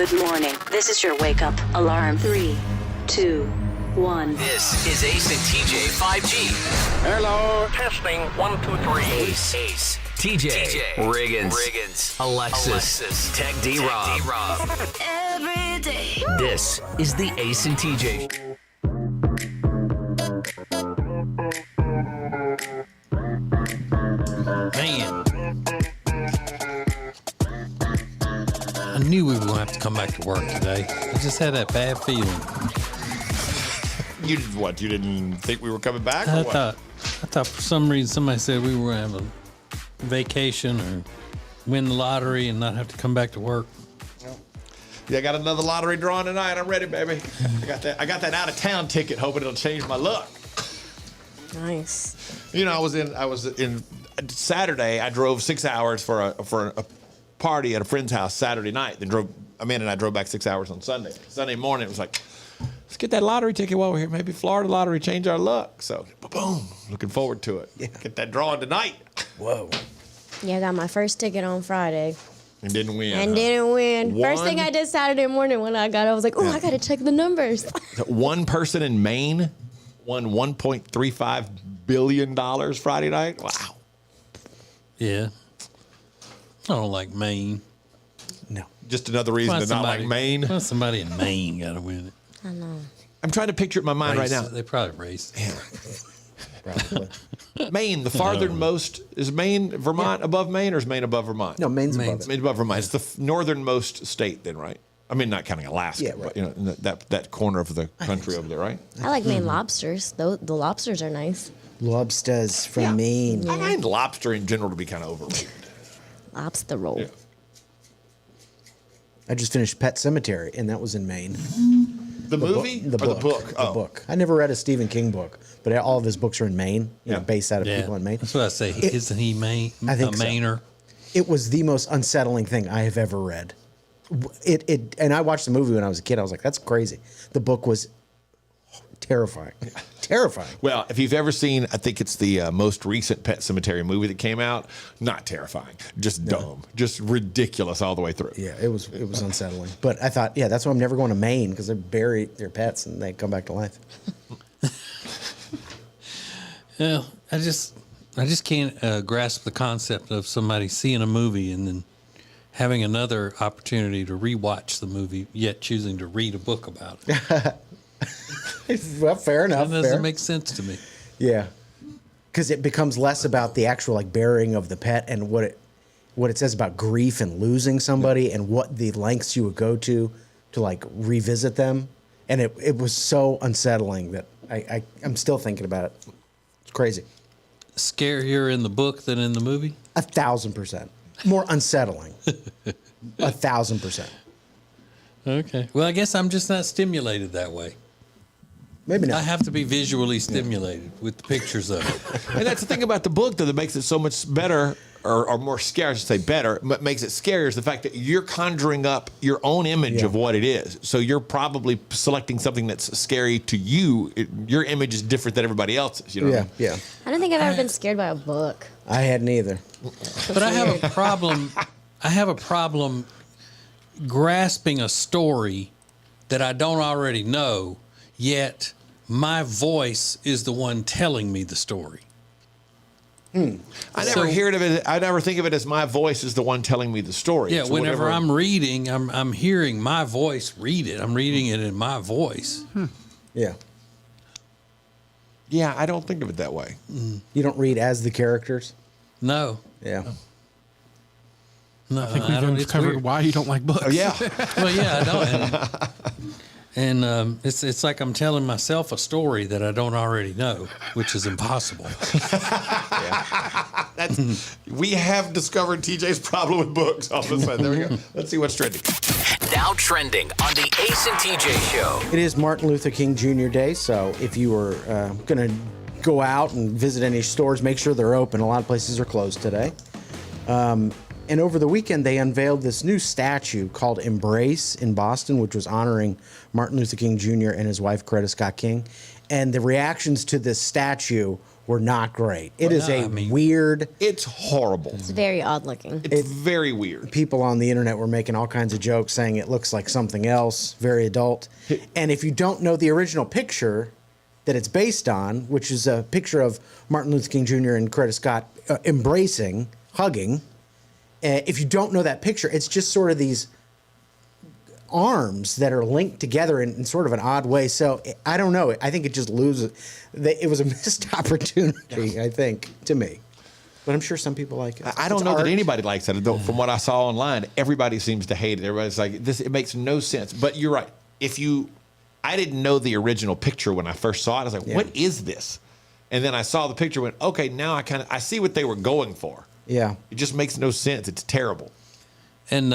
Good morning. This is your wake up alarm. 3, 2, 1. This is Ace and TJ 5G. Hello. Testing. 1, 2, 3. Ace. TJ. Riggins. Alexis. Tech D-Rob. Every day. This is the Ace and TJ. Man. I knew we were going to have to come back to work today. I just had that bad feeling. You what? You didn't think we were coming back? Or I what? thought for some reason somebody said we were having a vacation or win the lottery and not have to come back to work. Yeah, I got another lottery drawing tonight. I'm ready, baby. I got that out of town ticket, hoping it'll change my luck. Nice. You know, I was in Saturday. I drove 6 hours for a party at a friend's house Saturday night. Then I drove back 6 hours on Sunday. Sunday morning, it was like, let's get that lottery ticket while we're here. Maybe Florida lottery change our luck. So, boom, looking forward to it. Yeah. Get that drawing tonight. Whoa. Yeah, I got my first ticket on Friday. And didn't win. And didn't win. First thing I did Saturday morning when I got it, I was like, I got to check the numbers. One person in Maine won $1.35 billion Friday night. Wow. Yeah. I don't like Maine. No. Just another reason to not like Maine. Well, somebody in Maine got to win it. I know. I'm trying to picture it in my mind right now. They probably raced. Yeah. Probably. Maine, the farthernmost, is Maine, Vermont above Maine, or is Maine above Vermont? No, Maine's above it. Maine's above Vermont. It's the northernmost state then, right? I mean, not counting Alaska, Yeah, right. but, you know, that corner of the country over there, right? I like Maine lobsters. The lobsters are nice. Lobsters from Maine. I find lobster in general to be kind of overrated. Lobster roll. Yeah. I just finished Pet Cemetery, and that was in Maine. The movie The or the book? The book. I never read a Stephen King book, but all of his books are in Maine, you know, based out of people in Maine. That's what I say. Isn't he Maine? I think so. Mainer? It was the most unsettling thing I have ever read. And I watched the movie when I was a kid. I was like, that's crazy. The book was terrifying. Terrifying. Well, if you've ever seen, I think it's the most recent Pet Cemetery movie that came out, not terrifying, just dumb, just ridiculous all the way through. Yeah, it was unsettling. But I thought, that's why I'm never going to Maine, because they bury their pets and they come back to life. Yeah, I just can't grasp the concept of somebody seeing a movie and then having another opportunity to rewatch the movie, yet choosing to read a book about it. Well, fair enough. That doesn't make sense to me. Yeah, because it becomes less about the actual burying of the pet and what it says about grief and losing somebody and what the lengths you would go to revisit them. And it was so unsettling that I'm still thinking about it. It's crazy. Scarier in the book than in the movie? 1,000%. More unsettling. 1,000%. Okay. Well, I guess I'm just not stimulated that way. Maybe not. I have to be visually stimulated with the pictures of it. And that's the thing about the book, though, that makes it so much better, or more scary, I should say better, but makes it scarier is the fact that you're conjuring up your own image of what it is. So you're probably selecting something that's scary to you. Your image is different than everybody else's. You know what I mean? Yeah. I don't think I've ever been scared by a book. I hadn't either. But I have a problem. I have a problem grasping a story that I don't already know, yet my voice is the one telling me the story. I never think of it as my voice is the one telling me the story. Yeah, So whenever whatever- I'm reading, I'm hearing my voice read it. I'm reading it in my voice. Yeah. Yeah, I don't think of it that way. You don't read as the characters? No. Yeah. No, I think we've covered why you don't like books. Oh, yeah. Well, yeah, I don't. And it's like I'm telling myself a story that I don't already know, which is impossible. We have discovered TJ's problem with books all of a sudden. There we go. Let's see what's trending. Now trending on the Ace and TJ Show. It is Martin Luther King Jr. Day, so if you were going to go out and visit any stores, make sure they're open. A lot of places are closed today. And over the weekend, they unveiled this new statue called Embrace in Boston, which was honoring Martin Luther King Jr. and his wife, Coretta Scott King. And the reactions to this statue were not great. It is weird. It's horrible. It's very odd looking. It's very weird. People on the internet were making all kinds of jokes saying it looks like something else, very adult. And if you don't know the original picture that it's based on, which is a picture of Martin Luther King Jr. and Coretta Scott embracing, hugging, if you don't know that picture, it's just sort of these arms that are linked together in sort of an odd way. So I don't know. I think it just loses. It was a missed opportunity, I think, to me. But I'm sure some people like it. I don't know that anybody likes it. Though, from what I saw online, everybody seems to hate it. Everybody's like, "This. It makes no sense." But you're right. I didn't know the original picture when I first saw it. I was like, "What is this?" And then I saw the picture. Went, "Okay, now I see what they were going for." Yeah. It just makes no sense. It's terrible. And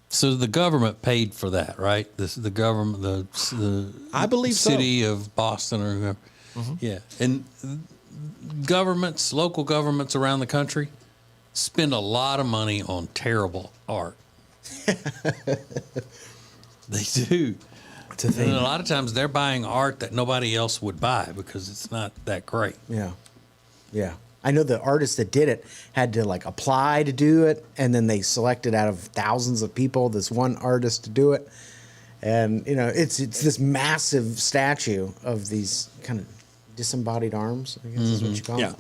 so the government paid for that, right? The government, the I believe city of Boston or whoever. Mm-hmm. Yeah, and governments, local governments around the country, spend a lot of money on terrible art. They do. And a lot of times they're buying art that nobody else would buy because it's not that great. Yeah. Yeah. I know the artist that did it had to like apply to do it, and then they selected out of thousands of people this one artist to do it. And you know, it's this massive statue of these kind of disembodied arms, I guess is what you call it.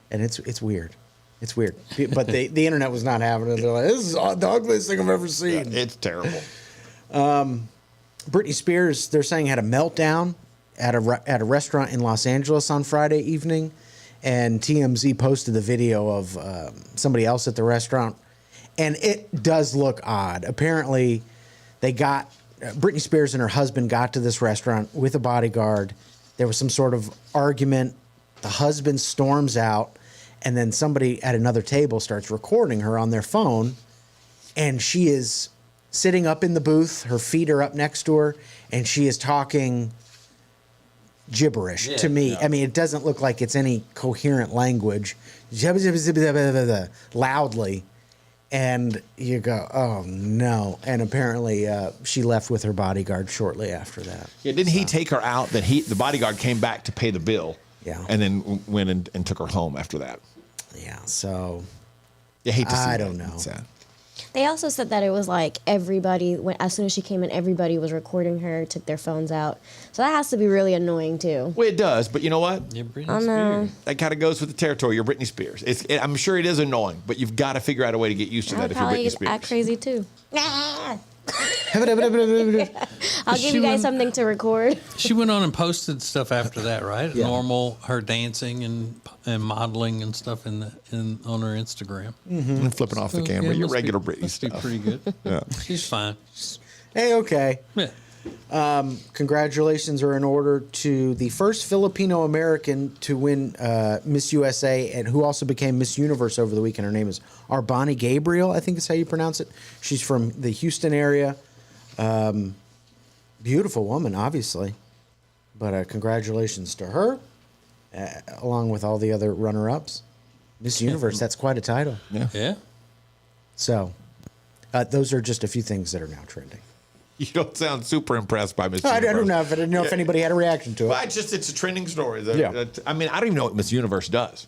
And it's weird. It's weird. But the internet was not having it. They're like, this is the ugliest thing I've ever seen. It's terrible. Britney Spears, they're saying, had a meltdown at a restaurant in Los Angeles on Friday evening. And TMZ posted the video of somebody else at the restaurant. And it does look odd. Apparently, Britney Spears and her husband got to this restaurant with a bodyguard. There was some sort of argument. The husband storms out. And then somebody at another table starts recording her on their phone. And she is sitting up in the booth. Her feet are up next to her. And she is talking gibberish to me. I mean, it doesn't look like it's any coherent language. Loudly. And you go, oh no. And apparently she left with her bodyguard shortly after that. Yeah, didn't he take her out? Then the bodyguard came back to pay the bill. Yeah. And then went and took her home after that. Yeah, so You hate to see I that. don't know. It's sad. They also said that it was like everybody, as soon as she came in, everybody was recording her, took their phones out. So that has to be really annoying too. Well, it does, but you know what? Yeah, Britney Spears. That kind of goes with the territory. You're Britney Spears. I'm sure it is annoying, but you've got to figure out a way to get used to I that would if you're probably Britney Spears. act crazy too. I'll give She you guys went- something to record. She went on and posted stuff after that, right? Yeah. Normal, her dancing and modeling and stuff on her Instagram. And flipping off the camera. Yeah, Your must regular be, Britney must be stuff. pretty good. Yeah. She's fine. Hey, okay. Yeah. Congratulations are in order to the first Filipino American to win Miss USA and who also became Miss Universe over the weekend. Her name is Arbani Gabriel, I think is how you pronounce it. She's from the Houston area. Beautiful woman, obviously. But congratulations to her, along with all the other runner-ups. Miss Universe, that's quite a title. Yeah. So those are just a few things that are now trending. You don't sound super impressed by Miss I Universe. don't know. I didn't know if anybody had a reaction to it. Well, it's a trending story. Yeah. I mean, I don't even know what Miss Universe does.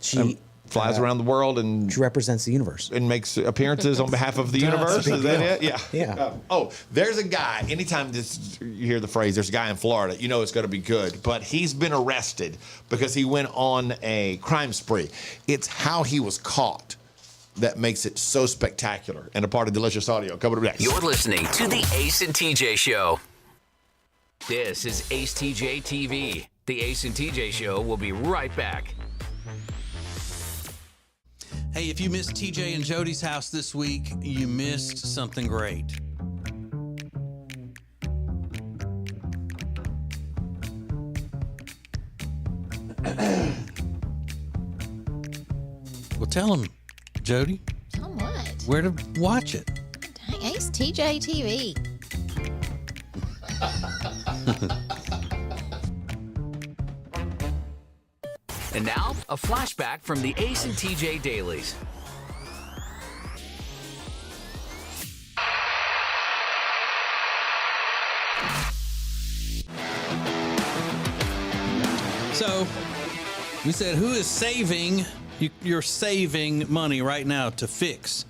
She Flies around the world and She represents the universe. makes appearances on behalf of the universe. big Is that deal. it? Yeah. Yeah. There's a guy. Anytime you hear the phrase, "There's a guy in Florida," you know it's going to be good. But he's been arrested because he went on a crime spree. It's how he was caught that makes it so spectacular and a part of Delicious Audio. Coming up next. You're listening to the Ace and TJ Show. This is Ace TJ TV. The Ace and TJ Show will be right back. Hey, if you missed TJ and Jody's house this week, you missed something great. Well, tell them, Jody, Tell 'em what? where to watch it. Dang, Ace TJ TV. And now, a flashback from the Ace and TJ Dailies. So we said, who is saving? You're saving money right now to fix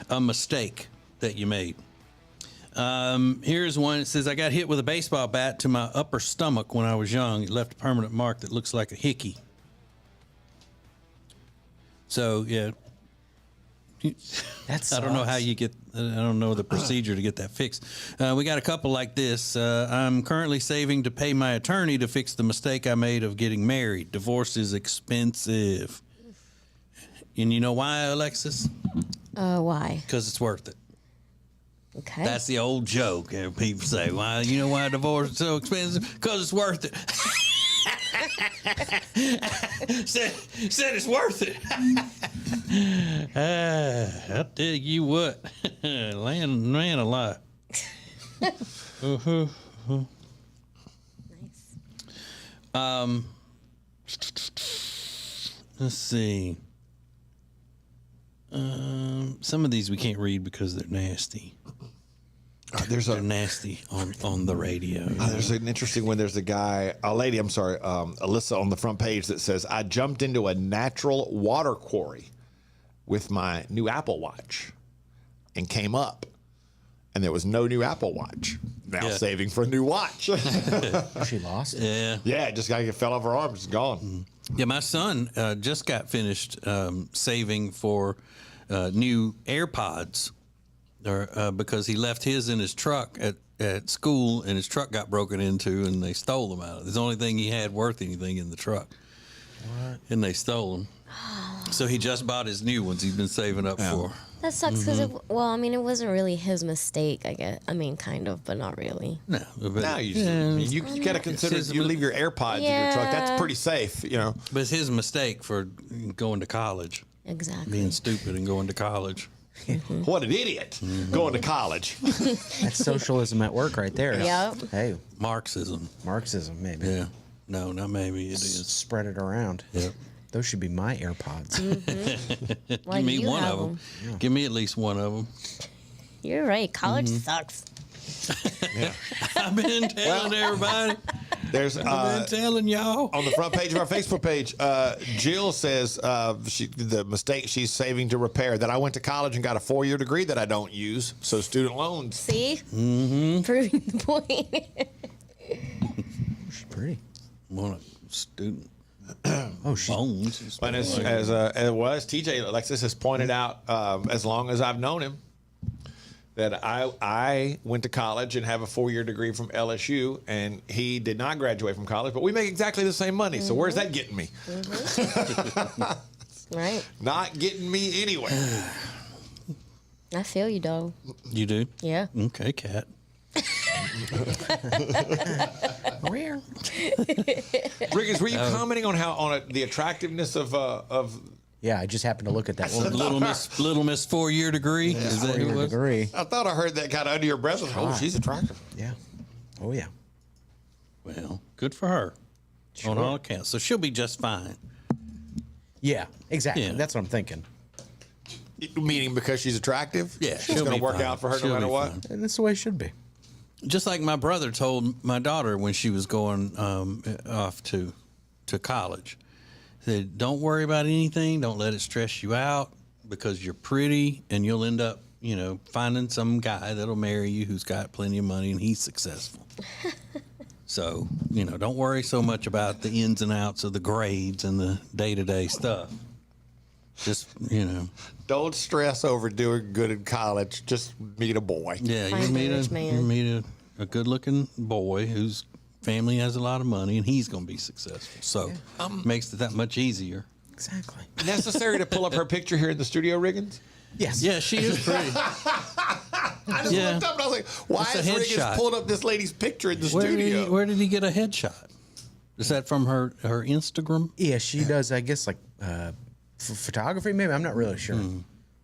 a mistake that you made. Here's one. It says, I got hit with a baseball bat to my upper stomach when I was young. It left a permanent mark that looks like a hickey. So, yeah. That I don't know how sucks. you get, I don't know the procedure to get that fixed. We got a couple like this. I'm currently saving to pay my attorney to fix the mistake I made of getting married. Divorce is expensive. And you know why, Alexis? Why? Because it's worth it. Okay. That's the old joke. People say, "Why? You know why divorce is so expensive? Because it's worth it." said it's worth it. I tell you what, man alive. Nice. Let's see. Some of these we can't read because they're nasty. They're nasty on the radio. There's an interesting one. There's a lady, I'm sorry, Alyssa on the front page that says, I jumped into a natural water quarry with my new Apple Watch and came up, and there was no new Apple Watch. Now saving for a new watch. She lost it. Yeah. Yeah, it just fell off her arm. It's gone. Yeah, my son just got finished saving for new AirPods because he left his in his truck at school, and his truck got broken into, and they stole them out. It's the only thing he had worth anything in the truck. What? And they stole them. So he just bought his new ones he's been saving up for. That sucks because, it wasn't really his mistake, I guess. I mean, kind of, but not really. No. But, Now you got to consider you leave your AirPods in your truck. That's pretty safe, you know. But it's his mistake for going to college. Exactly. Being stupid and going to college. What an idiot going to college. That's socialism at work right there. Yep. Hey, Marxism. Marxism, maybe. Yeah. No, not maybe. It is. Spread it around. Yep. Those should be my AirPods. Why Give me do you one have of them. them? Give me at least one of them. You're right. College sucks. I've been telling everybody. I've been telling y'all. On the front page of our Facebook page, Jill says the mistake she's saving to repair, that I went to college and got a 4-year degree that I don't use, so student loans. See? Proving the point. She's pretty. One student. Oh, she's Bones. And as TJ Alexis has pointed out, as long as I've known him, that I went to college and have a 4-year degree from LSU, and he did not graduate from college, but we make exactly the same money. So where's that getting me? Right. Not getting me anywhere. I feel you, dog. You do? Yeah. Okay, Cat. Riggins, were you commenting on the attractiveness of Yeah, I just happened to look at that woman. Little Miss 4-year degree. Is that who it 4-year was? degree. I thought I heard that kind of under your breath. Oh, she's attractive. Yeah. Oh, yeah. Well, good for her. On all accounts. So she'll be just fine. Yeah, exactly. Yeah. That's what I'm thinking. Meaning because she's attractive? Yeah, It's she'll going be to work fine. out for her She'll no matter be what. fine. And that's the way it should be. Just like my brother told my daughter when she was going off to college. He said, don't worry about anything. Don't let it stress you out, because you're pretty and you'll end up, finding some guy that'll marry you who's got plenty of money and he's successful. So, don't worry so much about the ins and outs of the grades and the day-to-day stuff. Just, Don't stress over doing good in college. Just meet a boy. Yeah, Find you a meet rich man. you meet a good-looking boy whose family has a lot of money, and he's going to be successful. So makes it that much easier. Exactly. Necessary to pull up her picture here in the studio, Riggins? Yes. Yeah, she is pretty. I just looked up and I was like, why It's a is Riggins headshot. pulling up this lady's picture in the studio? Where did he get a headshot? Is that from her Instagram? Yeah, she does, I guess, like photography, maybe. I'm not really sure.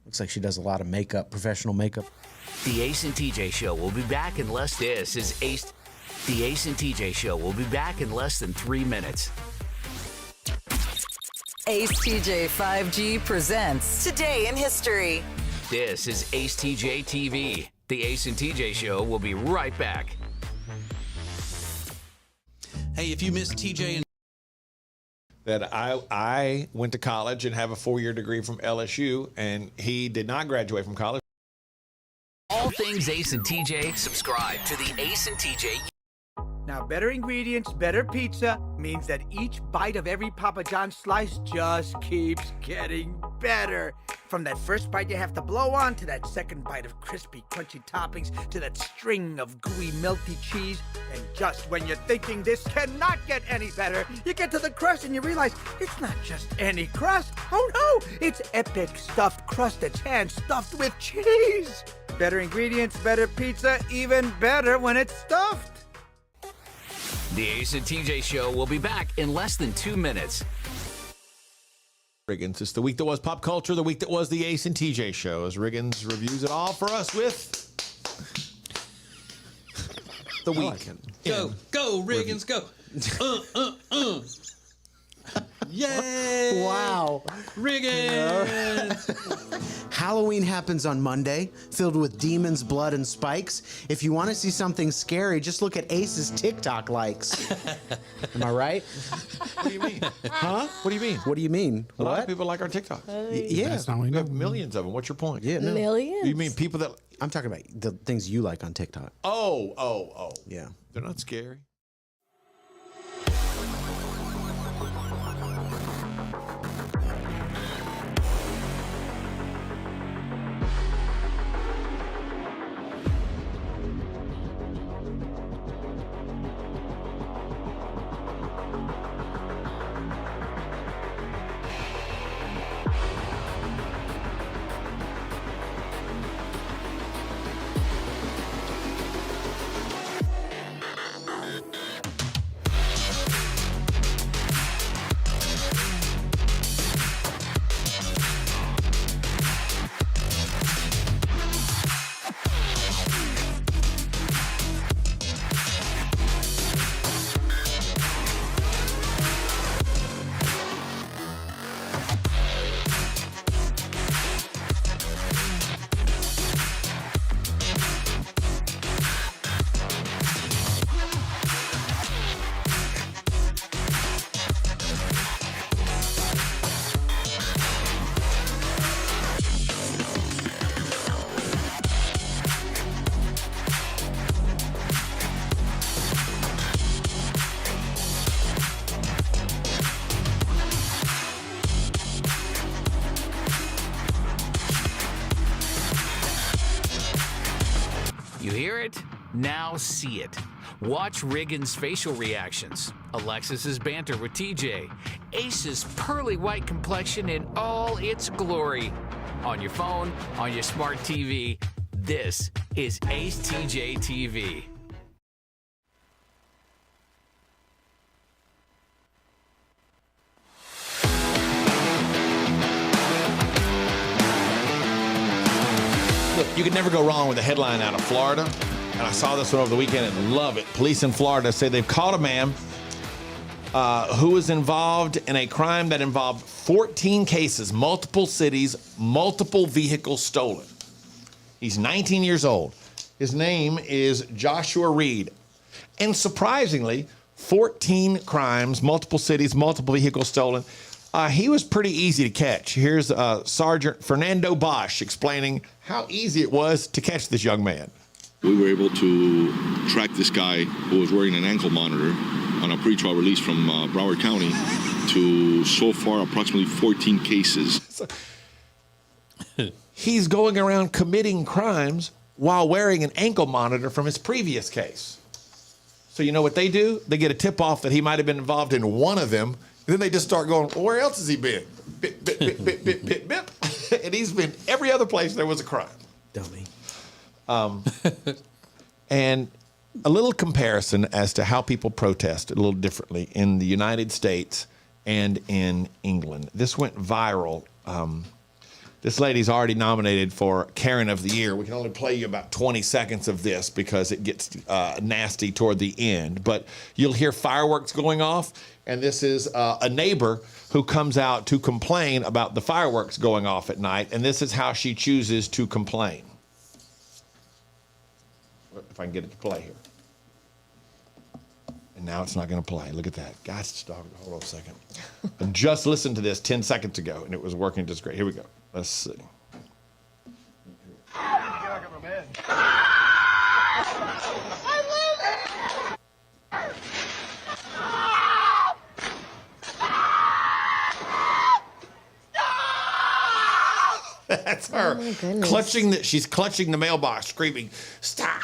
Looks like she does a lot of makeup, professional makeup. The Ace and TJ Show will be back in less. This is Ace. The Ace and TJ Show will be back in less than 3 minutes. Ace TJ 5G presents Today in History. This is Ace TJ TV. The Ace and TJ Show will be right back. Hey, if you missed TJ and that I went to college and have a 4-year degree from LSU, and he did not graduate from college. All things Ace and TJ, subscribe to the Ace and TJ. Now, better ingredients, better pizza means that each bite of every Papa John's slice just keeps getting better. From that first bite you have to blow on, to that second bite of crispy, crunchy toppings, to that string of gooey, melty cheese. And just when you're thinking this cannot get any better, you get to the crust and you realize it's not just any crust. Oh no, it's epic stuffed crust that's hand-stuffed with cheese. Better ingredients, better pizza, even better when it's stuffed. The Ace and TJ Show will be back in less than 2 minutes. Riggins, it's the week that was pop culture, the week that was the Ace and TJ Show, as Riggins reviews it all for us with the week. Go, Riggins, go. Yay! Wow. Riggins! Halloween happens on Monday, filled with demons, blood, and spikes. If you want to see something scary, just look at Ace's TikTok likes. Am I right? What do you mean? Huh? What do you mean? What do you mean? A lot of What? people like our TikToks. Yeah. That's not what we We know. have millions of them. What's your point? Yeah, no. Millions. You mean people that... I'm talking about the things you like on TikTok. Oh. Yeah. They're not scary. You hear it? Now see it. Watch Riggins' facial reactions, Alexis's banter with TJ, Ace's pearly white complexion in all its glory. On your phone, on your smart TV, this is Ace TJ TV. Look, you can never go wrong with a headline out of Florida. And I saw this one over the weekend and love it. Police in Florida say they've caught a man who was involved in a crime that involved 14 cases, multiple cities, multiple vehicles stolen. He's 19 years old. His name is Joshua Reed. And surprisingly, 14 crimes, multiple cities, multiple vehicles stolen. He was pretty easy to catch. Here's Sergeant Fernando Bosch explaining how easy it was to catch this young man. We were able to track this guy who was wearing an ankle monitor on a pretrial release from Broward County to so far approximately 14 cases. He's going around committing crimes while wearing an ankle monitor from his previous case. So you know what they do? They get a tip-off that he might have been involved in one of them. Then they just start going, well, where else has he been? Bip, bip, bip, bip, bip, bip, bip. And he's been every other place there was a crime. Dummy. And a little comparison as to how people protest a little differently in the United States and in England. This went viral. This lady's already nominated for Karen of the Year. We can only play you about 20 seconds of this because it gets nasty toward the end. But you'll hear fireworks going off, and this is a neighbor who comes out to complain about the fireworks going off at night, and this is how she chooses to complain. If I can get it to play here. And now it's not going to play. Look at that. Gosh, stop. Hold on a second. I just listened to this 10 seconds ago, and it was working just great. Here we go. Let's see. That's her she's clutching the mailbox, screaming, "Stop!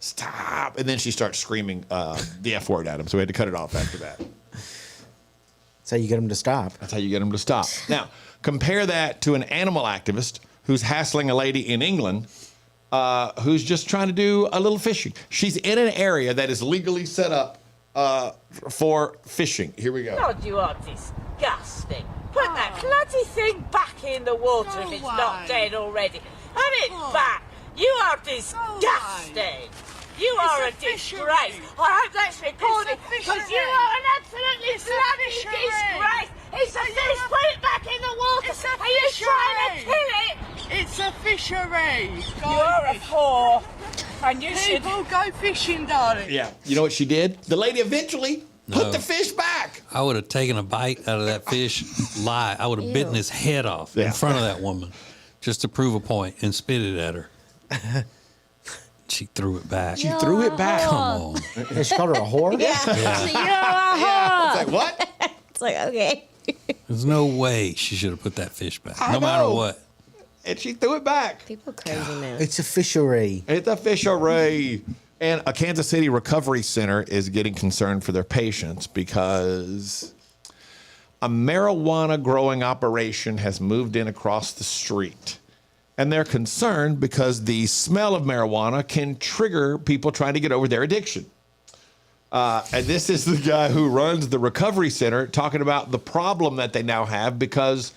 Stop!" And then she starts screaming the F word at him. So we had to cut it off after that. That's how you get them to stop. That's how you get them to stop. Now, compare that to an animal activist who's hassling a lady in England who's just trying to do a little fishing. She's in an area that is legally set up for fishing. Here we go. God, you are disgusting. Put that bloody thing back in the water if it's not dead already. Put it back. You are disgusting. You are a disgrace. I hope that's recorded because you are an absolutely bloody disgrace. It's a fish. Put it back in the water. Are you trying to kill it? It's a fishery. You're a whore. And you should go fishing, darling. Yeah. You know what she did? The lady eventually put the fish back. I would have taken a bite out of that fish. I would have bitten his head off in front of that woman just to prove a point and spit it at her. She threw it back. She threw it back. Come on. She called her a whore? Yeah. You're a whore. It's like, what? It's like, okay. There's no way she should have put that fish back, no matter what. And she threw it back. People crazy now. It's a fishery. It's a fishery. And a Kansas City recovery center is getting concerned for their patients because a marijuana growing operation has moved in across the street. And they're concerned because the smell of marijuana can trigger people trying to get over their addiction. And this is the guy who runs the recovery center talking about the problem that they now have because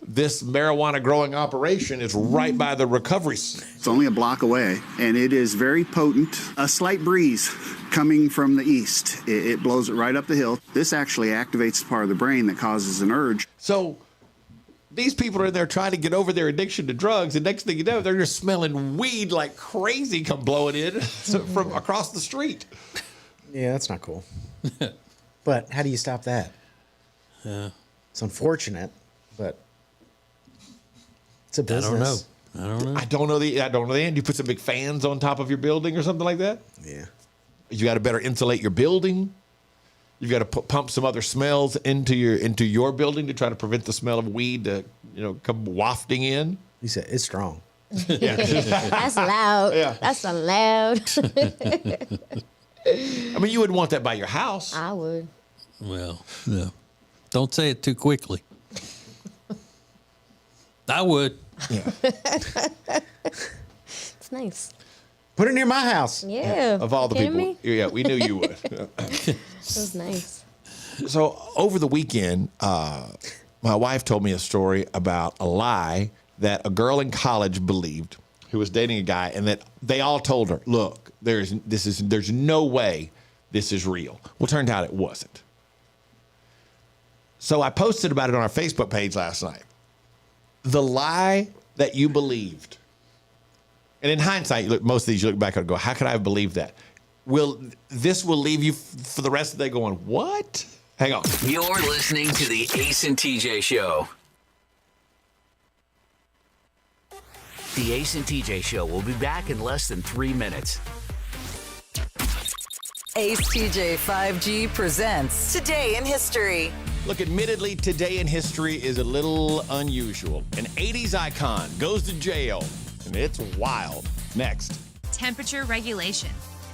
this marijuana growing operation is right by the recovery center. It's only a block away, and it is very potent. A slight breeze coming from the east. It blows it right up the hill. This actually activates the part of the brain that causes an urge. So these people are in there trying to get over their addiction to drugs, and next thing you know, they're just smelling weed like crazy come blowing in from across the street. Yeah, that's not cool. But how do you stop that? Yeah. It's unfortunate, but it's a business. I don't know. I don't know the end. You put some big fans on top of your building or something like that? Yeah. You got to better insulate your building. You've got to pump some other smells into your building to try to prevent the smell of weed to come wafting in. You said it's strong. Yeah. That's loud. Yeah. That's so loud. I mean, you wouldn't want that by your house. I would. Well, no. Don't say it too quickly. I would. Yeah. It's nice. Put it near my house. Yeah. Of all the people. Me? Yeah, we knew you would. It was nice. So over the weekend, my wife told me a story about a lie that a girl in college believed who was dating a guy, and that they all told her, look, there's no way this is real. Well, turned out it wasn't. So I posted about it on our Facebook page last night. The lie that you believed. And in hindsight, most of these you look back and go, how could I have believed that? This will leave you for the rest of the day going, what? Hang on. You're listening to the Ace and TJ Show. The Ace and TJ Show will be back in less than 3 minutes. Ace TJ 5G presents Today in History. Look, admittedly, today in history is a little unusual. An 80s icon goes to jail, and it's wild. Next. Temperature regulation.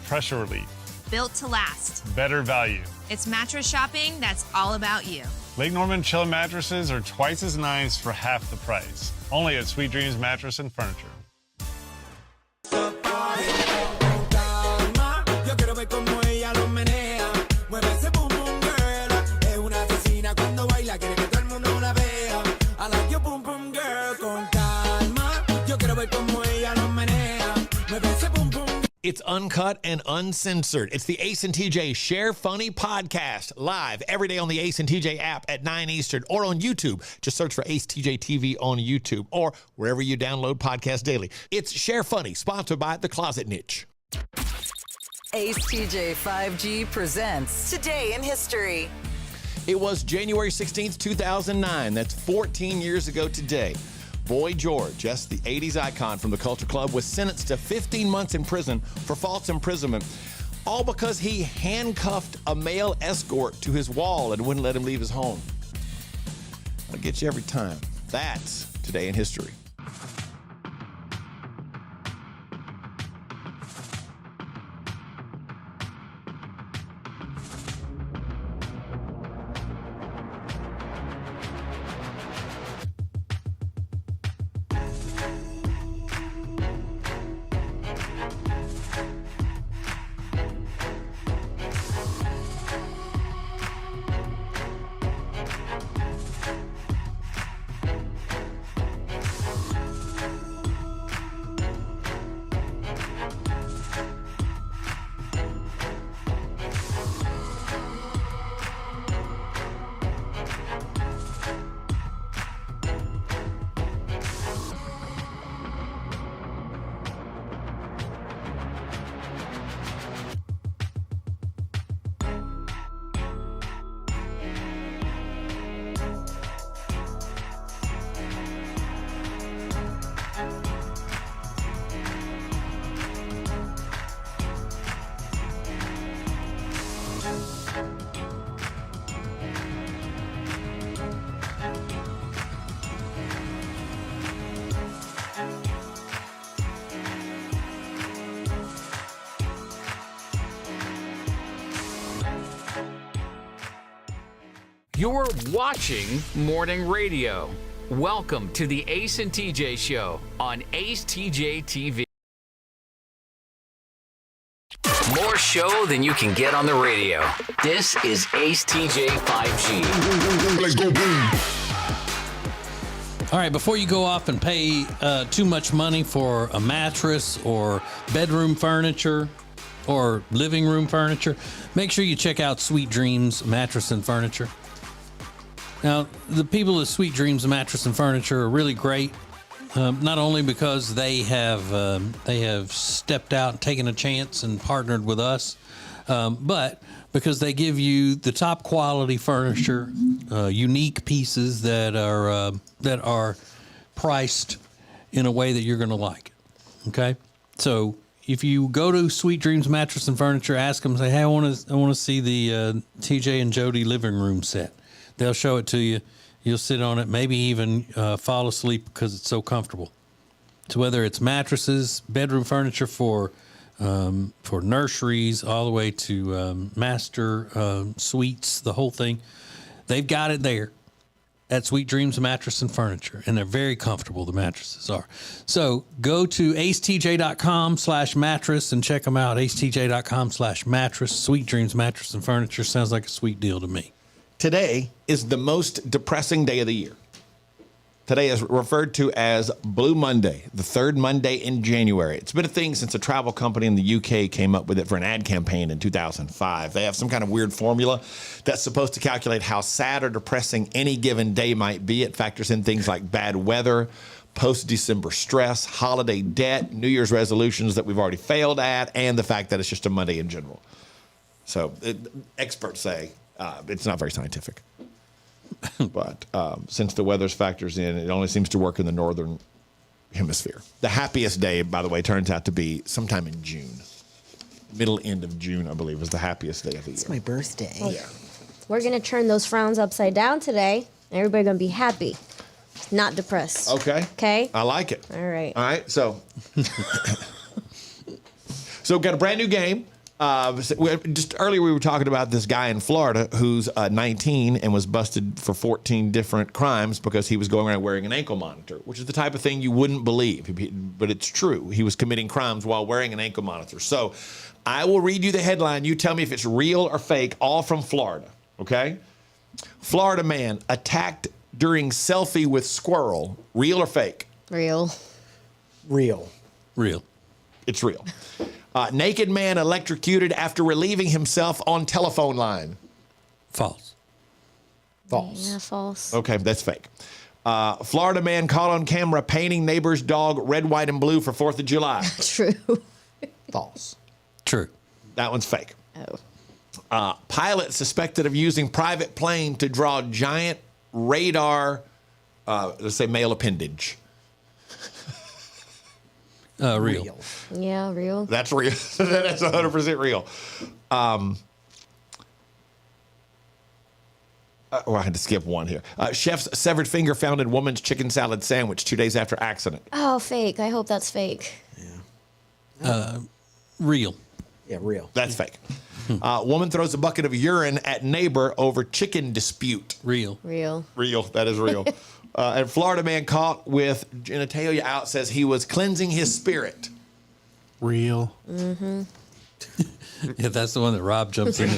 Pressure relief. Built to last. Better value. It's mattress shopping that's all about you. Lake Norman Chill mattresses are twice as nice for half the price. Only at Sweet Dreams Mattress and Furniture. It's uncut and uncensored. It's the Ace and TJ Share Funny podcast, live every day on the Ace and TJ app at 9 Eastern or on YouTube. Just search for Ace TJ TV on YouTube or wherever you download podcasts daily. It's Share Funny, sponsored by The Closet Niche. Ace TJ 5G presents Today in History. It was January 16th, 2009. That's 14 years ago today. Boy George, yes, the 80s icon from the Culture Club, was sentenced to 15 months in prison for false imprisonment, all because he handcuffed a male escort to his wall and wouldn't let him leave his home. I'll get you every time. That's Today in History. You're watching Morning Radio. Welcome to the Ace and TJ Show on Ace TJ TV. More show than you can get on the radio. This is Ace TJ 5G. Let's go boom. All right, before you go off and pay too much money for a mattress or bedroom furniture or living room furniture, make sure you check out Sweet Dreams Mattress and Furniture. Now, the people at Sweet Dreams Mattress and Furniture are really great, not only because they have stepped out and taken a chance and partnered with us, but because they give you the top quality furniture, unique pieces that are priced in a way that you're going to like. Okay, so if you go to Sweet Dreams Mattress and Furniture, ask them, say, "Hey, I want to see the TJ and Jody living room set." They'll show it to you. You'll sit on it, maybe even fall asleep because it's so comfortable. So whether it's mattresses, bedroom furniture for nurseries, all the way to master suites, the whole thing, they've got it there at Sweet Dreams Mattress and Furniture, and they're very comfortable, the mattresses are. So go to acetj.com/mattress and check them out, acetj.com/mattress. Sweet Dreams Mattress and Furniture sounds like a sweet deal to me. Today is the most depressing day of the year. Today is referred to as Blue Monday, the third Monday in January. It's been a thing since a travel company in the UK came up with it for an ad campaign in 2005. They have some kind of weird formula that's supposed to calculate how sad or depressing any given day might be. It factors in things like bad weather, post-December stress, holiday debt, New Year's resolutions that we've already failed at, and the fact that it's just a Monday in general. So experts say it's not very scientific. But since the weather's factors in, it only seems to work in the northern hemisphere. The happiest day, by the way, turns out to be sometime in June. End of June, I believe, is the happiest day of the year. It's my birthday. Yeah. We're going to turn those frowns upside down today. Everybody's going to be happy, not depressed. Okay. Okay? I like it. All right. All right, so we've got a brand new game. Just earlier we were talking about this guy in Florida who's 19 and was busted for 14 different crimes because he was going around wearing an ankle monitor, which is the type of thing you wouldn't believe, but it's true. He was committing crimes while wearing an ankle monitor. So I will read you the headline. You tell me if it's real or fake, all from Florida, okay? Florida man attacked during selfie with squirrel. Real or fake? Real. Real. Real. It's real. Naked man electrocuted after relieving himself on telephone line. False. False. Yeah, false. Okay, that's fake. Florida man caught on camera painting neighbor's dog red, white, and blue for 4th of July. True. False. True. That one's fake. Oh. Pilot suspected of using private plane to draw giant radar, let's say male appendage. Real. Yeah, real. That's real. That's 100% real. I had to skip one here. Chef's severed finger found in woman's chicken salad sandwich 2 days after accident. Oh, fake. I hope that's fake. Real. Yeah, real. That's fake. Woman throws a bucket of urine at neighbor over chicken dispute. Real. Real. Real. That is real. And Florida man caught with genitalia out says he was cleansing his spirit. Real. Mm-hmm. Yeah, that's the one that Rob jumps in.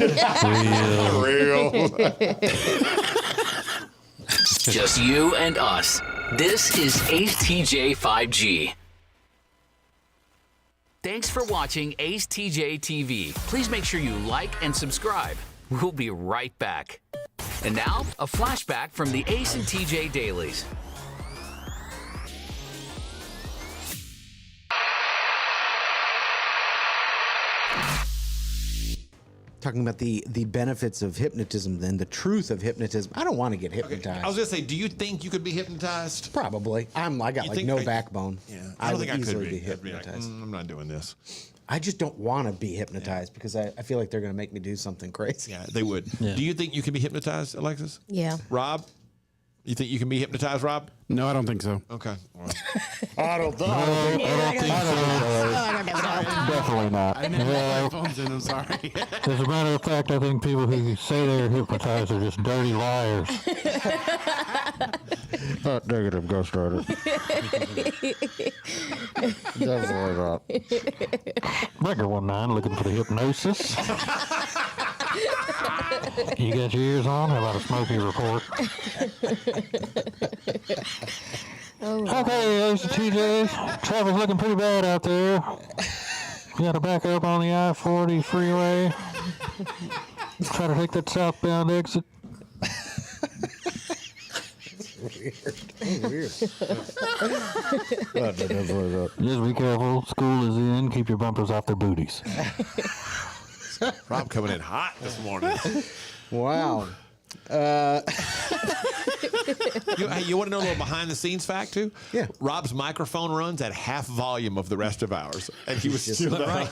Real. Just you and us. This is Ace TJ 5G. Thanks for watching Ace TJ TV. Please make sure you like and subscribe. We'll be right back. And now, a flashback from the Ace and TJ dailies. Talking about the benefits of hypnotism, then the truth of hypnotism. I don't want to get hypnotized. I was gonna say, do you think you could be hypnotized? Probably. I got like no backbone. Yeah, I don't think I could easily be hypnotized. I'd be like, I'm not doing this. I just don't want to be hypnotized because I feel like they're going to make me do something crazy. Yeah, they would. Yeah. Do you think you can be hypnotized, Alexis? Yeah. Rob? You think you can be hypnotized, Rob? No, I don't think so. Okay. All right. I don't think. Definitely not. I didn't have my phones in. I'm sorry. As a matter of fact, I think people who say they're hypnotized are just dirty liars. Not negative, Ghost Rider. Definitely not. Breaker 19 looking for the hypnosis. You got your ears on? How about a smoky report? Okay, Ace and TJ. Traffic's looking pretty bad out there. You got to back up on the I-40 freeway. Try to take that southbound exit. Weird. Just be careful. School is in. Keep your bumpers off their booties. Rob coming in hot this morning. Wow. You want to know a little behind the scenes fact too? Yeah. Rob's microphone runs at half volume of the rest of ours, and he was still Right.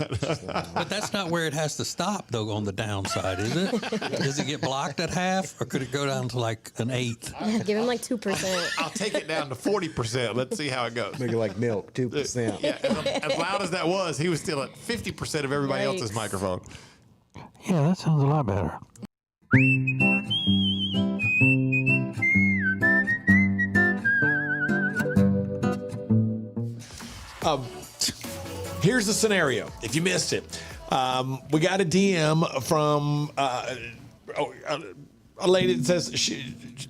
But that's not where it has to stop, though, on the downside, is it? Does it get blocked at half, or could it go down to like an eighth? Give him like 2%. I'll take it down to 40%. Let's see how it goes. Make it like milk, 2%. Yeah, as loud as that was, he was still at 50% of everybody else's microphone. Yeah, that sounds a lot better. Here's the scenario. If you missed it, we got a DM from a lady that says,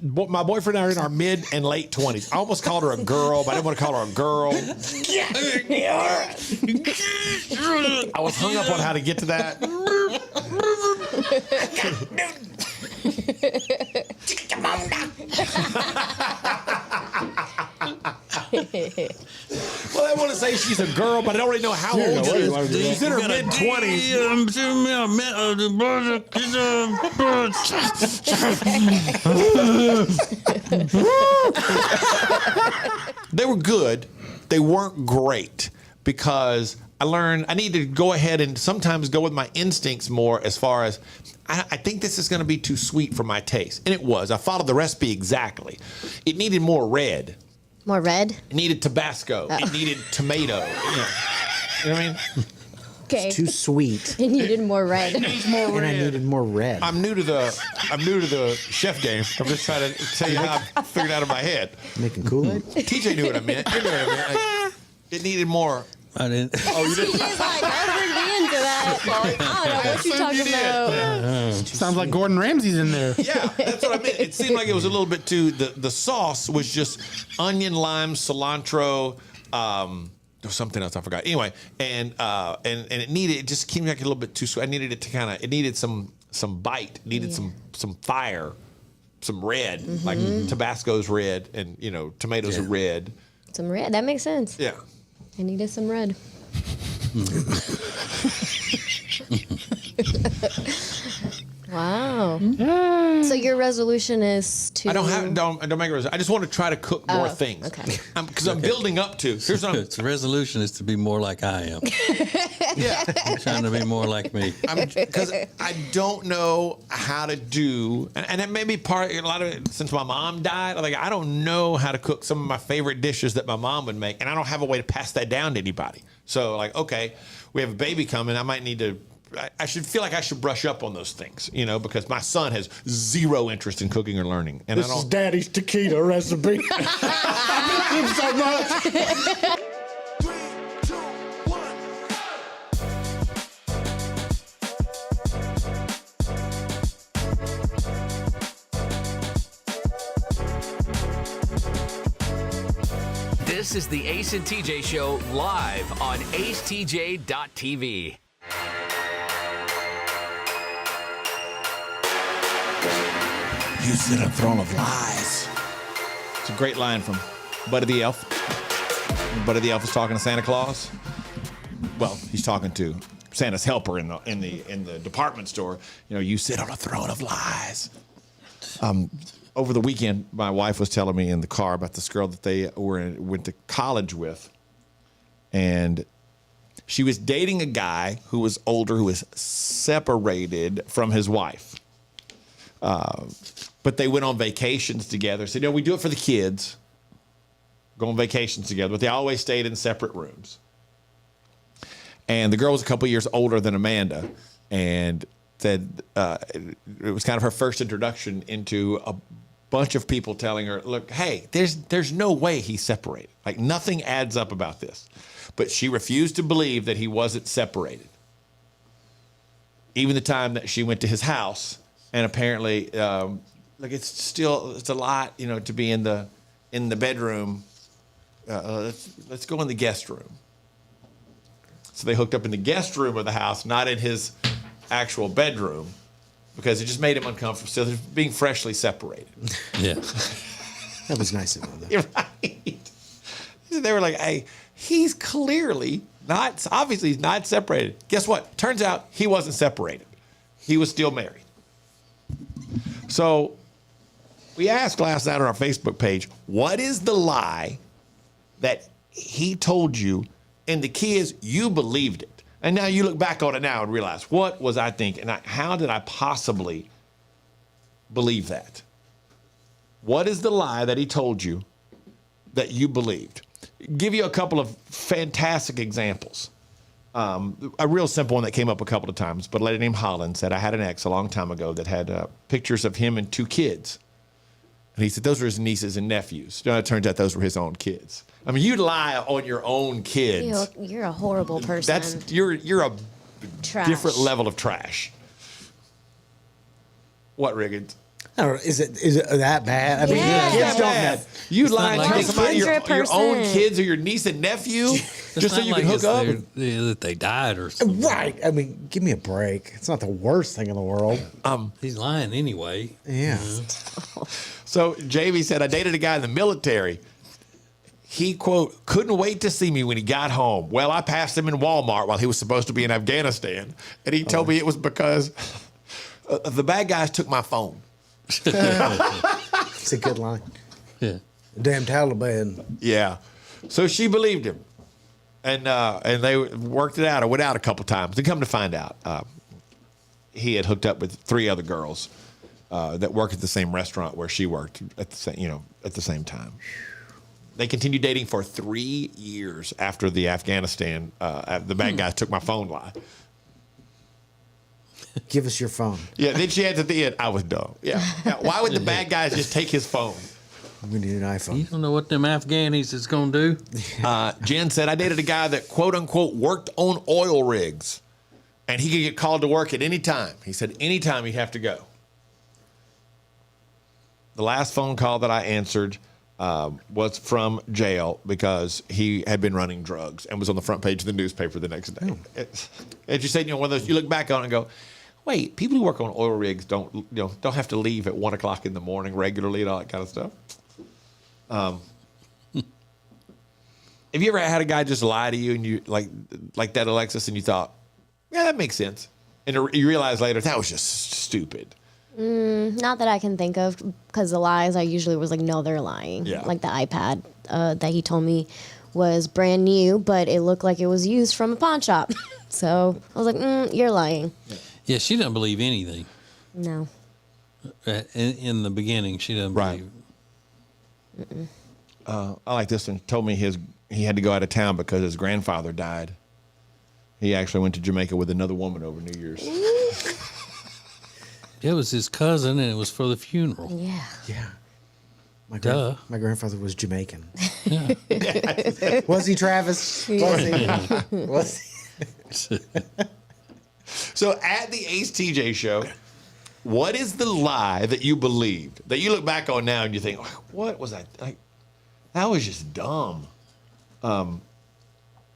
my boyfriend and I are in our mid and late 20s. I almost called her a girl, but I didn't want to call her a girl. I was hung up on how to get to that. Well, I want to say she's a girl, but I don't really know how old she is. She's in her mid 20s. They were good. They weren't great because I learned I need to go ahead and sometimes go with my instincts more as far as I think this is going to be too sweet for my taste. And it was. I followed the recipe exactly. It needed more red. More red? It needed Tabasco. Oh. It needed tomato. You know what I mean? Okay. It's too sweet. It needed more red. It needs more And I needed more red. I'm new to the chef game. I'm just trying to tell you how I figured out in my head. Making Kool-Aid? TJ knew what I meant. You knew what I meant. Like, it needed more. I didn't. Oh, you didn't? He's like, don't bring me into that. I don't know what you're talking about. Sounds like Gordon Ramsay's in there. Yeah, that's what I meant. It seemed like it was a little bit too. The sauce was just onion, lime, cilantro. There was something else I forgot. Anyway, and it needed. It just came like a little bit too sweet. I needed it to kind of. It needed some bite. It needed some fire, some red. Mm-hmm. Like Tabasco's red, and tomatoes are red. Some red. That makes sense. Yeah. I needed some red. Wow. So your resolution is to... don't make a resolution. I just want to try to cook more things. Okay. Because I'm building up to. Here's what The resolution is to be more like I am. Yeah. I'm trying to be more like me. Because I don't know how to do, and it may be a lot of it since my mom died. Like I don't know how to cook some of my favorite dishes that my mom would make, and I don't have a way to pass that down to anybody. So like, okay, we have a baby coming. I might need to. I should feel like I should brush up on those things, because my son has zero interest in cooking or learning. And This is Daddy's taquito recipe. I miss him so much. This is the Ace and TJ Show live on acetj.tv. You sit on a throne of lies. It's a great line from Buddy the Elf. Buddy the Elf is talking to Santa Claus. Well, he's talking to Santa's helper in the department store. You sit on a throne of lies. Over the weekend, my wife was telling me in the car about this girl that they went to college with, and she was dating a guy who was older, who was separated from his wife. But they went on vacations together. Said, we do it for the kids. Go on vacations together, but they always stayed in separate rooms. And the girl was a couple years older than Amanda, and said it was kind of her first introduction into a bunch of people telling her, look, hey, there's no way he's separated. Like nothing adds up about this. But she refused to believe that he wasn't separated. Even the time that she went to his house, and apparently, it's a lot, to be in the bedroom. Let's go in the guest room. So they hooked up in the guest room of the house, not in his actual bedroom, because it just made him uncomfortable. So they're being freshly separated. Yeah. That was nice of them. You're right. They were like, hey, he's clearly obviously he's not separated. Guess what? Turns out he wasn't separated. He was still married. So we asked last night on our Facebook page, what is the lie that he told you? And the key is you believed it. And now you look back on it now and realize, what was I thinking? How did I possibly believe that? What is the lie that he told you that you believed? Give you a couple of fantastic examples. A real simple one that came up a couple of times, but a lady named Holland said, I had an ex a long time ago that had pictures of him and 2 kids. And he said, those were his nieces and nephews. It turns out those were his own kids. I mean, you lie on your own kids. You're a horrible person. You're a Trash. different level of trash. What, Riggins? I don't know. Is it that bad? I mean, kids don't have. You lie not to like somebody your 100%. own kids or your niece and nephew just so you can hook up. That they died or something. Right. I mean, give me a break. It's not the worst thing in the world. He's lying anyway. Yeah. So Jamie said, I dated a guy in the military. He, quote, couldn't wait to see me when he got home. Well, I passed him in Walmart while he was supposed to be in Afghanistan. And he told me it was because the bad guys took my phone. It's a good line. Yeah. Damn Taliban. Yeah. So she believed him. And they worked it out or went out a couple times. And come to find out, he had hooked up with 3 other girls that work at the same restaurant where she worked at the same time. They continued dating for 3 years after the Afghanistan, the bad guys took my phone lie. Give us your phone. Yeah, then she adds at the end, I was dumb. Yeah. Now, why would the bad guys just take his phone? We need an iPhone. You don't know what them Afghanis is going to do? Jen said, I dated a guy that, quote unquote, worked on oil rigs. And he could get called to work at any time. He said, anytime he'd have to go. The last phone call that I answered was from jail because he had been running drugs and was on the front page of the newspaper the next day. As you said, one of those, you look back on it and go, wait, people who work on oil rigs don't have to leave at 1 o'clock in the morning regularly and all that kind of stuff. Have you ever had a guy just lie to you and you like that, Alexis, and you thought, Yeah, that makes sense. And you realize later that was just stupid. Not that I can think of, because the lies I usually was like, no, they're lying. Yeah. Like the iPad that he told me was brand new, but it looked like it was used from a pawn shop. So I was like, you're lying. Yeah, she doesn't believe anything. No. In the beginning, she doesn't believe. Mm-mm. I like this one. Told me he had to go out of town because his grandfather died. He actually went to Jamaica with another woman over New Year's. It was his cousin, and it was for the funeral. Yeah. Yeah. My grandfather was Jamaican. Yeah. Was he, Travis? Was he? Was he? So at the Ace TJ show, what is the lie that you believed that you look back on now and you think, what was I like? That was just dumb.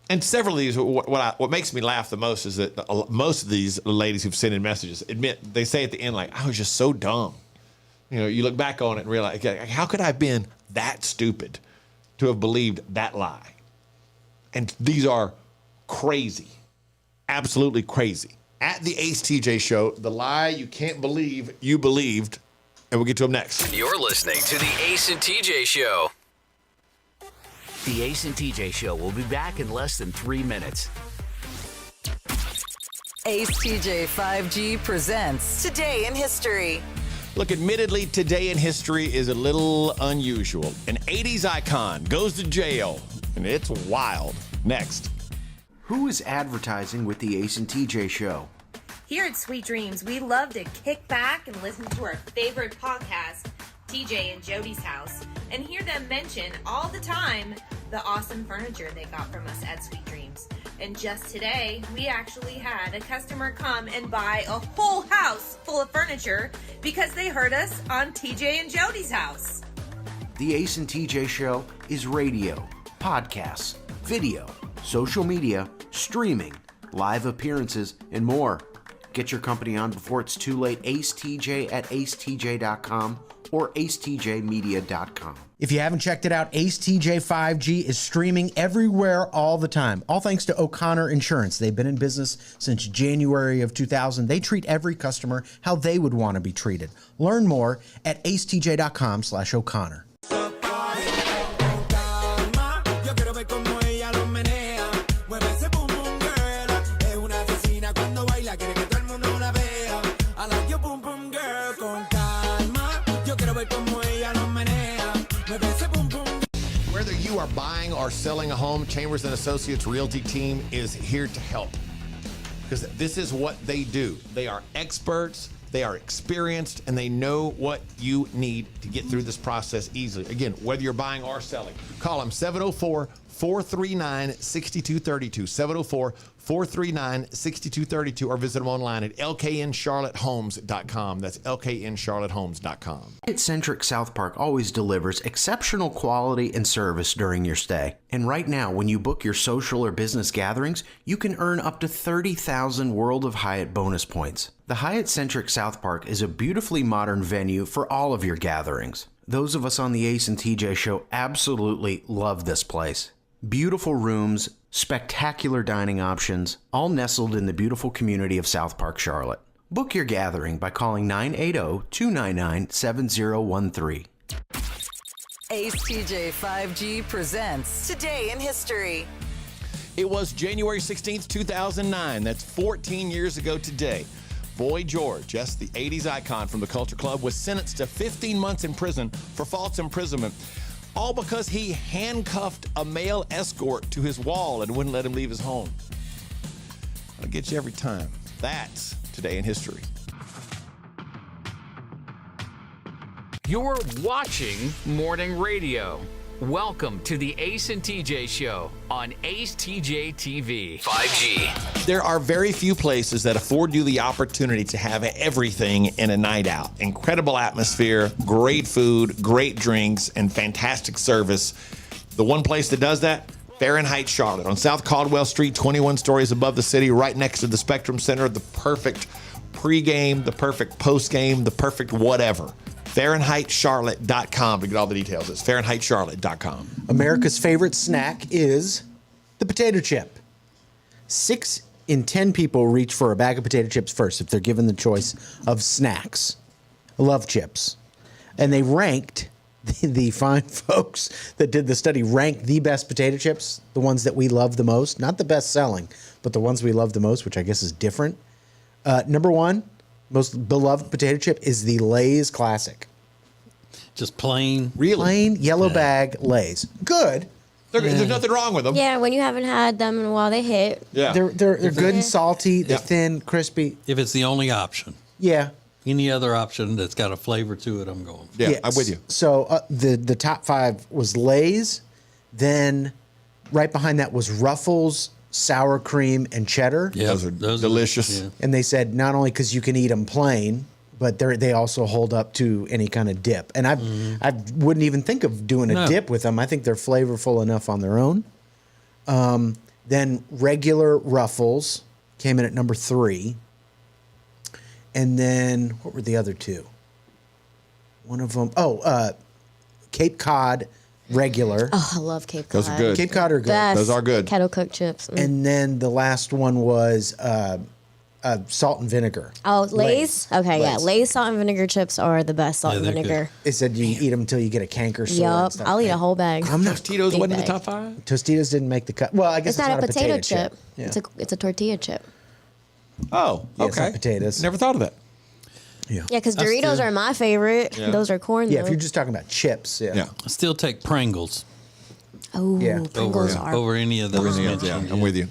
And several of these, what makes me laugh the most is that most of these ladies who've sent in messages they say at the end, like, I was just so dumb. You know, you look back on it and realize, how could I have been that stupid to have believed that lie? And these are crazy, absolutely crazy. At the Ace TJ show, the lie you can't believe you believed, and we'll get to them next. You're listening to the Ace and TJ show. The Ace and TJ show will be back in less than 3 minutes. Ace TJ 5G presents Today in History. Look, admittedly, today in history is a little unusual. An 80s icon goes to jail, and it's wild. Next. Who is advertising with the Ace and TJ show? Here at Sweet Dreams, we love to kick back and listen to our favorite podcast, TJ and Jody's House, and hear them mention all the time the awesome furniture they got from us at Sweet Dreams. And just today, we actually had a customer come and buy a whole house full of furniture because they heard us on TJ and Jody's House. The Ace and TJ show is radio, podcasts, video, social media, streaming, live appearances, and more. Get your company on before it's too late. Ace TJ at acetj.com or acetjmedia.com. If you haven't checked it out, Ace TJ 5G is streaming everywhere all the time. All thanks to O'Connor Insurance. They've been in business since January of 2000. They treat every customer how they would want to be treated. Learn more at acetj.com/O'Connor. Whether you are buying or selling a home, Chambers & Associates Realty team is here to help. Because this is what they do. They are experts, they are experienced, and they know what you need to get through this process easily. Again, whether you're buying or selling, call them 704-439-6232, 704-439-6232, or visit them online at lkncharlottehomes.com. That's lkncharlottehomes.com. Hyatt-centric South Park always delivers exceptional quality and service during your stay. And right now, when you book your social or business gatherings, you can earn up to 30,000 World of Hyatt bonus points. The Hyatt-centric South Park is a beautifully modern venue for all of your gatherings. Those of us on the Ace and TJ show absolutely love this place. Beautiful rooms, spectacular dining options, all nestled in the beautiful community of South Park, Charlotte. Book your gathering by calling 980-299-7013. Ace TJ 5G presents Today in History. It was January 16th, 2009. That's 14 years ago today. Boy George, yes, the 80s icon from the Culture Club, was sentenced to 15 months in prison for false imprisonment, all because he handcuffed a male escort to his wall and wouldn't let him leave his home. I'll get you every time. That's Today in History. You're watching Morning Radio. Welcome to the Ace and TJ show on Ace TJ TV 5G. There are very few places that afford you the opportunity to have everything in a night out. Incredible atmosphere, great food, great drinks, and fantastic service. The one place that does that? Fahrenheit Charlotte on South Caldwell Street, 21 stories above the city, right next to the Spectrum Center. The perfect pregame, the perfect postgame, the perfect whatever. FahrenheitCharlotte.com to get all the details. It's FahrenheitCharlotte.com. America's favorite snack is the potato chip. 6 in 10 people reach for a bag of potato chips first if they're given the choice of snacks. I love chips. And they ranked, the fine folks that did the study ranked the best potato chips, the ones that we love the most, not the best selling, but the ones we love the most, which I guess is different. Number one, most beloved potato chip is the Lay's Classic. Just plain? Really? Plain yellow bag Lay's. Good. There's nothing wrong with them. Yeah, when you haven't had them in a while, they hit. Yeah. They're good and salty. They're thin, crispy. If it's the only option. Yeah. Any other option that's got a flavor to it, I'm going. Yeah, I'm with you. So the top 5 was Lay's. Then right behind that was Ruffles, sour cream, and cheddar. Yeah, those are delicious. And they said not only because you can eat them plain, but they also hold up to any kind of dip. And I wouldn't even think of doing a dip with them. I think they're flavorful enough on their own. Then regular Ruffles came in at number 3. And then what were the other two? One of them, Cape Cod regular. Oh, I love Cape Cod. Those are good. Cape Cod are good. Best Those are good. kettle cooked chips. And then the last one was salt and vinegar. Oh, Lay's? Okay, yeah. Lay's. Lay's salt and vinegar chips are the best salt and they're vinegar. It said you eat them until you get a canker sore. Yup. and stuff. I'll eat a whole bag. Tostitos Big wasn't in the bag. top 5? Tostitos didn't make the cut. Well, I guess It's not a potato chip. Yeah. It's a tortilla chip. Oh, Yeah, it's okay. not potatoes. Never thought of that. Yeah, because Doritos are my favorite. Yeah. Those are corn, Yeah, though. if you're just talking about chips, Yeah. I still take Pringles Oh, Yeah. Pringles are. over any of those. Yeah, I'm with you.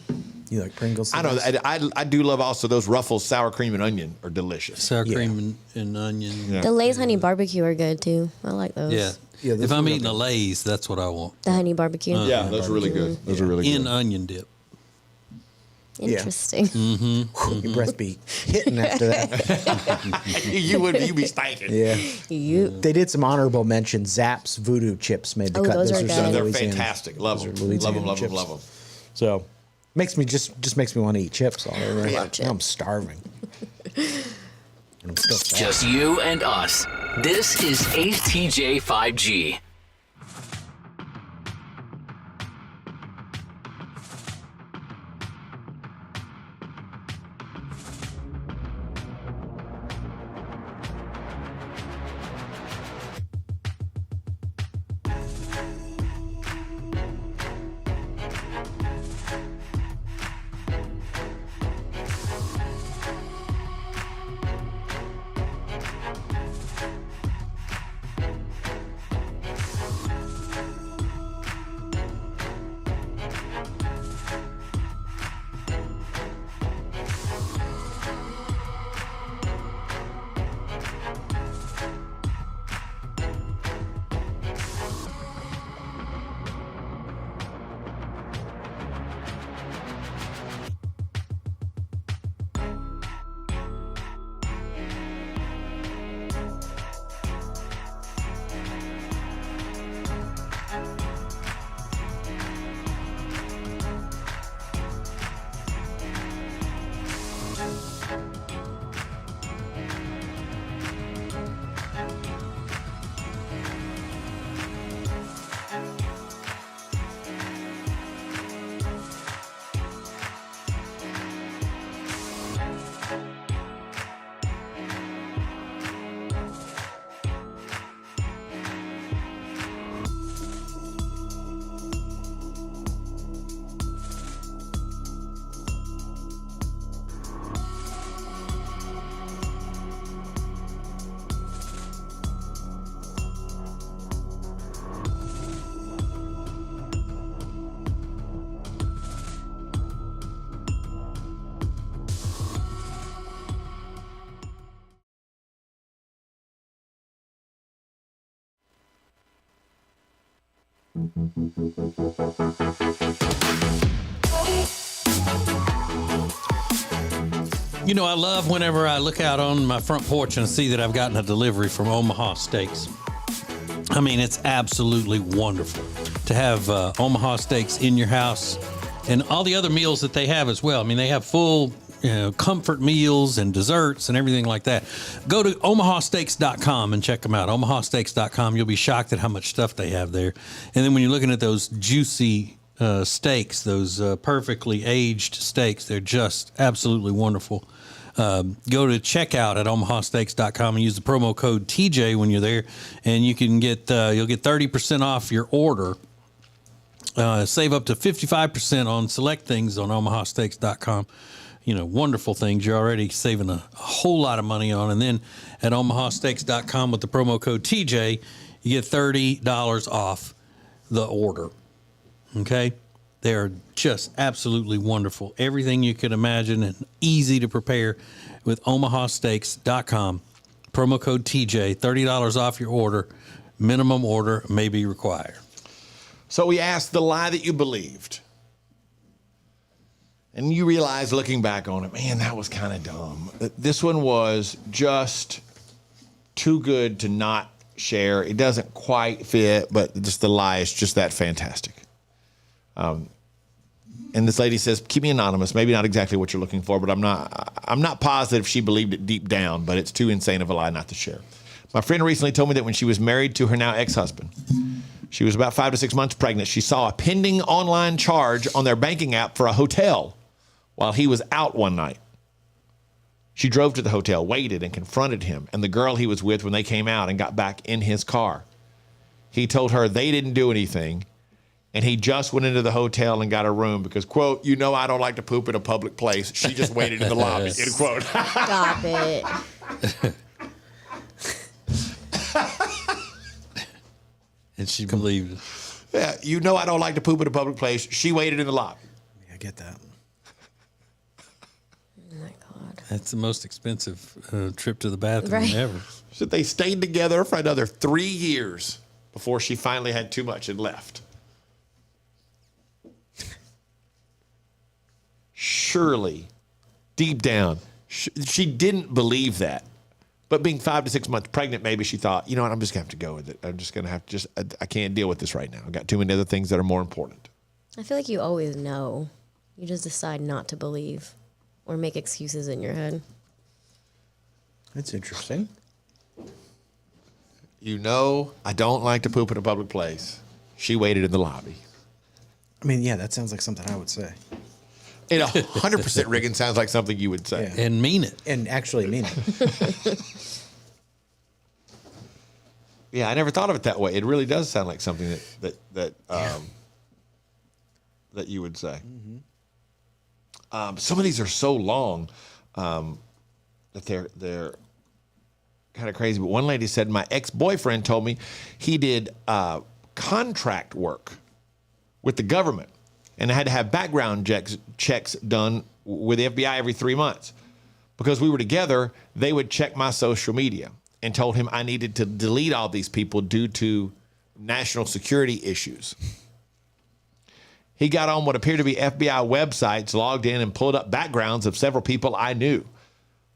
You like Pringles? I know. I do love also those Ruffles sour cream and onion are delicious. Sour cream and onion. Yeah. The Lay's honey barbecue are good too. I like those. Yeah. Yeah, those If I'm are eating a Lay's, that's what I want. The honey barbecue. Yeah, those are really good. Those are really In good. onion dip. Interesting. Your breath be hitting after that. You'd be stinking. Yeah. You. They did some honorable mention. Zapp's Voodoo Chips made the Oh, cut. those are are good. some They're Louisiana- fantastic. Love those are them. Louisiana Love them. chips. Love them. So makes me just makes me want to eat chips all over. love Now chips. I'm starving. And I'm still fat. Just you and us. This is ATJ 5G. You know, I love whenever I look out on my front porch and see that I've gotten a delivery from Omaha Steaks. I mean, it's absolutely wonderful to have Omaha Steaks in your house and all the other meals that they have as well. I mean, they have full comfort meals and desserts and everything like that. Go to omahasteaks.com and check them out. omahasteaks.com. You'll be shocked at how much stuff they have there. And then when you're looking at those juicy steaks, those perfectly aged steaks. They're just absolutely wonderful. Go to checkout at omahasteaks.com and use the promo code TJ when you're there, and you can get you'll get 30% off your order. Save up to 55% on select things on omahasteaks.com. Wonderful things you're already saving a whole lot of money on. And then at omahasteaks.com with the promo code TJ, you get $30 off the order. Okay? They're just absolutely wonderful. Everything you could imagine and easy to prepare with omahasteaks.com. Promo code TJ, $30 off your order. Minimum order may be required. So we asked the lie that you believed. And you realize looking back on it, man, that was kind of dumb. This one was just too good to not share. It doesn't quite fit, but just the lie is just that fantastic. And this lady says, keep me anonymous. Maybe not exactly what you're looking for, but I'm not positive she believed it deep down, but it's too insane of a lie not to share. My friend recently told me that when she was married to her now ex-husband, she was about 5 to 6 months pregnant. She saw a pending online charge on their banking app for a hotel while he was out one night. She drove to the hotel, waited, and confronted him and the girl he was with when they came out and got back in his car. He told her they didn't do anything, and he just went into the hotel and got a room because, quote, I don't like to poop in a public place. She just waited in the lobby, end quote. Stop it. And she believed it. Yeah, I don't like to poop in a public place. She waited in the lobby. I get that. Oh my God. That's the most expensive trip to the bathroom ever. So they stayed together for another 3 years before she finally had too much and left. Surely, deep down, she didn't believe that. But being 5 to 6 months pregnant, maybe she thought, you know what, I'm just going to have to go with it. I'm just going to have to I can't deal with this right now. I've got too many other things that are more important. I feel like you always know. You just decide not to believe or make excuses in your head. That's interesting. I don't like to poop in a public place. She waited in the lobby. I mean, yeah, that sounds like something I would say. It 100% Riggin sounds like something you would say. Yeah. And mean it. And actually mean it. Yeah, I never thought of it that way. It really does sound like something that you would say. Mm-hmm. Some of these are so long that they're kind of crazy. But one lady said, my ex-boyfriend told me he did contract work with the government and had to have background checks done with the FBI every 3 months. Because we were together, they would check my social media and told him I needed to delete all these people due to national security issues. He got on what appeared to be FBI websites, logged in, and pulled up backgrounds of several people I knew.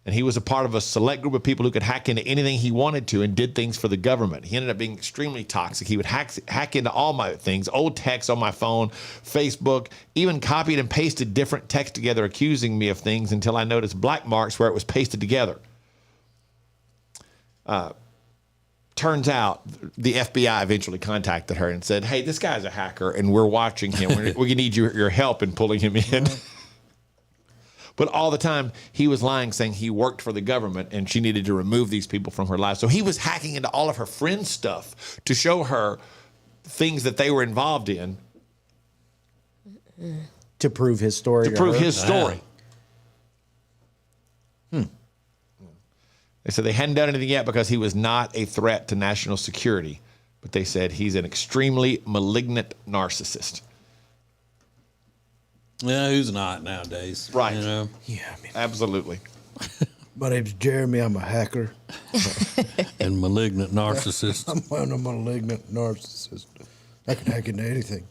And he was a part of a select group of people who could hack into anything he wanted to and did things for the government. He ended up being extremely toxic. He would hack into all my things, old texts on my phone, Facebook, even copied and pasted different texts together accusing me of things until I noticed black marks where it was pasted together. Turns out the FBI eventually contacted her and said, hey, this guy's a hacker and we're watching him. We need your help in pulling him in. But all the time, he was lying, saying he worked for the government and she needed to remove these people from her life. So he was hacking into all of her friends' stuff to show her things that they were involved in. To prove his story. To prove his story. They said they hadn't done anything yet because he was not a threat to national security. But they said he's an extremely malignant narcissist. Yeah, who's not nowadays? Right. Yeah, I mean, absolutely. My name's Jeremy. I'm a hacker. And malignant narcissist. I'm a malignant narcissist. I can hack into anything.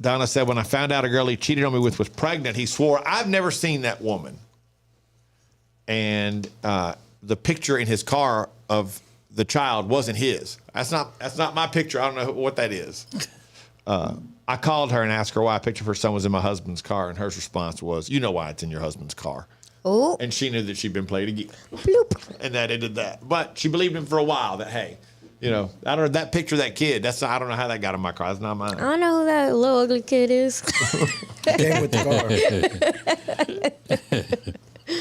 Donna said, when I found out a girl he cheated on me with was pregnant, he swore, I've never seen that woman. And the picture in his car of the child wasn't his. That's not my picture. I don't know what that is. I called her and asked her why a picture of her son was in my husband's car, and her response was, you know why it's in your husband's car. Oh. And she knew that she'd been played again. Bloop. And that ended that. But she believed him for a while that, hey, You know, I don't know that picture of that kid. I don't know how that got in my car. That's not mine. I don't know who that little ugly kid is. Came with the car.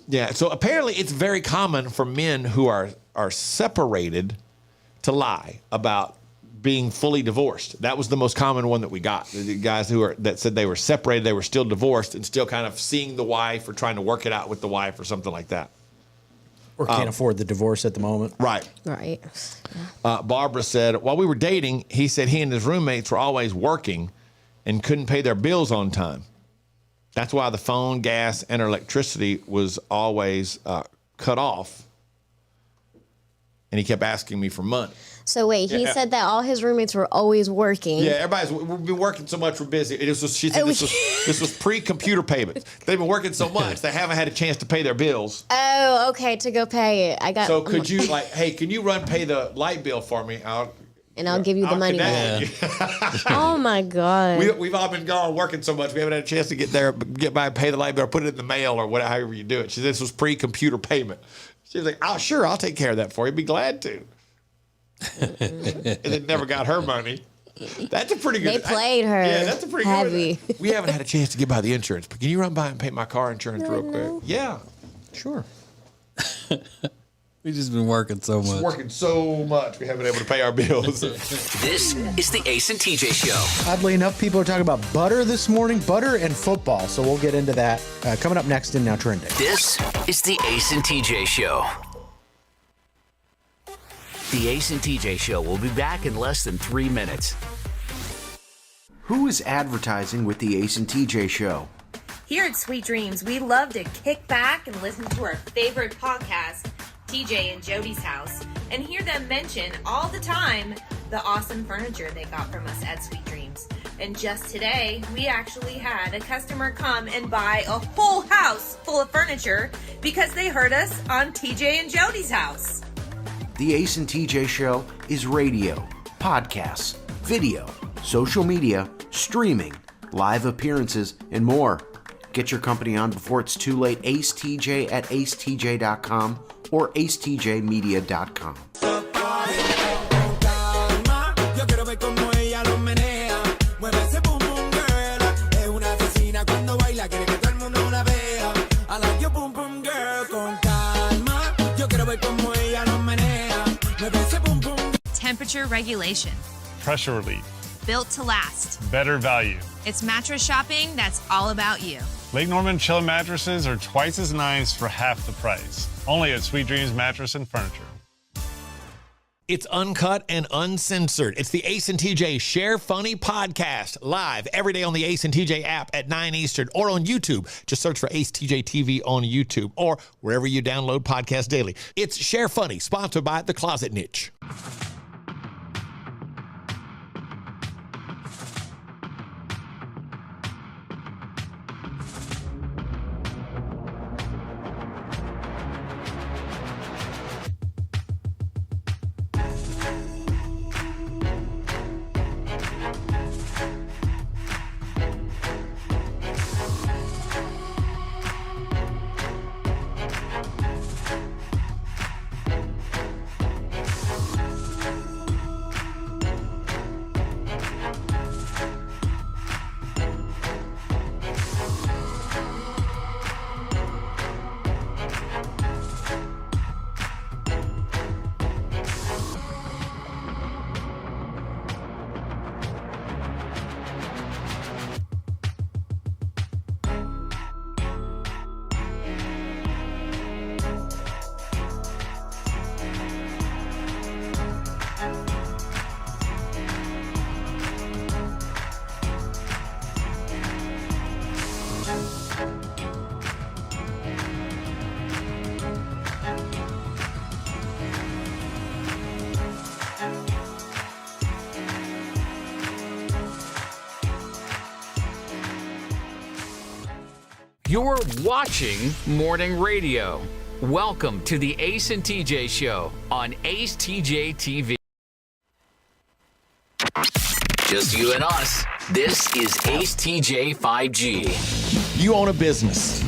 Yeah. So apparently, it's very common for men who are separated to lie about being fully divorced. That was the most common one that we got. The guys that said they were separated, they were still divorced, and still kind of seeing the wife or trying to work it out with the wife or something like that. Or can't afford the divorce at the moment. Right. Right. Barbara said, while we were dating, he said he and his roommates were always working and couldn't pay their bills on time. That's why the phone, gas, and electricity was always cut off. And he kept asking me for money. So wait, he said that all his roommates were always working. Yeah, we've been working so much, we're busy. She said this was pre-computer payments. They've been working so much, they haven't had a chance to pay their bills. Oh, okay, to go pay it. So could you hey, can you pay the light bill for me? I'll give you the money back. Oh my God. We've all been gone working so much, we haven't had a chance to get by and pay the light bill, or put it in the mail or whatever, however you do it. She said this was pre-computer payment. She was like, oh, sure, I'll take care of that for you. Be glad to. And then never got her money. That's a pretty good. They played her. Yeah, that's a pretty heavy. Good. We haven't had a chance to get by the insurance, but can you run by and pay my car insurance real quick? Yeah, sure. We've just been working so much. Working so much, we haven't been able to pay our bills. This is the Ace and TJ Show. Oddly enough, people are talking about butter this morning, butter and football. So we'll get into that coming up next in Now Trending. This is the Ace and TJ Show. The Ace and TJ Show will be back in less than 3 minutes. Who is advertising with the Ace and TJ Show? Here at Sweet Dreams, we love to kick back and listen to our favorite podcast, TJ and Jody's House, and hear them mention all the time the awesome furniture they got from us at Sweet Dreams. And just today, we actually had a customer come and buy a whole house full of furniture because they heard us on TJ and Jody's House. The Ace and TJ Show is radio, podcasts, video, social media, streaming, live appearances, and more. Get your company on before it's too late. Ace TJ at acetj.com or acetjmedia.com. Temperature regulation. Pressure relief. Built to last. Better value. It's mattress shopping that's all about you. Lake Norman Chill mattresses are twice as nice for half the price. Only at Sweet Dreams Mattress and Furniture. It's uncut and uncensored. It's the Ace and TJ Share Funny podcast, live every day on the Ace and TJ app at 9 Eastern or on YouTube. Just search for Ace TJ TV on YouTube or wherever you download podcasts daily. It's Share Funny, sponsored by The Closet Niche. You're watching morning radio. Welcome to the Ace and TJ Show on Ace TJ TV. Just you and us. This is Ace TJ 5G. You own a business.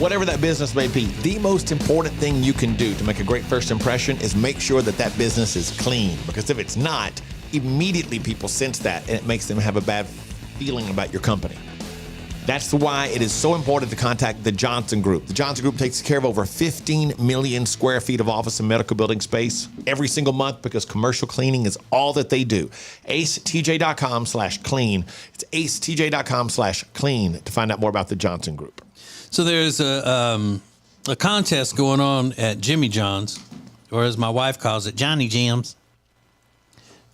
whatever that business may be. The most important thing you can do to make a great first impression is make sure that that business is clean. Because if it's not, immediately people sense that and it makes them have a bad feeling about your company. That's why it is so important to contact the Johnson Group. The Johnson Group takes care of over 15 million square feet of office and medical building space every single month because commercial cleaning is all that they do. acetj.com/clean. It's acetj.com/clean to find out more about the Johnson Group. So there's a contest going on at Jimmy John's, or as my wife calls it, Johnny Jim's.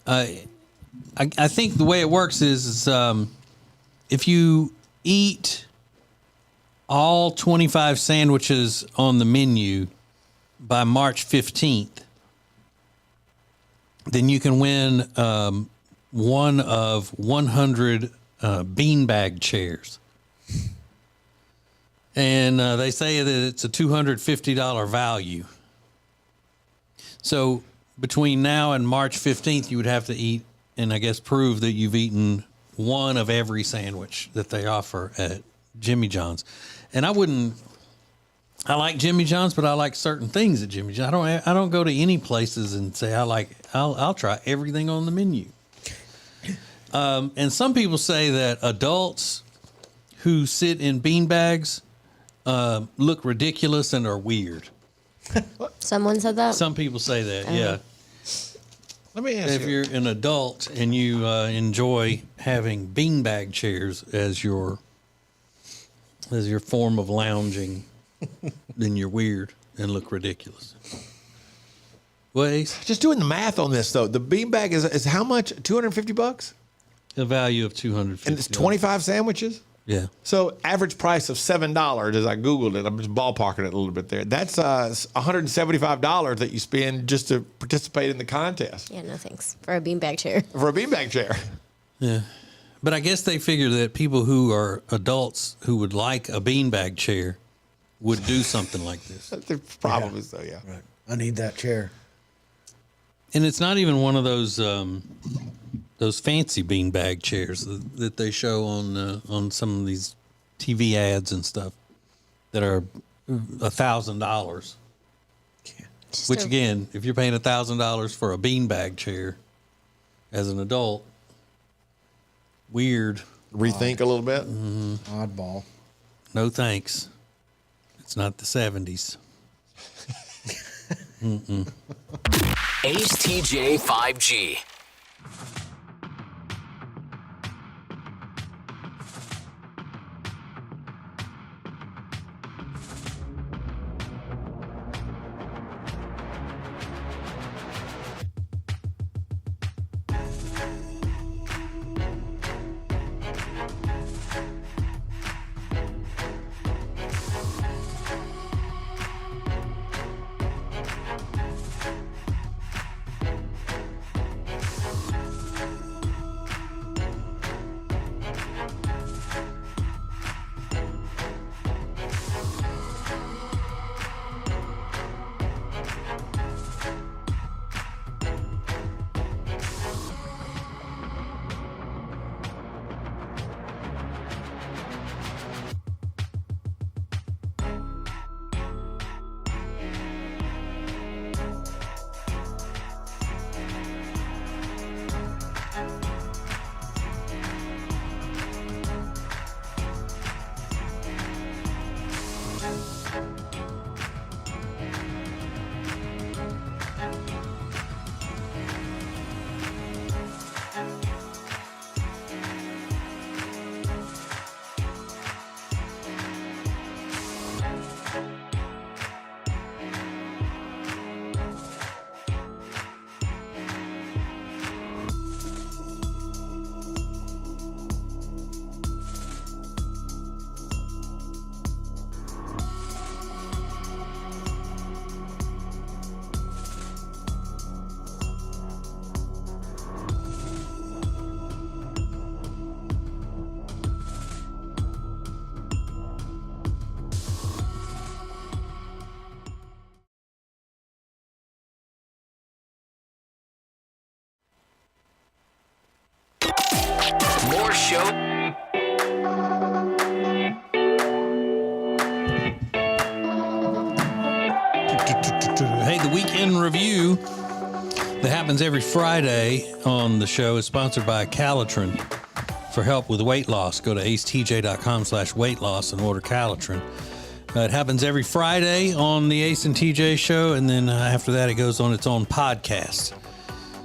I think the way it works is if you eat all 25 sandwiches on the menu by March 15th, then you can win one of 100 beanbag chairs. And they say that it's a $250 value. So between now and March 15th, you would have to eat and I guess prove that you've eaten one of every sandwich that they offer at Jimmy John's. And I like Jimmy John's, but I like certain things at Jimmy John's. I don't go to any places and say I'll try everything on the menu. And some people say that adults who sit in beanbags look ridiculous and are weird. Someone said that? Some people say that, yeah. Let me ask you. If you're an adult and you enjoy having beanbag chairs as your form of lounging, then you're weird and look ridiculous. What, Ace? Just doing the math on this, though. The beanbag is how much? $250? The value of $250. And it's 25 sandwiches? Yeah. So average price of $7, as I Googled it, I'm just ballparking it a little bit there. That's $175 that you spend just to participate in the contest. Yeah, no thanks. For a beanbag chair. For a beanbag chair. Yeah. But I guess they figure that people who are adults who would like a beanbag chair would do something like this. Probably so, yeah. Right. I need that chair. And it's not even one of those fancy beanbag chairs that they show on some of these TV ads and stuff that are $1,000. Which again, if you're paying $1,000 for a beanbag chair as an adult, weird. Rethink a little bit. Mm-hmm. Oddball. No thanks. It's not the 70s. Mm-mm. Ace TJ 5G. More show. weekend review that happens every Friday on the show is sponsored by Calitrin. For help with weight loss, go to acetj.com/weight loss and order Calitrin. It happens every Friday on the Ace and TJ show, and then after that, it goes on its own podcast.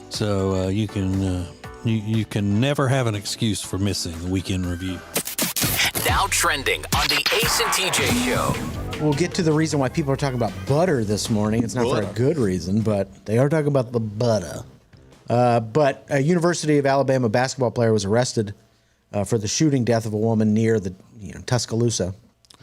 So you can never have an excuse for missing the weekend review. Now trending on the Ace and TJ show. We'll get to the reason why people are talking about butter this morning. It's not for a good reason, but they are talking about the butter. But a University of Alabama basketball player was arrested for the shooting death of a woman near the Tuscaloosa,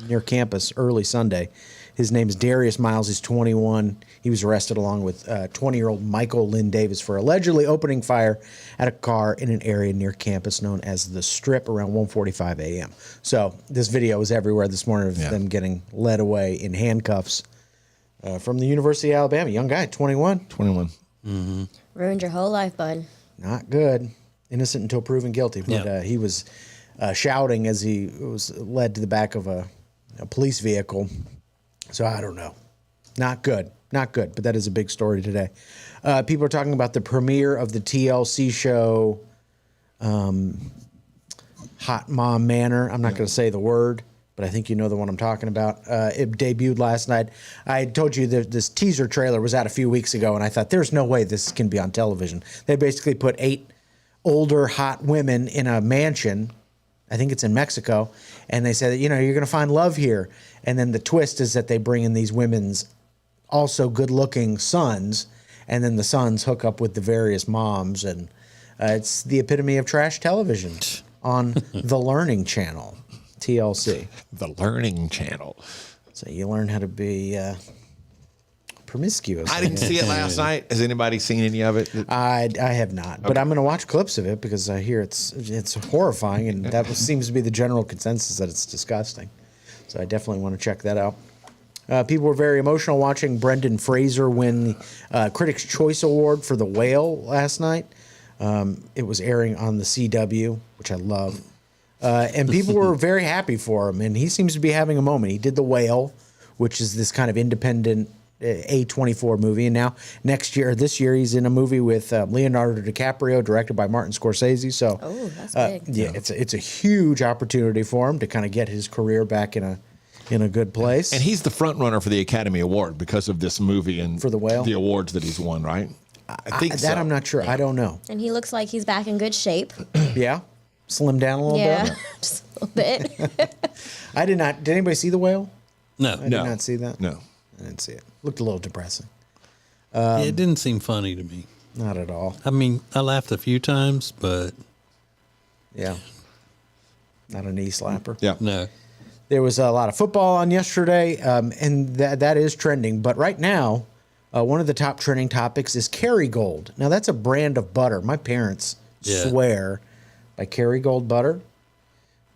near campus early Sunday. His name is Darius Miles. He's 21. He was arrested along with 20-year-old Michael Lynn Davis for allegedly opening fire at a car in an area near campus known as the Strip around 1:45 a.m. So this video was everywhere this morning of them getting led away in handcuffs from the University of Alabama. Young guy, 21. 21. Mm-hmm. Ruined your whole life, bud. Not good. Innocent until proven guilty. But he was shouting as he was led to the back of a police vehicle. So I don't know. Not good. Not good. But that is a big story today. People are talking about the premiere of the TLC show, Hot Mom Manor. I'm not going to say the word, but I think you know the one I'm talking about. It debuted last night. I told you that this teaser trailer was out a few weeks ago, and I thought there's no way this can be on television. They basically put 8 older hot women in a mansion. I think it's in Mexico. And they said that, you're going to find love here. And then the twist is that they bring in these women's also good-looking sons, and then the sons hook up with the various moms. And it's the epitome of trash television on the Learning Channel, TLC. The Learning Channel. So you learn how to be promiscuous. I didn't see it last night. Has anybody seen any of it? I have not, but I'm going to watch clips of it because I hear it's horrifying, and that seems to be the general consensus that it's disgusting. So I definitely want to check that out. People were very emotional watching Brendan Fraser win the Critics' Choice Award for The Whale last night. It was airing on the CW, which I love. And people were very happy for him, and he seems to be having a moment. He did The Whale, which is this kind of independent A24 movie, and now this year, he's in a movie with Leonardo DiCaprio, directed by Martin Scorsese. So, that's big. Yeah, it's a huge opportunity for him to kind of get his career back in a good place. And he's the front runner for the Academy Award because of this movie and for The Whale, the awards that he's won, right? I think that I'm not sure. I don't know. And he looks like he's back in good shape. Yeah, slimmed down a little bit. Just a little bit. I did not. Did anybody see The Whale? No, I did not see that. No. I didn't see it. Looked a little depressing. It didn't seem funny to me. Not at all. I mean, I laughed a few times, but yeah, not a knee slapper. Yeah, no. There was a lot of football on yesterday, and that is trending. But right now, one of the top trending topics is Kerrygold. Now that's a brand of butter. My parents swear by Kerrygold butter.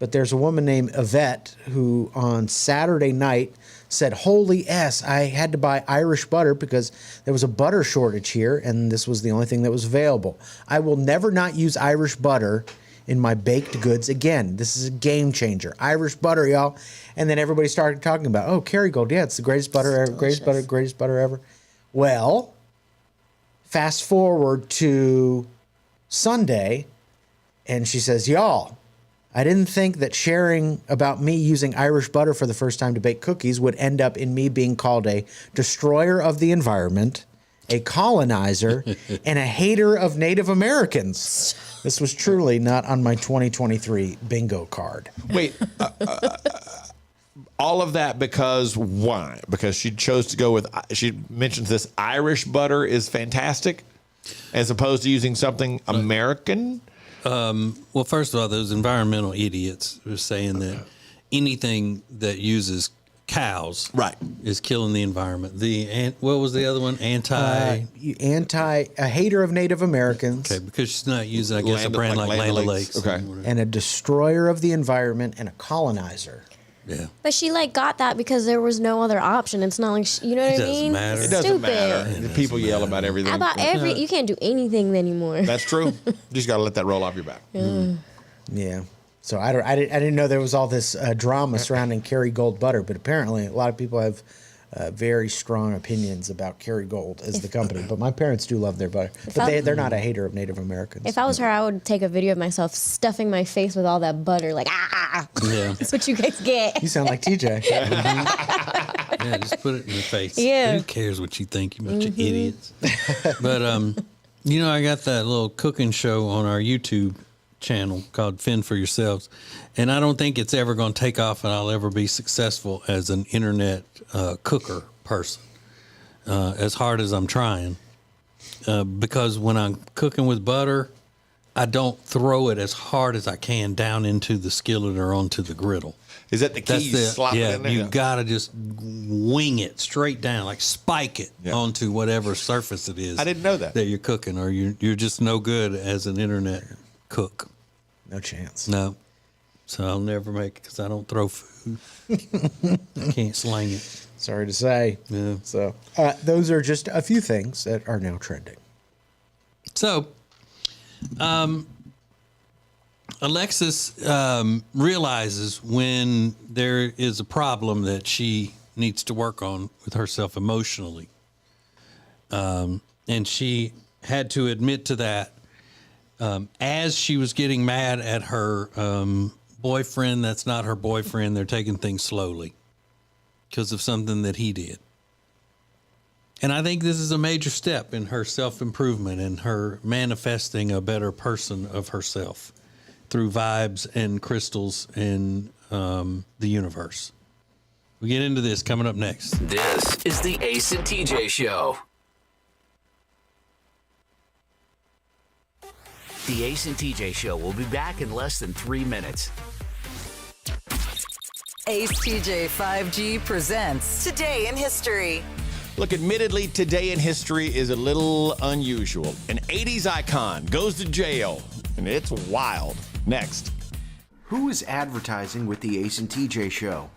But there's a woman named Yvette who on Saturday night said, "Holy S, I had to buy Irish butter because there was a butter shortage here, and this was the only thing that was available. I will never not use Irish butter in my baked goods again. This is a game changer. Irish butter, y'all." And then everybody started talking about, "Oh, Kerrygold, yeah, it's the greatest butter ever, greatest butter ever." Well, fast forward to Sunday, and she says, "Y'all, I didn't think that sharing about me using Irish butter for the first time to bake cookies would end up in me being called a destroyer of the environment, a colonizer, and a hater of Native Americans. This was truly not on my 2023 bingo card." Wait, all of that because why? Because she chose to go with, she mentions this Irish butter is fantastic as opposed to using something American? Well, first of all, those environmental idiots are saying that anything that uses cows is killing the environment. What was the other one? A hater of Native Americans. Okay, because she's not using, I guess, a brand like Land O'Lakes. Okay. And a destroyer of the environment and a colonizer. Yeah. But she got that because there was no other option. It's not like you know what I mean? It doesn't matter. People yell about everything. About you can't do anything anymore. That's true. You just got to let that roll off your back. Yeah. So I didn't know there was all this drama surrounding Kerrygold butter, but apparently a lot of people have very strong opinions about Kerrygold as the company, but my parents do love their butter. But they're not a hater of Native Americans. If I was her, I would take a video of myself stuffing my face with all that butter, like, Yeah. That's what you guys get. You sound like TJ. Yeah, just put it in the face. Yeah. Who cares what you think, you bunch of idiots? But, you know, I got that little cooking show on our YouTube channel called Fend for Yourselves. And I don't think it's ever going to take off and I'll ever be successful as an internet cooker person, as hard as I'm trying. Because when I'm cooking with butter, I don't throw it as hard as I can down into the skillet or onto the griddle. Is that the key? You slop it in there? You got to just wing it straight down, like spike it onto whatever surface it is. I didn't know that. That you're cooking, or you're just no good as an internet cook. No chance. No. So I'll never make it because I don't throw food. I can't slang it. Sorry to say. Yeah. So those are just a few things that are now trending. So, Alexis realizes when there is a problem that she needs to work on with herself emotionally. And she had to admit to that as she was getting mad at her boyfriend. That's not her boyfriend. They're taking things slowly because of something that he did. And I think this is a major step in her self-improvement and her manifesting a better person of herself through vibes and crystals and the universe. We get into this coming up next. This is the Ace and TJ Show. The Ace and TJ Show will be back in less than 3 minutes. Ace TJ 5G presents Today in History. Look, admittedly, today in history is a little unusual. An 80s icon goes to jail, and it's wild. Next. Who is advertising with the Ace and TJ Show?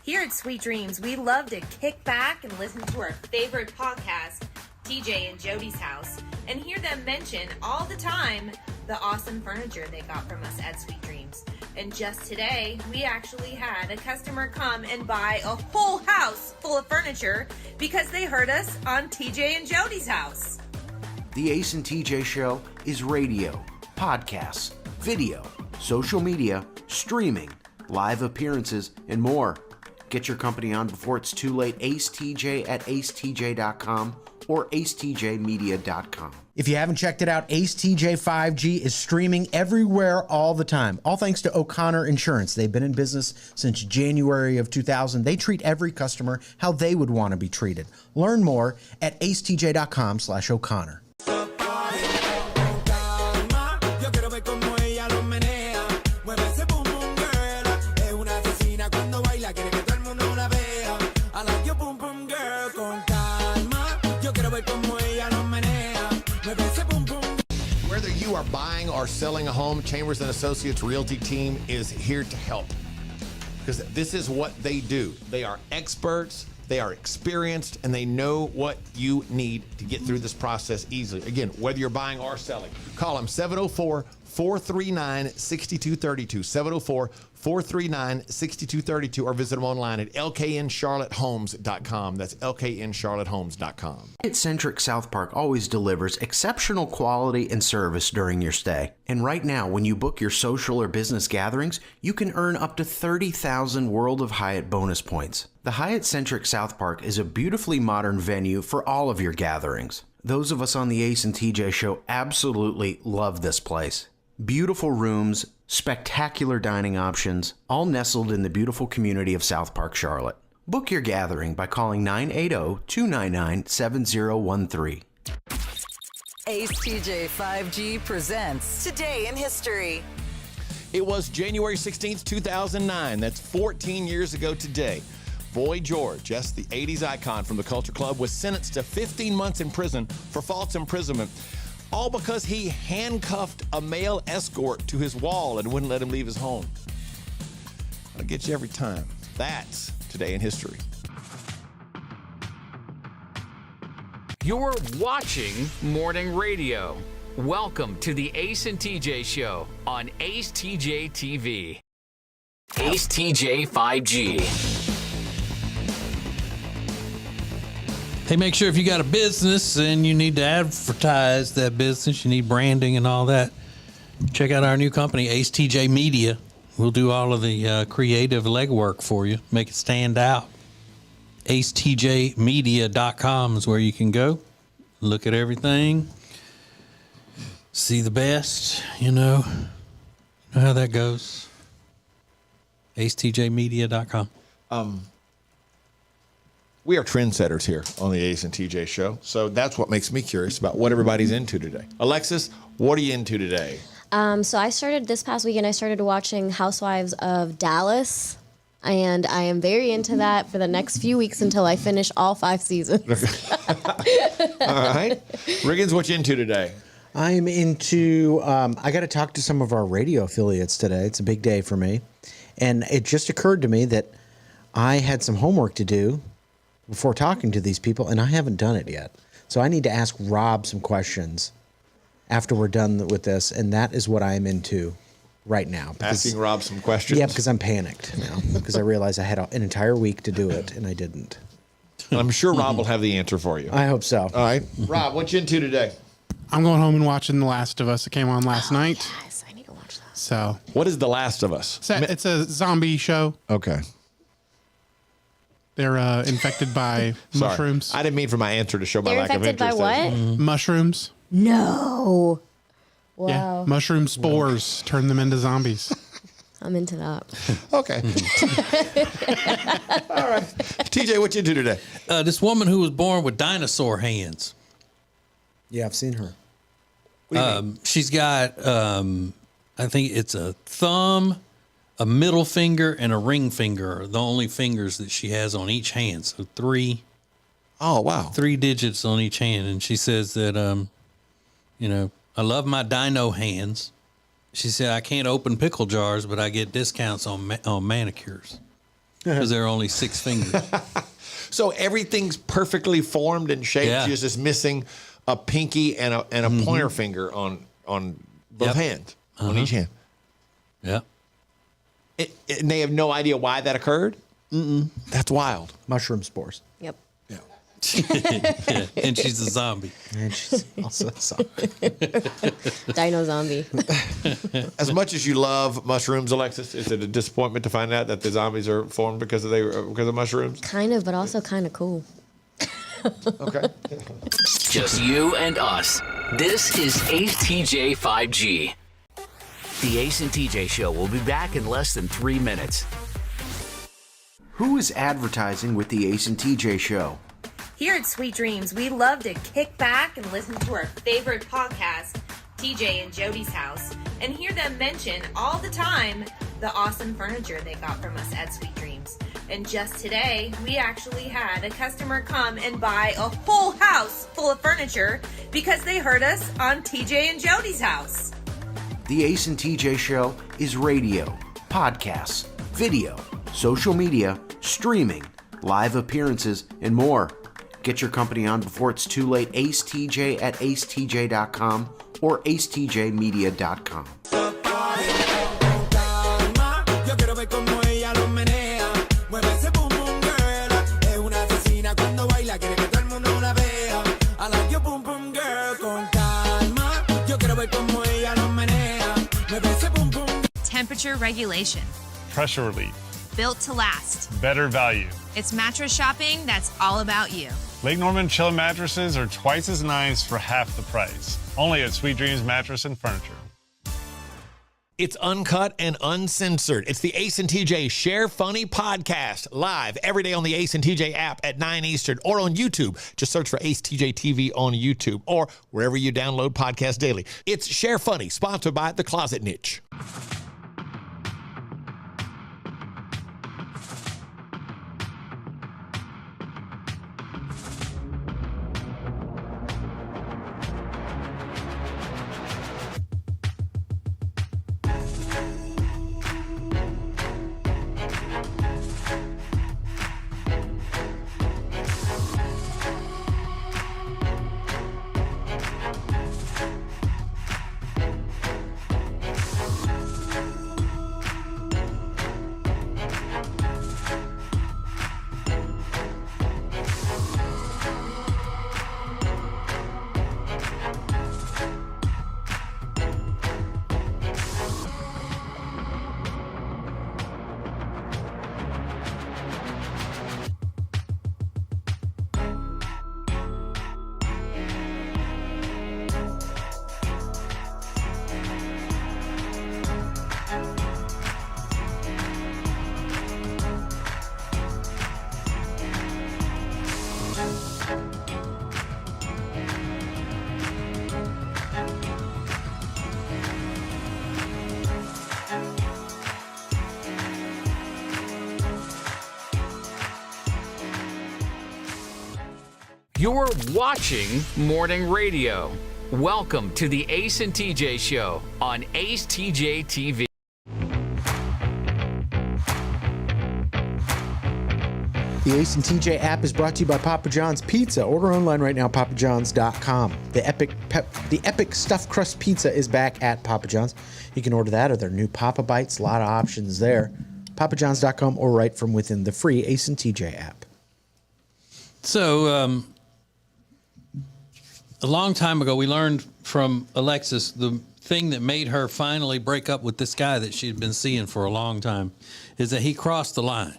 Here at Sweet Dreams, we love to kick back and listen to our favorite podcast, TJ and Jody's House, and hear them mention all the time the awesome furniture they got from us at Sweet Dreams. And just today, we actually had a customer come and buy a whole house full of furniture because they heard us on TJ and Jody's House. The Ace and TJ Show is radio, podcasts, video, social media, streaming, live appearances, and more. Get your company on before it's too late. Ace TJ at acetj.com or acetjmedia.com. If you haven't checked it out, Ace TJ 5G is streaming everywhere all the time. All thanks to O'Connor Insurance. They've been in business since January of 2000. They treat every customer how they would want to be treated. Learn more at acetj.com/O'Connor. Whether you are buying or selling a home, Chambers & Associates Realty team is here to help. Because this is what they do. They are experts, they are experienced, and they know what you need to get through this process easily. Again, whether you're buying or selling, call them 704-439-6232. 704-439-6232, or visit them online at lkncharlottehomes.com. That's lkncharlottehomes.com. Hyatt-centric South Park always delivers exceptional quality and service during your stay. And right now, when you book your social or business gatherings, you can earn up to 30,000 World of Hyatt bonus points. The Hyatt-centric South Park is a beautifully modern venue for all of your gatherings. Those of us on the Ace and TJ Show absolutely love this place. Beautiful rooms, spectacular dining options, all nestled in the beautiful community of South Park, Charlotte. Book your gathering by calling 980-299-7013. Ace TJ 5G presents Today in History. It was January 16th, 2009. That's 14 years ago today. Boy George, yes, the 80s icon from the Culture Club, was sentenced to 15 months in prison for false imprisonment. All because he handcuffed a male escort to his wall and wouldn't let him leave his home. I'll get you every time. That's Today in History. You're watching Morning Radio. Welcome to the Ace and TJ Show on Ace TJ TV. Ace TJ 5G. Hey, make sure if you got a business and you need to advertise that business, you need branding and all that, check out our new company, Ace TJ Media. We'll do all of the creative legwork for you, make it stand out. AceTJmedia.com is where you can go, look at everything, see the best, you know how that goes. AceTJmedia.com. We are trendsetters here on the Ace and TJ show, so that's what makes me curious about what everybody's into today. Alexis, what are you into today? So I started this past weekend. I started watching Housewives of Dallas, and I am very into that for the next few weeks until I finish all 5 seasons. All right, Riggins, what you into today? I'm into. I got to talk to some of our radio affiliates today. It's a big day for me, and it just occurred to me that I had some homework to do before talking to these people, and I haven't done it yet. So I need to ask Rob some questions after we're done with this, and that is what I'm into right now. Asking Rob some questions? Yeah, because I'm panicked now, because I realized I had an entire week to do it, and I didn't. I'm sure Rob will have the answer for you. I hope so. All right. Rob, what you into today? I'm going home and watching The Last of Us. It came on last night. Yes, I need to watch that. So, what is The Last of Us? It's a zombie show. Okay. They're infected by Sorry. mushrooms. I didn't mean for my answer to show my They're lack of infected by interest. what? Mushrooms. No. Wow. Yeah. Mushroom spores turn them into zombies. I'm into that. Okay. All right. TJ, what you into today? This woman who was born with dinosaur hands. Yeah, I've seen her. She's got, I think it's a thumb, a middle finger, and a ring finger are the only fingers that she has on each hand. So 3. Oh, wow. 3 digits on each hand. And she says that, you know, I love my dino hands. She said, I can't open pickle jars, but I get discounts on manicures because there are only 6 fingers. So everything's perfectly formed and shaped. Yeah. She's just missing a pinky and a pointer finger on both hands, on each hand. Yeah. And they have no idea why that occurred? Mm-mm. That's wild. Mushroom spores. Yep. Yeah. And she's a zombie. And she's also a zombie. Dino zombie. As much as you love mushrooms, Alexis, is it a disappointment to find out that the zombies are formed because of mushrooms? Kind of, but also kind of cool. Okay. Just you and us. This is Ace TJ 5G. The Ace and TJ show will be back in less than 3 minutes. Who is advertising with the Ace and TJ show? Here at Sweet Dreams, we love to kick back and listen to our favorite podcast, TJ and Jody's House, and hear them mention all the time the awesome furniture they got from us at Sweet Dreams. And just today, we actually had a customer come and buy a whole house full of furniture because they heard us on TJ and Jody's House. The Ace and TJ show is radio, podcasts, video, social media, streaming, live appearances, and more. Get your company on before it's too late. Ace TJ at acetj.com or acetjmedia.com. Temperature regulation. Pressure relief. Built to last. Better value. It's mattress shopping that's all about you. Lake Norman Chill mattresses are twice as nice for half the price. Only at Sweet Dreams Mattress and Furniture. It's uncut and uncensored. It's the Ace and TJ Share Funny podcast, live every day on the Ace and TJ app at 9 Eastern or on YouTube. Just search for Ace TJ TV on YouTube or wherever you download podcasts daily. It's Share Funny, sponsored by The Closet Niche. You're watching morning radio. Welcome to the Ace and TJ Show on Ace TJ TV. The Ace and TJ app is brought to you by Papa John's Pizza. Order online right now, papajohns.com. The epic stuffed crust pizza is back at Papa John's. You can order that or their new Papa Bites. A lot of options there. papajohns.com or right from within the free Ace and TJ app. So, a long time ago, we learned from Alexis the thing that made her finally break up with this guy that she'd been seeing for a long time is that he crossed the line.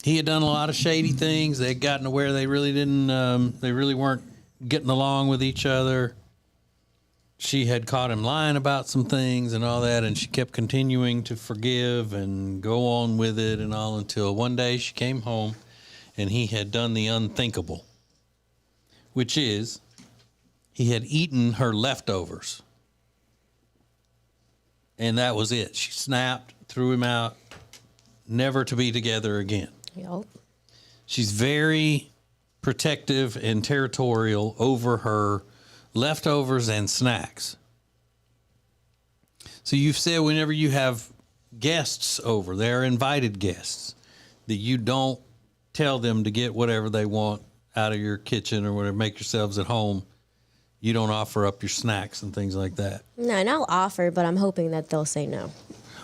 He had done a lot of shady things. They had gotten to where they really weren't getting along with each other. She had caught him lying about some things and all that, and she kept continuing to forgive and go on with it and all until one day she came home and he had done the unthinkable, which is he had eaten her leftovers. And that was it. She snapped, threw him out, never to be together again. Yep. She's very protective and territorial over her leftovers and snacks. So you've said whenever you have guests over, they're invited guests, that you don't tell them to get whatever they want out of your kitchen or whatever, make yourselves at home. You don't offer up your snacks and things like that. No, and I'll offer, but I'm hoping that they'll say no.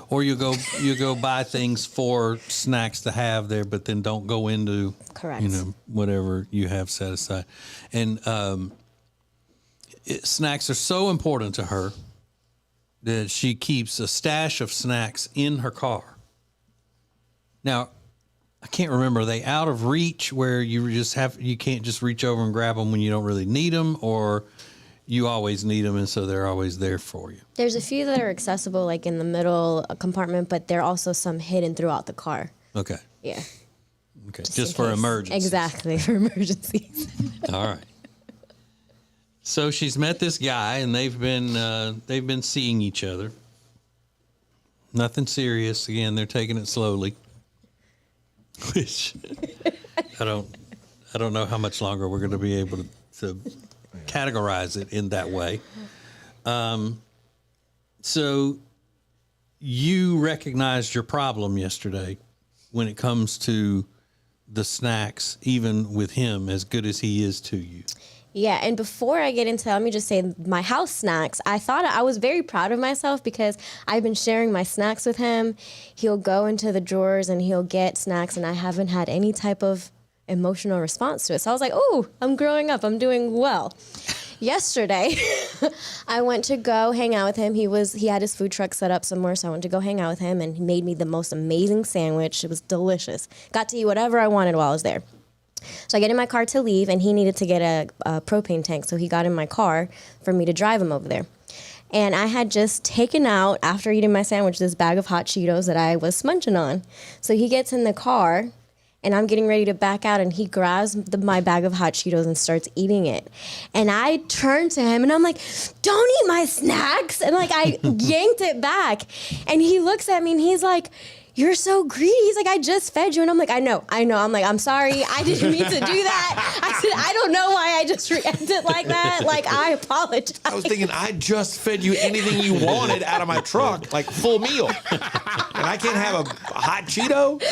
Or you go buy things for snacks to have there, but then don't go into Correct. Whatever you have set aside. And snacks are so important to her that she keeps a stash of snacks in her car. Now, I can't remember, are they out of reach where you can't just reach over and grab them when you don't really need them, or you always need them and so they're always there for you? There's a few that are accessible, like in the middle compartment, but there are also some hidden throughout the car. Okay. Yeah. Okay. Just for emergencies. Exactly, for emergencies. All right. So she's met this guy and they've been seeing each other. Nothing serious. Again, they're taking it slowly. Which I don't know how much longer we're going to be able to categorize it in that way. So you recognized your problem yesterday when it comes to the snacks, even with him, as good as he is to you. Yeah, and before I get into, let me just say my house snacks, I was very proud of myself because I've been sharing my snacks with him. He'll go into the drawers and he'll get snacks, and I haven't had any type of emotional response to it. So I was like, oh, I'm growing up. I'm doing well. Yesterday, I went to go hang out with him. He had his food truck set up somewhere, so I went to go hang out with him, and he made me the most amazing sandwich. It was delicious. Got to eat whatever I wanted while I was there. So I get in my car to leave, and he needed to get a propane tank, so he got in my car for me to drive him over there. And I had just taken out, after eating my sandwich, this bag of hot Cheetos that I was munching on. So he gets in the car, and I'm getting ready to back out, and he grabs my bag of hot Cheetos and starts eating it. And I turned to him, and I'm like, don't eat my snacks. And like, I yanked it back. And he looks at me, and he's like, you're so greedy. He's like, I just fed you. And I'm like, I know. I'm like, I'm sorry. I didn't mean to do that. I said, I don't know why I just reacted like that. Like, I apologize. I was thinking, I just fed you anything you wanted out of my truck, like full meal. And I can't have a hot Cheeto?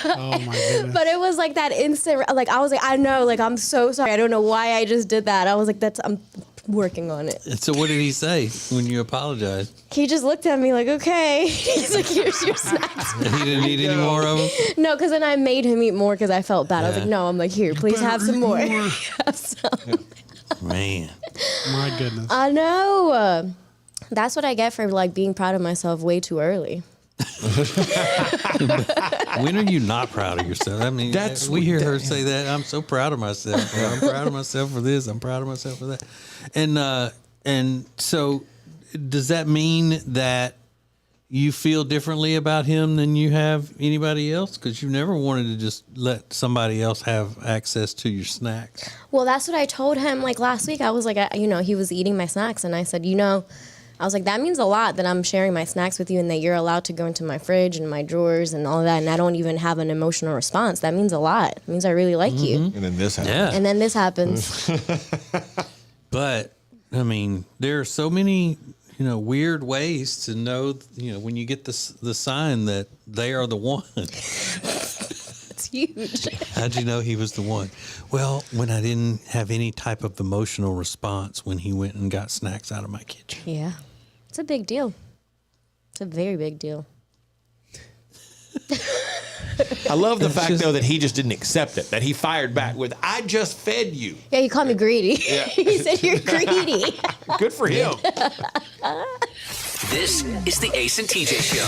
Oh, my goodness. But it was like that instant, like, I was like, I know, like, I'm so sorry. I don't know why I just did that. I was like, I'm working on it. So what did he say when you apologized? He just looked at me like, okay. He's like, here's your snacks. He didn't eat any more of them? No, because then I made him eat more because I felt bad. I was like, no, I'm like, here, please have some more. Have some. Man. My goodness. I know. That's what I get for like being proud of myself way too early. When are you not proud of yourself? I mean, we hear her say that. I'm so proud of myself. I'm proud of myself for this. I'm proud of myself for that. And so does that mean that you feel differently about him than you have anybody else? Because you've never wanted to just let somebody else have access to your snacks. Well, that's what I told him like last week. I was like, he was eating my snacks, and I said, I was like, that means a lot that I'm sharing my snacks with you and that you're allowed to go into my fridge and my drawers and all that, and I don't even have an emotional response. That means a lot. It means I really like you. And then this happens. Yeah. And then this happens. But, I mean, there are so many, weird ways to know, when you get the sign that they are the one. It's huge. How'd you know he was the one? Well, when I didn't have any type of emotional response when he went and got snacks out of my kitchen. Yeah. It's a big deal. It's a very big deal. I love the fact, though, that he just didn't accept it, that he fired back with, I just fed you. Yeah, you called me greedy. Yeah. He said you're greedy. Good for him. This is the Ace and TJ Show.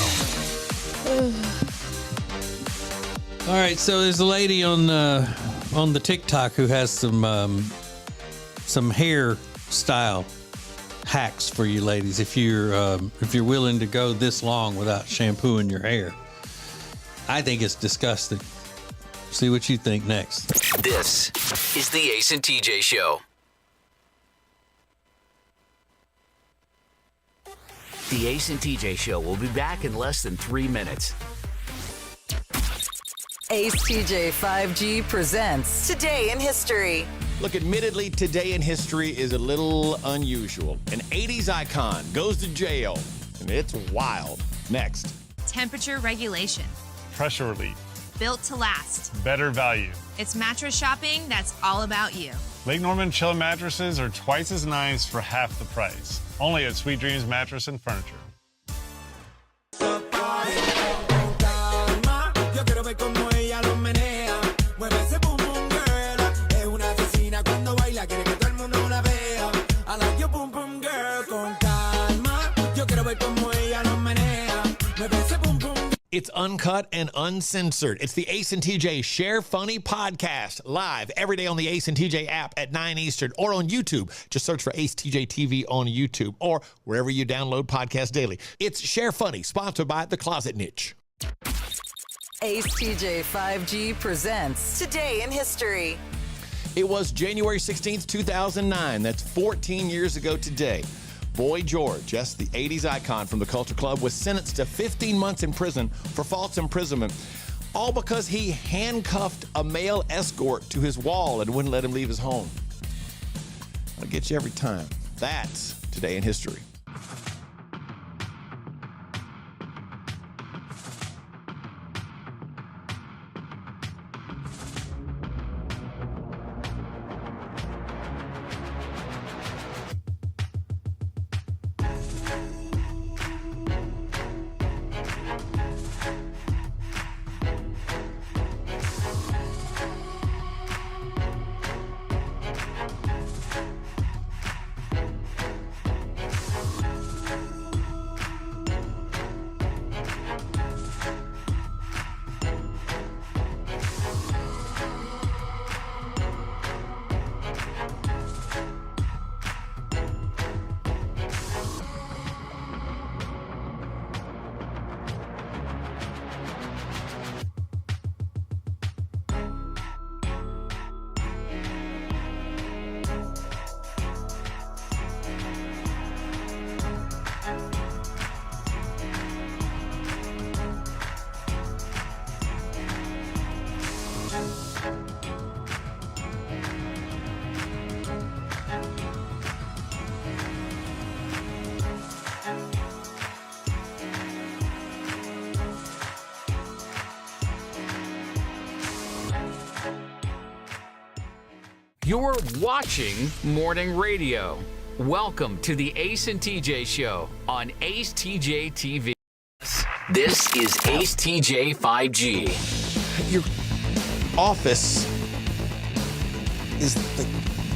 All right, so there's a lady on the TikTok who has some hair style hacks for you ladies. If you're willing to go this long without shampooing your hair, I think it's disgusting. See what you think next. This is the Ace and TJ Show. The Ace and TJ Show will be back in less than 3 minutes. Ace TJ 5G presents Today in History. Look, admittedly, today in history is a little unusual. An 80s icon goes to jail, and it's wild. Next. Temperature regulation. Pressure relief. Built to last. Better value. It's mattress shopping that's all about you. Lake Norman Chill mattresses are twice as nice for half the price. Only at Sweet Dreams Mattress and Furniture. It's uncut and uncensored. It's the Ace and TJ Share Funny podcast, live every day on the Ace and TJ app at 9 Eastern or on YouTube. Just search for Ace TJ TV on YouTube or wherever you download podcasts daily. It's Share Funny, sponsored by The Closet Niche. Ace TJ 5G presents Today in History. It was January 16th, 2009. That's 14 years ago today. Boy George, yes, the 80s icon from the Culture Club, was sentenced to 15 months in prison for false imprisonment, all because he handcuffed a male escort to his wall and wouldn't let him leave his home. I'll get you every time. That's Today in History. You're watching Morning Radio. Welcome to the Ace and TJ Show on Ace TJ TV. This is Ace TJ 5G. Your office is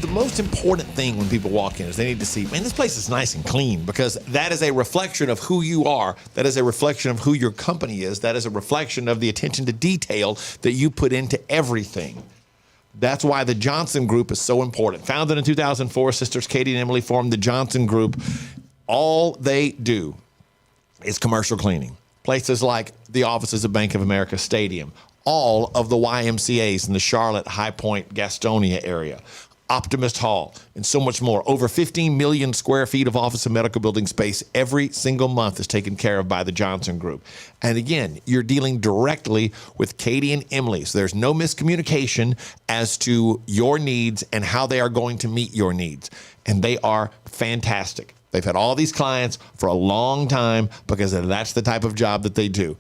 the most important thing when people walk in is they need to see, man, this place is nice and clean, because that is a reflection of who you are. That is a reflection of who your company is. That is a reflection of the attention to detail that you put into everything. That's why the Johnson Group is so important. Founded in 2004, sisters Katie and Emily formed the Johnson Group. All they do is commercial cleaning. Places like the offices of Bank of America Stadium, all of the YMCAs in the Charlotte, High Point, Gastonia area, Optimist Hall, and so much more. Over 15 million square feet of office and medical building space every single month is taken care of by the Johnson Group. And again, you're dealing directly with Katie and Emily, so there's no miscommunication as to your needs and how they are going to meet your needs. And they are fantastic. They've had all these clients for a long time because that's the type of job that they do.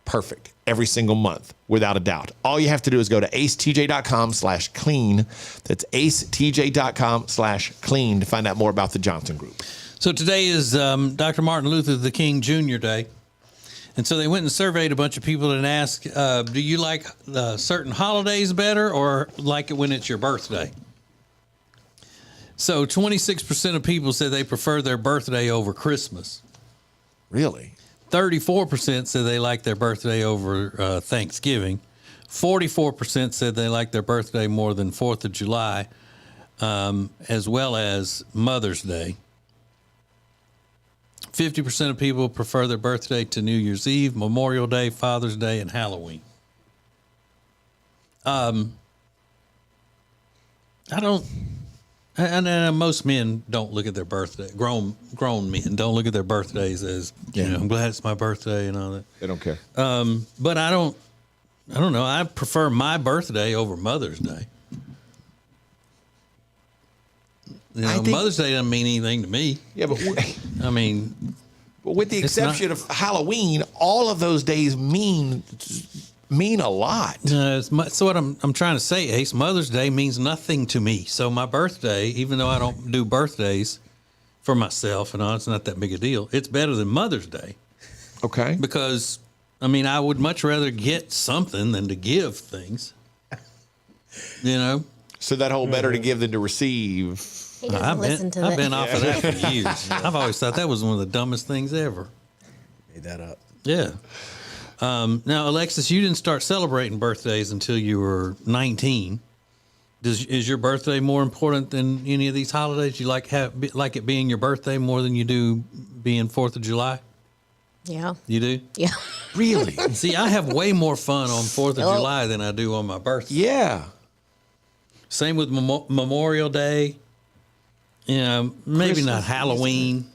Perfect. Every single month, without a doubt. All you have to do is go to acetj.com/clean. That's acetj.com/clean to find out more about the Johnson Group. So today is Dr. Martin Luther King Jr. Day. And so they went and surveyed a bunch of people and asked, do you like certain holidays better or like it when it's your birthday? So 26% of people said they prefer their birthday over Christmas. Really? 34% said they like their birthday over Thanksgiving. 44% said they like their birthday more than 4th of July, as well as Mother's Day. 50% of people prefer their birthday to New Year's Eve, Memorial Day, Father's Day, and Halloween. And most men don't look at their birthday. Grown men don't look at their birthdays as, I'm glad it's my birthday and all that. They don't care. But I don't know. I prefer my birthday over Mother's Day. Mother's Day doesn't mean anything to me. Yeah, but but with the exception of Halloween, all of those days mean a lot. So what I'm trying to say, Ace, Mother's Day means nothing to me. So my birthday, even though I don't do birthdays for myself and all, it's not that big a deal. It's better than Mother's Day. Okay. Because, I would much rather get something than to give things. So that whole better to give than to receive. I've been off of that for years. I've always thought that was one of the dumbest things ever. Made that up. Yeah. Now, Alexis, you didn't start celebrating birthdays until you were 19. Is your birthday more important than any of these holidays? You like it being your birthday more than you do being 4th of July? Yeah. You do? Yeah. Really? See, I have way more fun on 4th of July than I do on my birthday. Yeah. Same with Memorial Day. Maybe Christmas, not Halloween.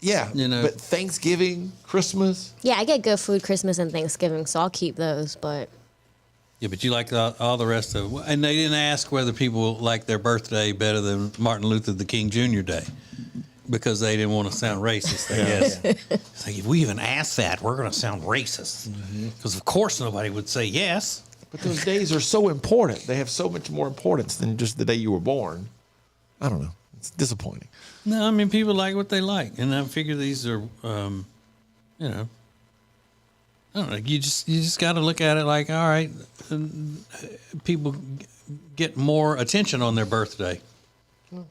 Yeah, but Thanksgiving, Christmas. Yeah, I get good food Christmas and Thanksgiving, so I'll keep those. But yeah, but you like all the rest of it. And they didn't ask whether people like their birthday better than Martin Luther King Jr. Day because they didn't want to sound racist, I guess. It's like, if we even ask that, we're going to sound racist. Because, of course, nobody would say yes. But those days are so important. They have so much more importance than just the day you were born. I don't know. It's disappointing. No, people like what they like, and I figure these are, I don't know. You just got to look at it like, all right, people get more attention on their birthday,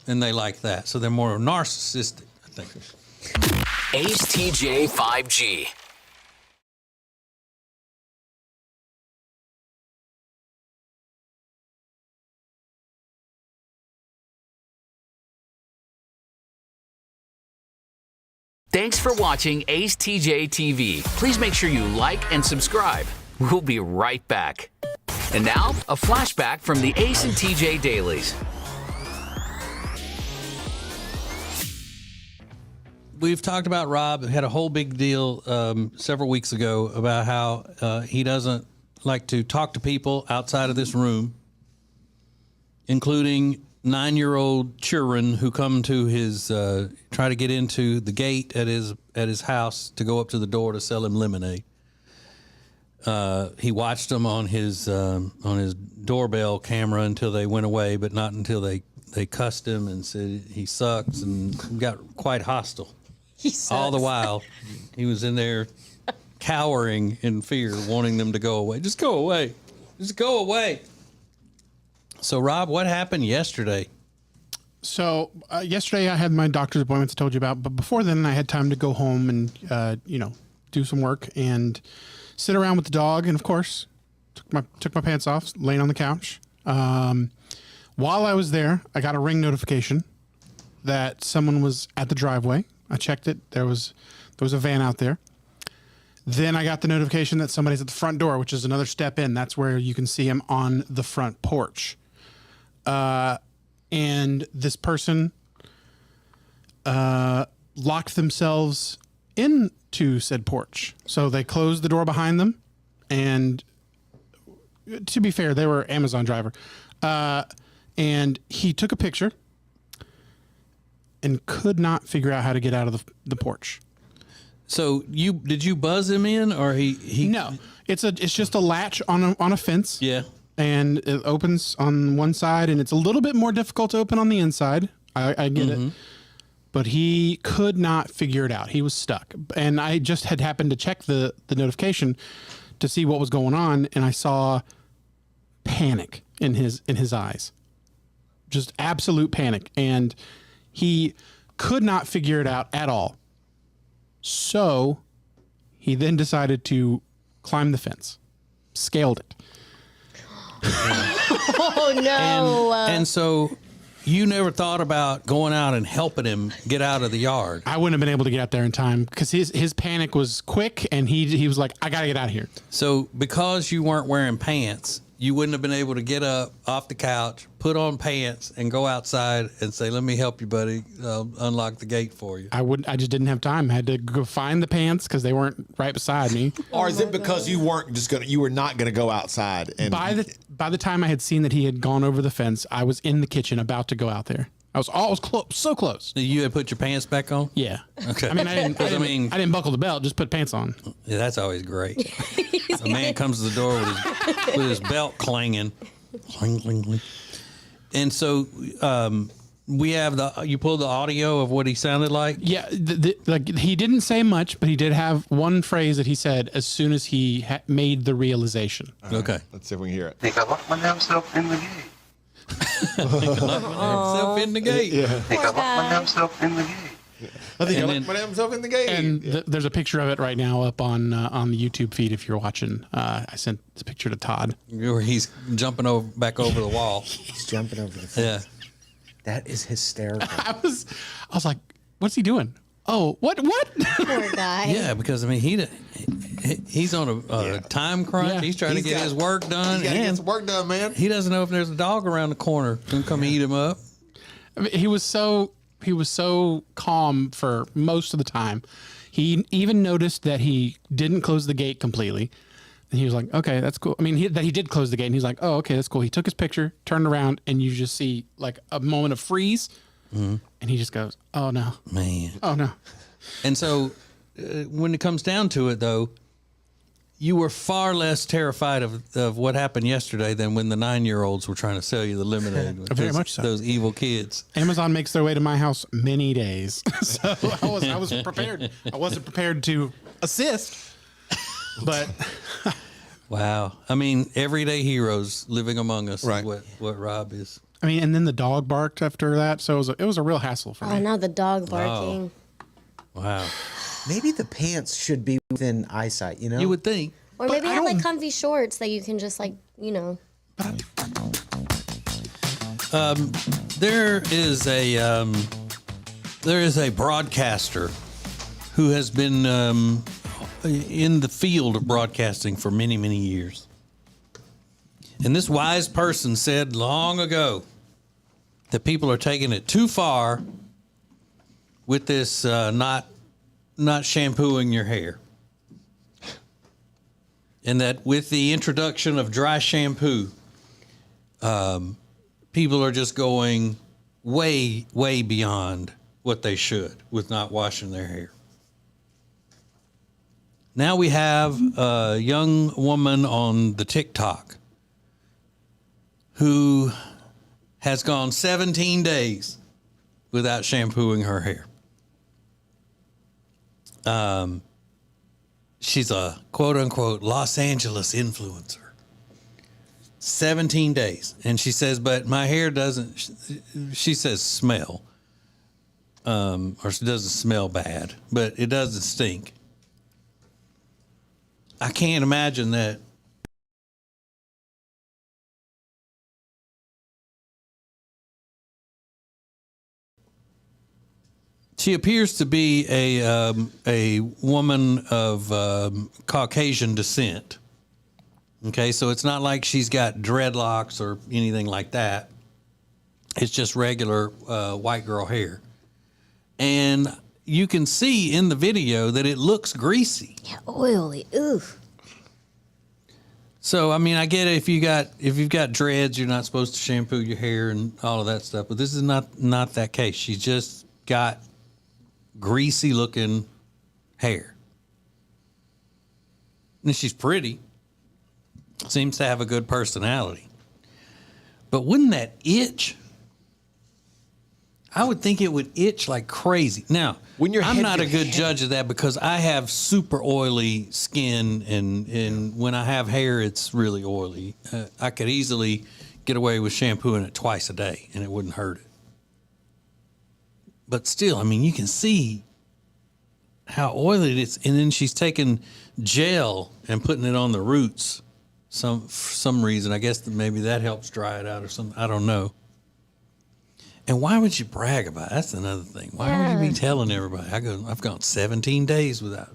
and they like that, so they're more narcissistic, I think. Ace TJ 5G. Thanks for watching Ace TJ TV. Please make sure you like and subscribe. We'll be right back. And now, a flashback from the Ace and TJ Dailies. We've talked about Rob. Had a whole big deal several weeks ago about how he doesn't like to talk to people outside of this room, including 9-year-old children who come to his try to get into the gate at his house to go up to the door to sell him lemonade. He watched them on his doorbell camera until they went away, but not until they cussed him and said he sucks and got quite hostile. He sucks. All the while, he was in there cowering in fear, wanting them to go away. Just go away. Just go away. So, Rob, what happened yesterday? So, yesterday I had my doctor's appointments I told you about, but before then I had time to go home and, do some work and sit around with the dog. And, of course, took my pants off, laying on the couch. While I was there, I got a ring notification that someone was at the driveway. I checked it. There was a van out there. Then I got the notification that somebody's at the front door, which is another step in. That's where you can see him on the front porch. And and this person locked themselves into said porch. So they closed the door behind them, and to be fair, they were Amazon driver, and he took a picture and could not figure out how to get out of the porch. So did you buzz him in, or he? No, it's just a latch on a fence. Yeah. And it opens on one side, and it's a little bit more difficult to open on the inside. I get it. But he could not figure it out. He was stuck. And I just had happened to check the notification to see what was going on, and I saw panic in his eyes. Just absolute panic. And he could not figure it out at all. So he then decided to climb the fence, scaled it. Oh no! And so you never thought about going out and helping him get out of the yard. I wouldn't have been able to get out there in time because his panic was quick, and he was like, "I gotta get out of here." So because you weren't wearing pants, you wouldn't have been able to get up off the couch, put on pants, and go outside and say, "Let me help you, buddy. I'll unlock the gate for you." I just didn't have time. I had to go find the pants because they weren't right beside me. Or is it because you were not gonna go outside? And By the time I had seen that he had gone over the fence, I was in the kitchen about to go out there. I was close, so close. You had put your pants back on? Yeah. Okay. I mean, I didn't buckle the belt, just put pants on. Yeah, that's always great. A man comes to the door with his belt clanging. Clang, clang, clang. And so we have you pulled the audio of what he sounded like? Yeah, like he didn't say much, but he did have one phrase that he said as soon as he made the realization. Okay. Let's see if we can hear it. I think I locked myself in the gate. Himself in the gate. I think I locked myself in the gate. I think I locked myself in the gate. And there's a picture of it right now up on the YouTube feed if you're watching. I sent the picture to Todd. Where he's jumping back over the wall. He's jumping over the fence. Yeah. That is hysterical. I was like, what's he doing? Oh, what? Poor guy. Yeah, because I mean he's on a time crunch. Yeah. He's trying to get his work done. He's got to get his work done, man. He doesn't know if there's a dog around the corner gonna come eat him up. I mean, he was so calm for most of the time. He even noticed that he didn't close the gate completely. And he was like, okay, that's cool. I mean, that he did close the gate, and he's like, oh, okay, that's cool. He took his picture, turned around, and you just see like a moment of freeze. And he just goes, oh, no. Man. Oh, no. And so when it comes down to it, though, you were far less terrified of what happened yesterday than when the 9-year-olds were trying to sell you the lemonade. Very much so. Those evil kids. Amazon makes their way to my house many days. So I was prepared. I wasn't prepared to assist, but... Wow. I mean, everyday heroes living among us is what Rob is. I mean, and then the dog barked after that, so it was a real hassle for me. Oh, now the dog barking. Wow. Maybe the pants should be within eyesight, you know? You would think. Or maybe have like comfy shorts that you can just like, There is a broadcaster who has been in the field of broadcasting for many, many years. And this wise person said long ago that people are taking it too far with this not shampooing your hair. And that with the introduction of dry shampoo, people are just going way, way beyond what they should with not washing their hair. Now we have a young woman on the TikTok who has gone 17 days without shampooing her hair. She's a quote-unquote Los Angeles influencer. 17 days. And she says, but my hair doesn't, she says smell. Or it doesn't smell bad, but it doesn't stink. I can't imagine that. She appears to be a woman of Caucasian descent. Okay, so it's not like she's got dreadlocks or anything like that. It's just regular white girl hair. And you can see in the video that it looks greasy. Yeah, oily. Ooh. So, I mean, I get it. If you've got dreads, you're not supposed to shampoo your hair and all of that stuff. But this is not that case. She's just got greasy looking hair. And she's pretty. Seems to have a good personality. But wouldn't that itch? I would think it would itch like crazy. Now, I'm not a good judge of that because I have super oily skin, and when I have hair, it's really oily. I could easily get away with shampooing it twice a day, and it wouldn't hurt it. But still, I mean, you can see how oily it is. And then she's taking gel and putting it on the roots. For some reason, I guess that maybe that helps dry it out or something. I don't know. And why would you brag about it? That's another thing. Why would you be telling everybody? I've gone 17 days without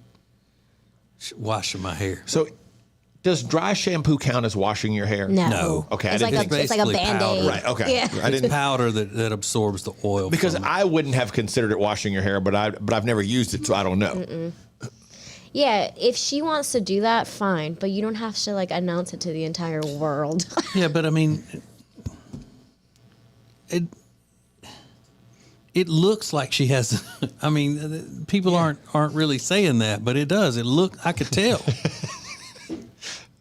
washing my hair. So, does dry shampoo count as washing your hair? No. Okay, It's like a Band-Aid. Right. Okay. Yeah. I It's powder that absorbs the oil. Because I wouldn't have considered it washing your hair, but I've never used it, so I don't know. Mm-mm. Yeah, if she wants to do that, fine. But you don't have to like announce it to the entire world. Yeah, but I mean, it looks like she has. I mean, people aren't really saying that, but it does. I could tell.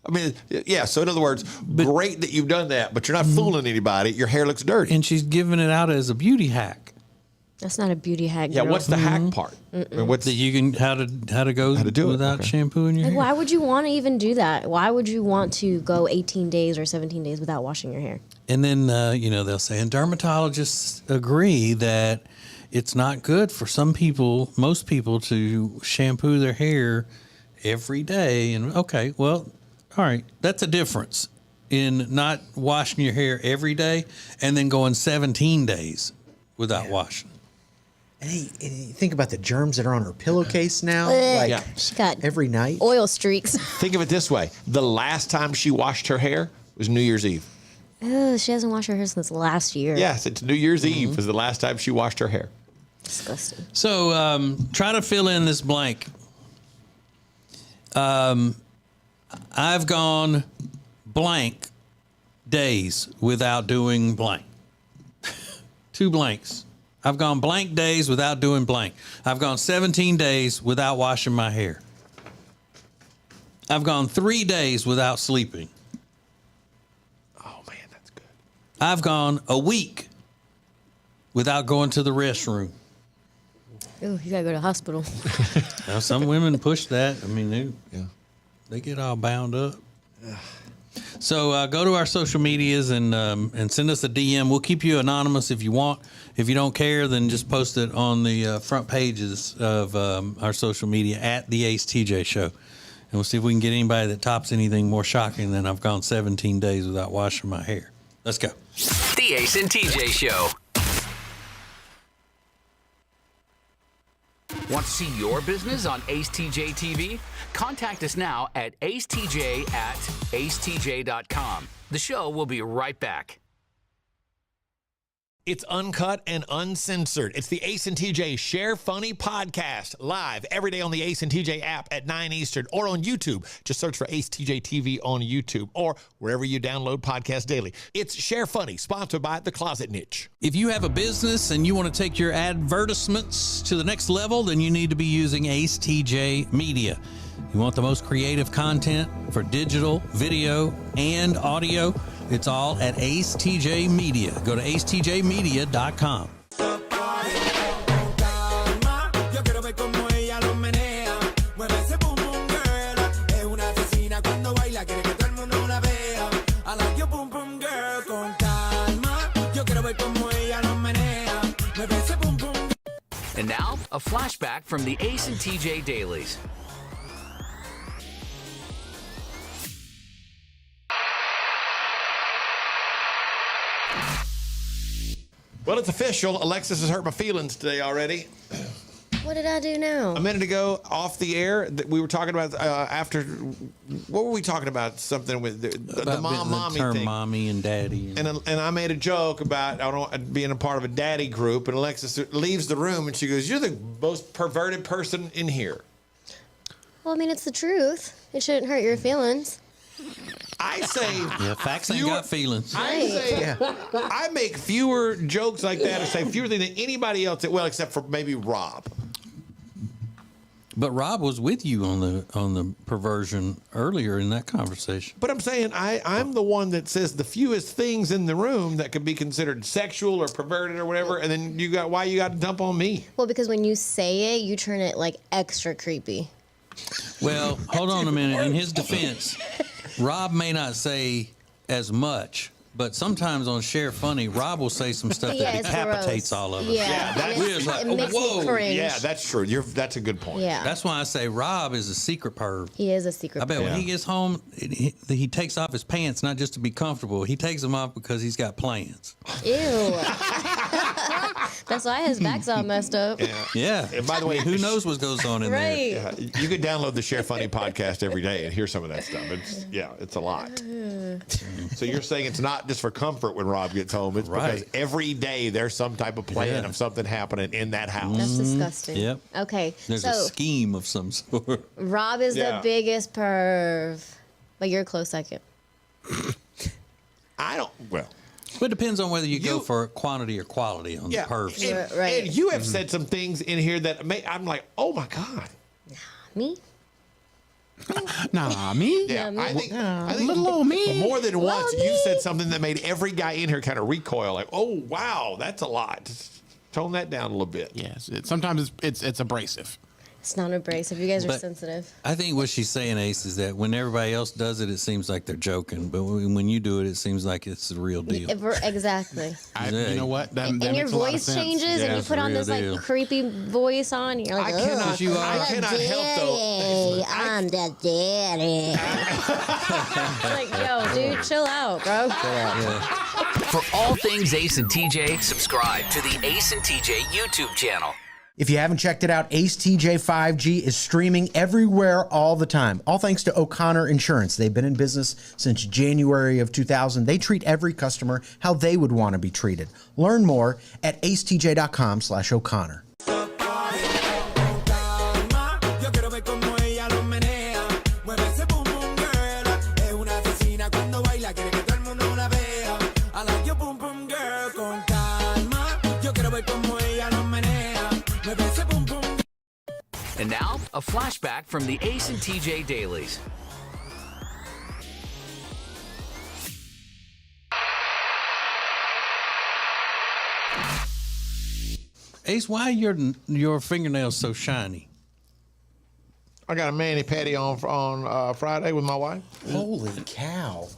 I mean, yeah. So in other words, great that you've done that, but you're not fooling anybody. Your hair looks dirty, and she's giving it out as a beauty hack. That's not a beauty hack. Yeah, girl. what's the hack part? Mm-mm. I mean, what's that you can how to do it without shampooing your Like, hair? why would you want to even do that? Why would you want to go 18 days or 17 days without washing your hair? And then they'll say, and dermatologists agree that it's not good for most people, to shampoo their hair every day. And okay, well, all right, that's a difference in not washing your hair every day and then going 17 days without washing. And you think about the germs that are on her pillowcase now. Ugh. She got every night oil streaks. Think of it this way: the last time she washed her hair was New Year's Eve. Ugh, she hasn't washed her hair since last year. Yes, it's New Year's Eve was the last time she washed her hair. Disgusting. So try to fill in this blank. I've gone blank days without doing blank. 2 blanks. I've gone blank days without doing blank. I've gone 17 days without washing my hair. I've gone 3 days without sleeping. Oh, man, that's good. I've gone a week without going to the restroom. Ooh, you gotta go to the hospital. Now, some women push that. I mean, they get all bound up. So go to our social medias and send us a DM. We'll keep you anonymous if you want. If you don't care, then just post it on the front pages of our social media at the Ace TJ Show. And we'll see if we can get anybody that tops anything more shocking than I've gone 17 days without washing my hair. Let's go. The Ace and TJ Show. Want to see your business on Ace TJ TV? Contact us now at acetj@acetj.com. The show will be right back. It's uncut and uncensored. It's the Ace and TJ Share Funny podcast, live every day on the Ace and TJ app at 9 Eastern or on YouTube. Just search for Ace TJ TV on YouTube or wherever you download podcasts daily. It's Share Funny, sponsored by The Closet Niche. If you have a business and you want to take your advertisements to the next level, then you need to be using Ace TJ Media. You want the most creative content for digital, video, and audio? It's all at Ace TJ Media. Go to acetjmedia.com. And now, a flashback from the Ace and TJ Dailies. Well, it's official. Alexis has hurt my feelings today already. What did I do now? A minute ago, off the air, that we were talking about after. What were we talking about? Something with the mommy term thing. mommy and daddy. And I made a joke about being a part of a daddy group, and Alexis leaves the room, and she goes, "You're the most perverted person in here." Well, I mean, it's the truth. It shouldn't hurt your feelings. I say, yeah, facts ain't got feelings. I say, I make fewer jokes like that, or say fewer than anybody else. Well, except for maybe Rob. But Rob was with you on the perversion earlier in that conversation. But I'm saying I'm the one that says the fewest things in the room that could be considered sexual or perverted or whatever, and then you got to dump on me. Well, because when you say it, you turn it like extra creepy. Well, hold on a minute. In his defense, Rob may not say as much, but sometimes on Share Funny, Rob will say some stuff that decapitates all of us. Yeah, like, it makes me cringe. Yeah, that's true. That's a good point. Yeah. That's why I say Rob is a secret perv. He is a secret I bet perv. when he gets home, he takes off his pants not just to be comfortable. He takes them off because he's got plans. Ew. That's why his back's all messed up. Yeah. And by the way, who knows what goes on in there? Yeah, you could download the Share Funny podcast every day and hear some of that stuff. It's a lot. So you're saying it's not just for comfort when Rob gets home. It's because every day there's some type of plan of something happening in that house. That's disgusting. Yep. Okay. There's so a scheme of some sort. Rob is the biggest perv, but you're a close second. But it depends on whether you go for quantity or quality on the pervs. And you have said some things in here that I'm like, oh my God. Me? Nah, me? Yeah, I think little old me. More than once, you said something that made every guy in here kind of recoil, like, "Oh wow, that's a lot." Just tone that down a little bit. Yes, sometimes it's abrasive. It's not abrasive. You guys are But sensitive. I think what she's saying, Ace, is that when everybody else does it, it seems like they're joking. But when you do it, it seems like it's the real deal. Exactly. You know what? That And your makes a lot of voice sense. changes, and you put on this like creepy voice on. And you're like, I cannot help though. I'm the daddy. Like, yo, dude, chill out, bro. For all things Ace and TJ, subscribe to the Ace and TJ YouTube channel. If you haven't checked it out, Ace TJ 5G is streaming everywhere all the time. All thanks to O'Connor Insurance. They've been in business since January of 2000. They treat every customer how they would want to be treated. Learn more at acetj.com/O'Connor. And now, a flashback from the Ace and TJ Dailies. Ace, why are your fingernails so shiny? I got a mani-pedi on Friday with my wife. Holy cow.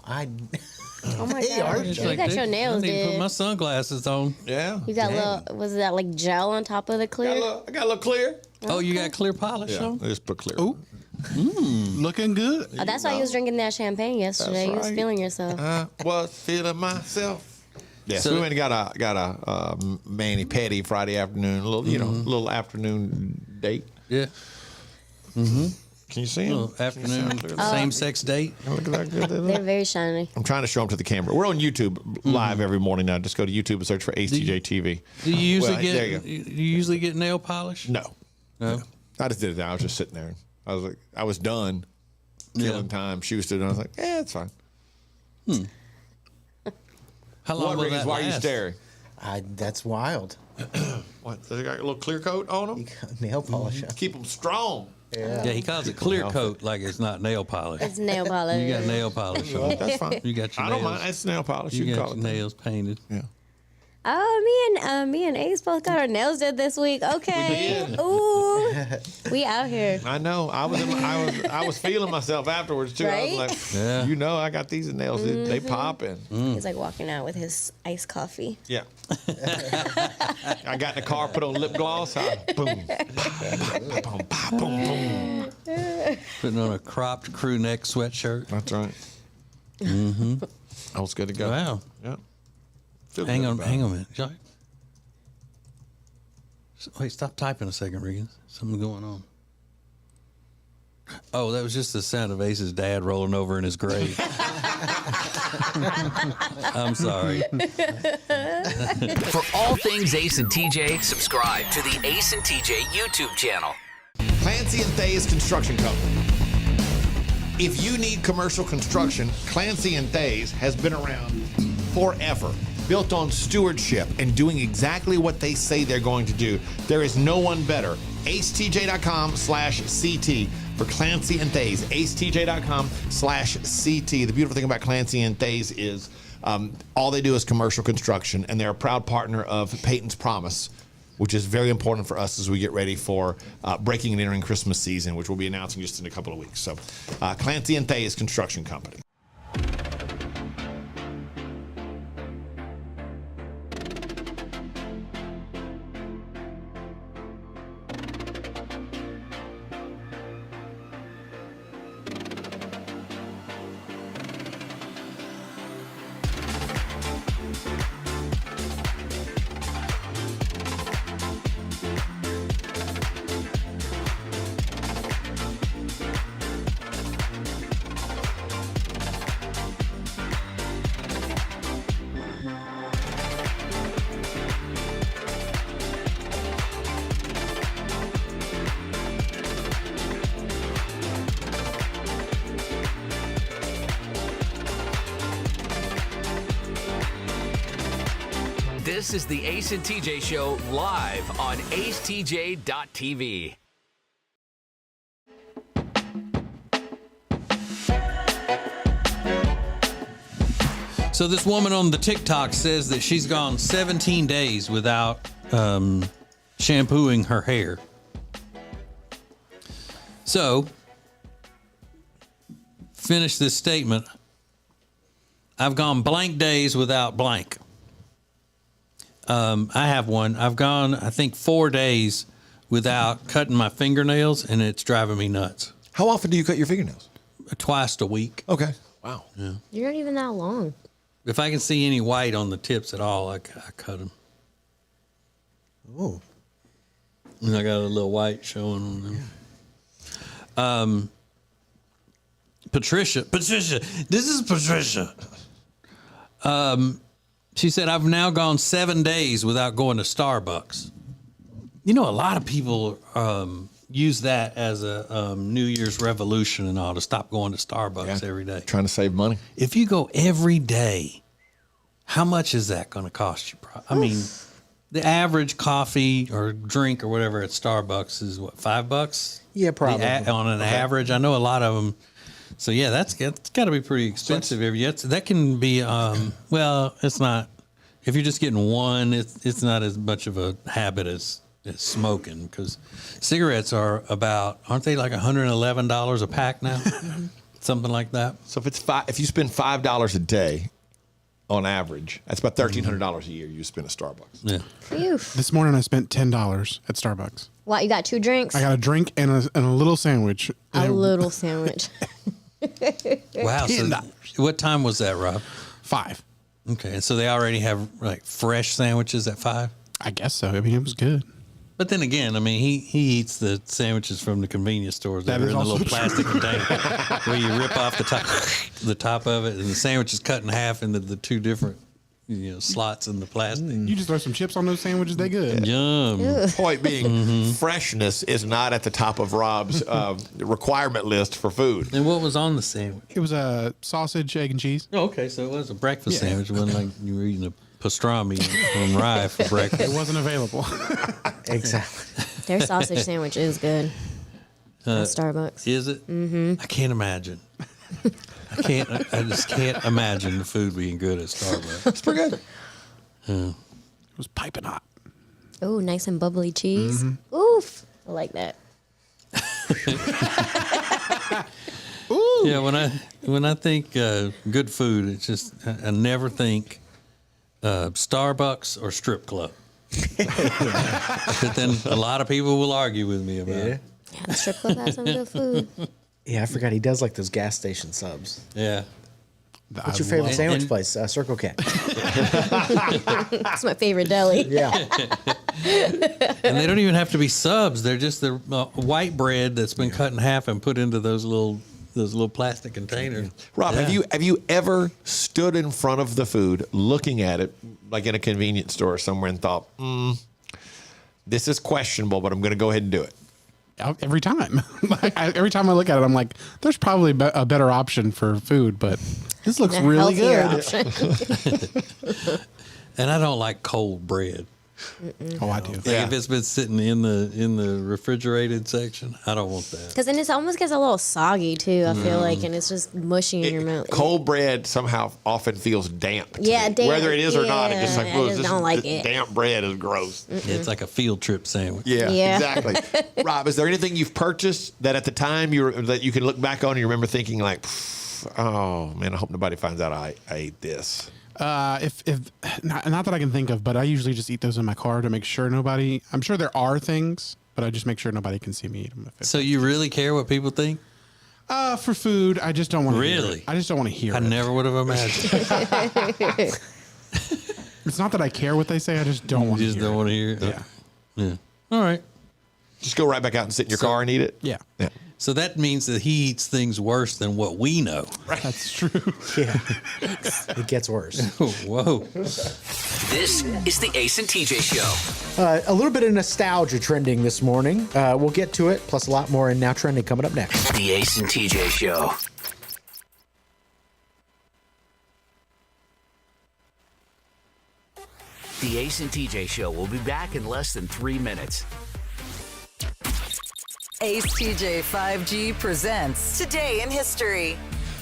Oh my Hey, God. RJ. You got your nails I need to put did. my sunglasses on. Yeah. You got little, was that like gel on top of the clear? I got a little clear. Oh, you got clear polish on? I just put clear. Ooh. Looking good. Oh, that's why you was drinking that champagne yesterday. You was right. feeling yourself. I was feeling myself. Yeah, so So- we went and got a mani-pedi Friday afternoon, a little, little afternoon date. Yeah. Mm-hmm. Can you see him? Afternoon same-sex date. Look at that good. They're very shiny. I'm trying to show them to the camera. We're on YouTube live every morning now. Just go to YouTube and search for ACJ TV. Do you usually there you go. you usually get nail polish? No. No. I just did it. I was just sitting there. I was like, I was done killing time. She was still done. I was like, yeah, it's fine. How long will that Why are you last? staring? That's wild. What? They got a little clear coat on them? Nail polish. Keep them strong. Yeah. Yeah, he calls it clear coat like it's not nail polish. It's nail polish. You got nail polish on. That's fine. You got your I nails. don't mind. It's nail polish. You can got call your it that. nails painted. Yeah. Oh, me and Ace both got our nails did this week. Okay. Ooh, we out here. I know. I was feeling myself afterwards too. I was Right? like, Yeah. I got these nails. They popping. He's like walking out with his iced coffee. Yeah. I got in the car, put on lip gloss. Boom. Boom. Boom. Putting on a cropped crew neck sweatshirt. That's right. Mm-hmm. I was good to go. Wow. Yeah. Feel Hang good on about a it. minute. Wait, stop typing a second, Regan. Something's going on. Oh, that was just the sound of Ace's dad rolling over in his grave. I'm sorry. For all things Ace and TJ, subscribe to the Ace and TJ YouTube channel. Clancy and Thays Construction Company. If you need commercial construction, Clancy and Thays has been around forever. Built on stewardship and doing exactly what they say they're going to do. There is no one better. acetj.com/CT for Clancy and Thays. acetj.com/CT. The beautiful thing about Clancy and Thays is all they do is commercial construction, and they're a proud partner of Peyton's Promise, which is very important for us as we get ready for breaking and entering Christmas season, which we'll be announcing just in a couple of weeks. So, Clancy and Thays Construction Company. This is the Ace and TJ Show live on acetj.tv. So this woman on the TikTok says that she's gone 17 days without shampooing her hair. So, finish this statement. I've gone blank days without blank. I have one. I've gone, I think, 4 days without cutting my fingernails, and it's driving me nuts. How often do you cut your fingernails? Twice a week. Okay. Wow. Yeah. You're not even that long. If I can see any white on the tips at all, I cut them. Oh. And I got a little white showing on them. Patricia, this is Patricia. She said, I've now gone 7 days without going to Starbucks. You know, a lot of people use that as a New Year's revolution and all to stop going to Starbucks every day. Trying to save money. If you go every day, how much is that going to cost you? I mean, the average coffee or drink or whatever at Starbucks is what, $5? Yeah, probably. On an average. I know a lot of them. So yeah, that's got to be pretty expensive every year. That can be, well, it's not. If you're just getting one, it's not as much of a habit as smoking, because cigarettes are about, aren't they like $111 a pack now? Something like that. So if you spend $5 a day on average, that's about $1,300 a year you spend at Starbucks. Yeah. Phew. This morning I spent $10 at Starbucks. What, you got 2 drinks? I got a drink and a little sandwich. A little sandwich. Wow. So what time was that, Rob? 5. Okay. And so they already have like fresh sandwiches at 5? I guess so. I mean, it was good. But then again, I mean, he eats the sandwiches from the convenience stores that are in the little plastic container where you rip off the top of it, and the sandwich is cut in half into the 2 different slots in the plastic. You just throw some chips on those sandwiches, they good. Yum. Point being, freshness is not at the top of Rob's requirement list for food. And what was on the sandwich? It was a sausage, egg, and cheese. Oh, okay, so it was a breakfast sandwich. It wasn't like you were eating a pastrami on rye for breakfast. It wasn't available. Exactly. Their sausage sandwich is good at Starbucks. Is it? Mm-hmm. I can't imagine. I just can't imagine the food being good at Starbucks. It's pretty good. It was piping hot. Oh, nice and bubbly cheese. Oof. I like that. Ooh. Yeah, when I think good food, it's just I never think Starbucks or strip club. But then a lot of people will argue with me about it. Yeah, the strip club has some good food. Yeah, I forgot he does like those gas station subs. Yeah. What's your favorite sandwich place? Circle K. That's my favorite deli. Yeah. And they don't even have to be subs. They're just the white bread that's been cut in half and put into those little plastic containers. Rob, have you ever stood in front of the food, looking at it like in a convenience store somewhere, and thought, this is questionable, but I'm going to go ahead and do it? Every time. Every time I look at it, I'm like, there's probably a better option for food, but this looks really good. And I don't like cold bread. Oh, I do. Like if it's been sitting in the refrigerated section, I don't want that. Because then it almost gets a little soggy too, I feel like, and it's just mushy in your mouth. Cold bread somehow often feels damp. Yeah, damp. Whether it is or not, it's just like, I just don't like it. Damp bread is gross. It's like a field trip sandwich. Yeah. Exactly. Rob, is there anything you've purchased that at the time that you can look back on and you remember thinking like, oh man, I hope nobody finds out I ate this? If not that I can think of, but I usually just eat those in my car to make sure nobody. I'm sure there are things, but I just make sure nobody can see me eat them. So you really care what people think? For food, I just don't want to. Really? Hear it. I just don't want to hear. I never would have imagined. It's not that I care what they say. I just don't want to. You just don't want to hear it. Yeah. All right. Just go right back out and sit in your car and eat it. Yeah. So that means that he eats things worse than what we know. Right. That's true. Yeah. It gets worse. Whoa. This is the Ace and TJ Show. A little bit of nostalgia trending this morning. We'll get to it, plus a lot more in Now Trending coming up next. The Ace and TJ Show. The Ace and TJ Show will be back in less than 3 minutes. Ace TJ 5G presents Today in History.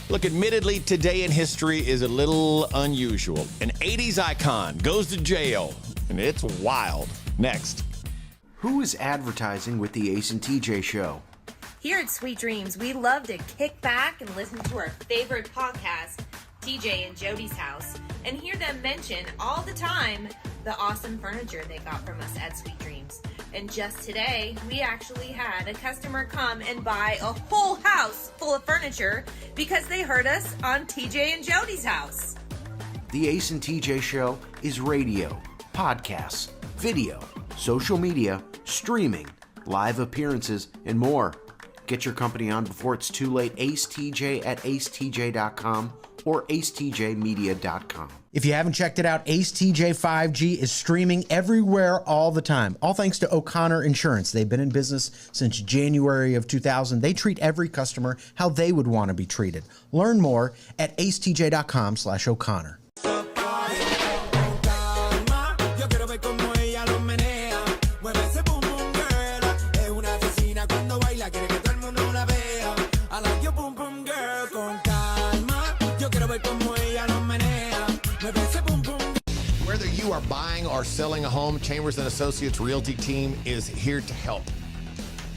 Look, admittedly, today in history is a little unusual. An 80s icon goes to jail, and it's wild. Next. Who is advertising with the Ace and TJ Show? Here at Sweet Dreams, we love to kick back and listen to our favorite podcast, TJ and Jody's House, and hear them mention all the time the awesome furniture they got from us at Sweet Dreams. And just today, we actually had a customer come and buy a whole house full of furniture because they heard us on TJ and Jody's House. The Ace and TJ Show is radio, podcasts, video, social media, streaming, live appearances, and more. Get your company on before it's too late. AceTJ at acetj.com or acetjmedia.com. If you haven't checked it out, Ace TJ 5G is streaming everywhere all the time. All thanks to O'Connor Insurance. They've been in business since January of 2000. They treat every customer how they would want to be treated. Learn more at acetj.com/O'Connor. Whether you are buying or selling a home, Chambers & Associates Realty team is here to help.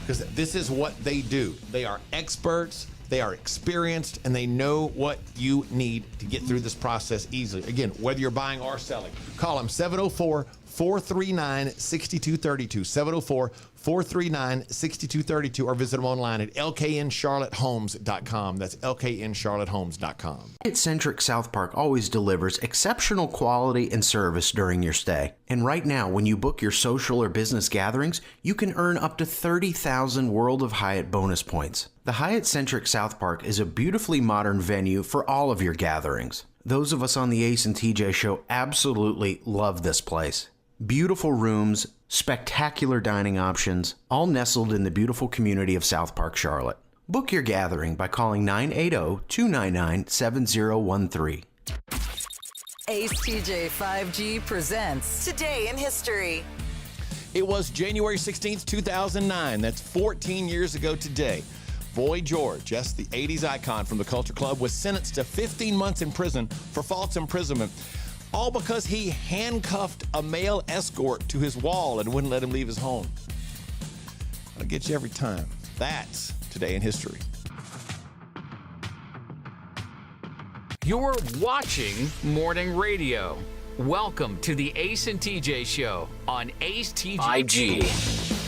Because this is what they do. They are experts, they are experienced, and they know what you need to get through this process easily. Again, whether you're buying or selling, call them 704-439-6232. 704-439-6232, or visit them online at lkncharlottehomes.com. That's lkncharlottehomes.com. Hyatt-centric South Park always delivers exceptional quality and service during your stay. And right now, when you book your social or business gatherings, you can earn up to 30,000 World of Hyatt bonus points. The Hyatt-centric South Park is a beautifully modern venue for all of your gatherings. Those of us on the Ace and TJ Show absolutely love this place. Beautiful rooms, spectacular dining options, all nestled in the beautiful community of South Park, Charlotte. Book your gathering by calling 980-299-7013. Ace TJ 5G presents Today in History. It was January 16th, 2009. That's 14 years ago today. Boy George, yes, the 80s icon from the Culture Club, was sentenced to 15 months in prison for false imprisonment. All because he handcuffed a male escort to his wall and wouldn't let him leave his home. I'll get you every time. That's Today in History. You're watching Morning Radio. Welcome to the Ace and TJ Show on Ace TJ 5G.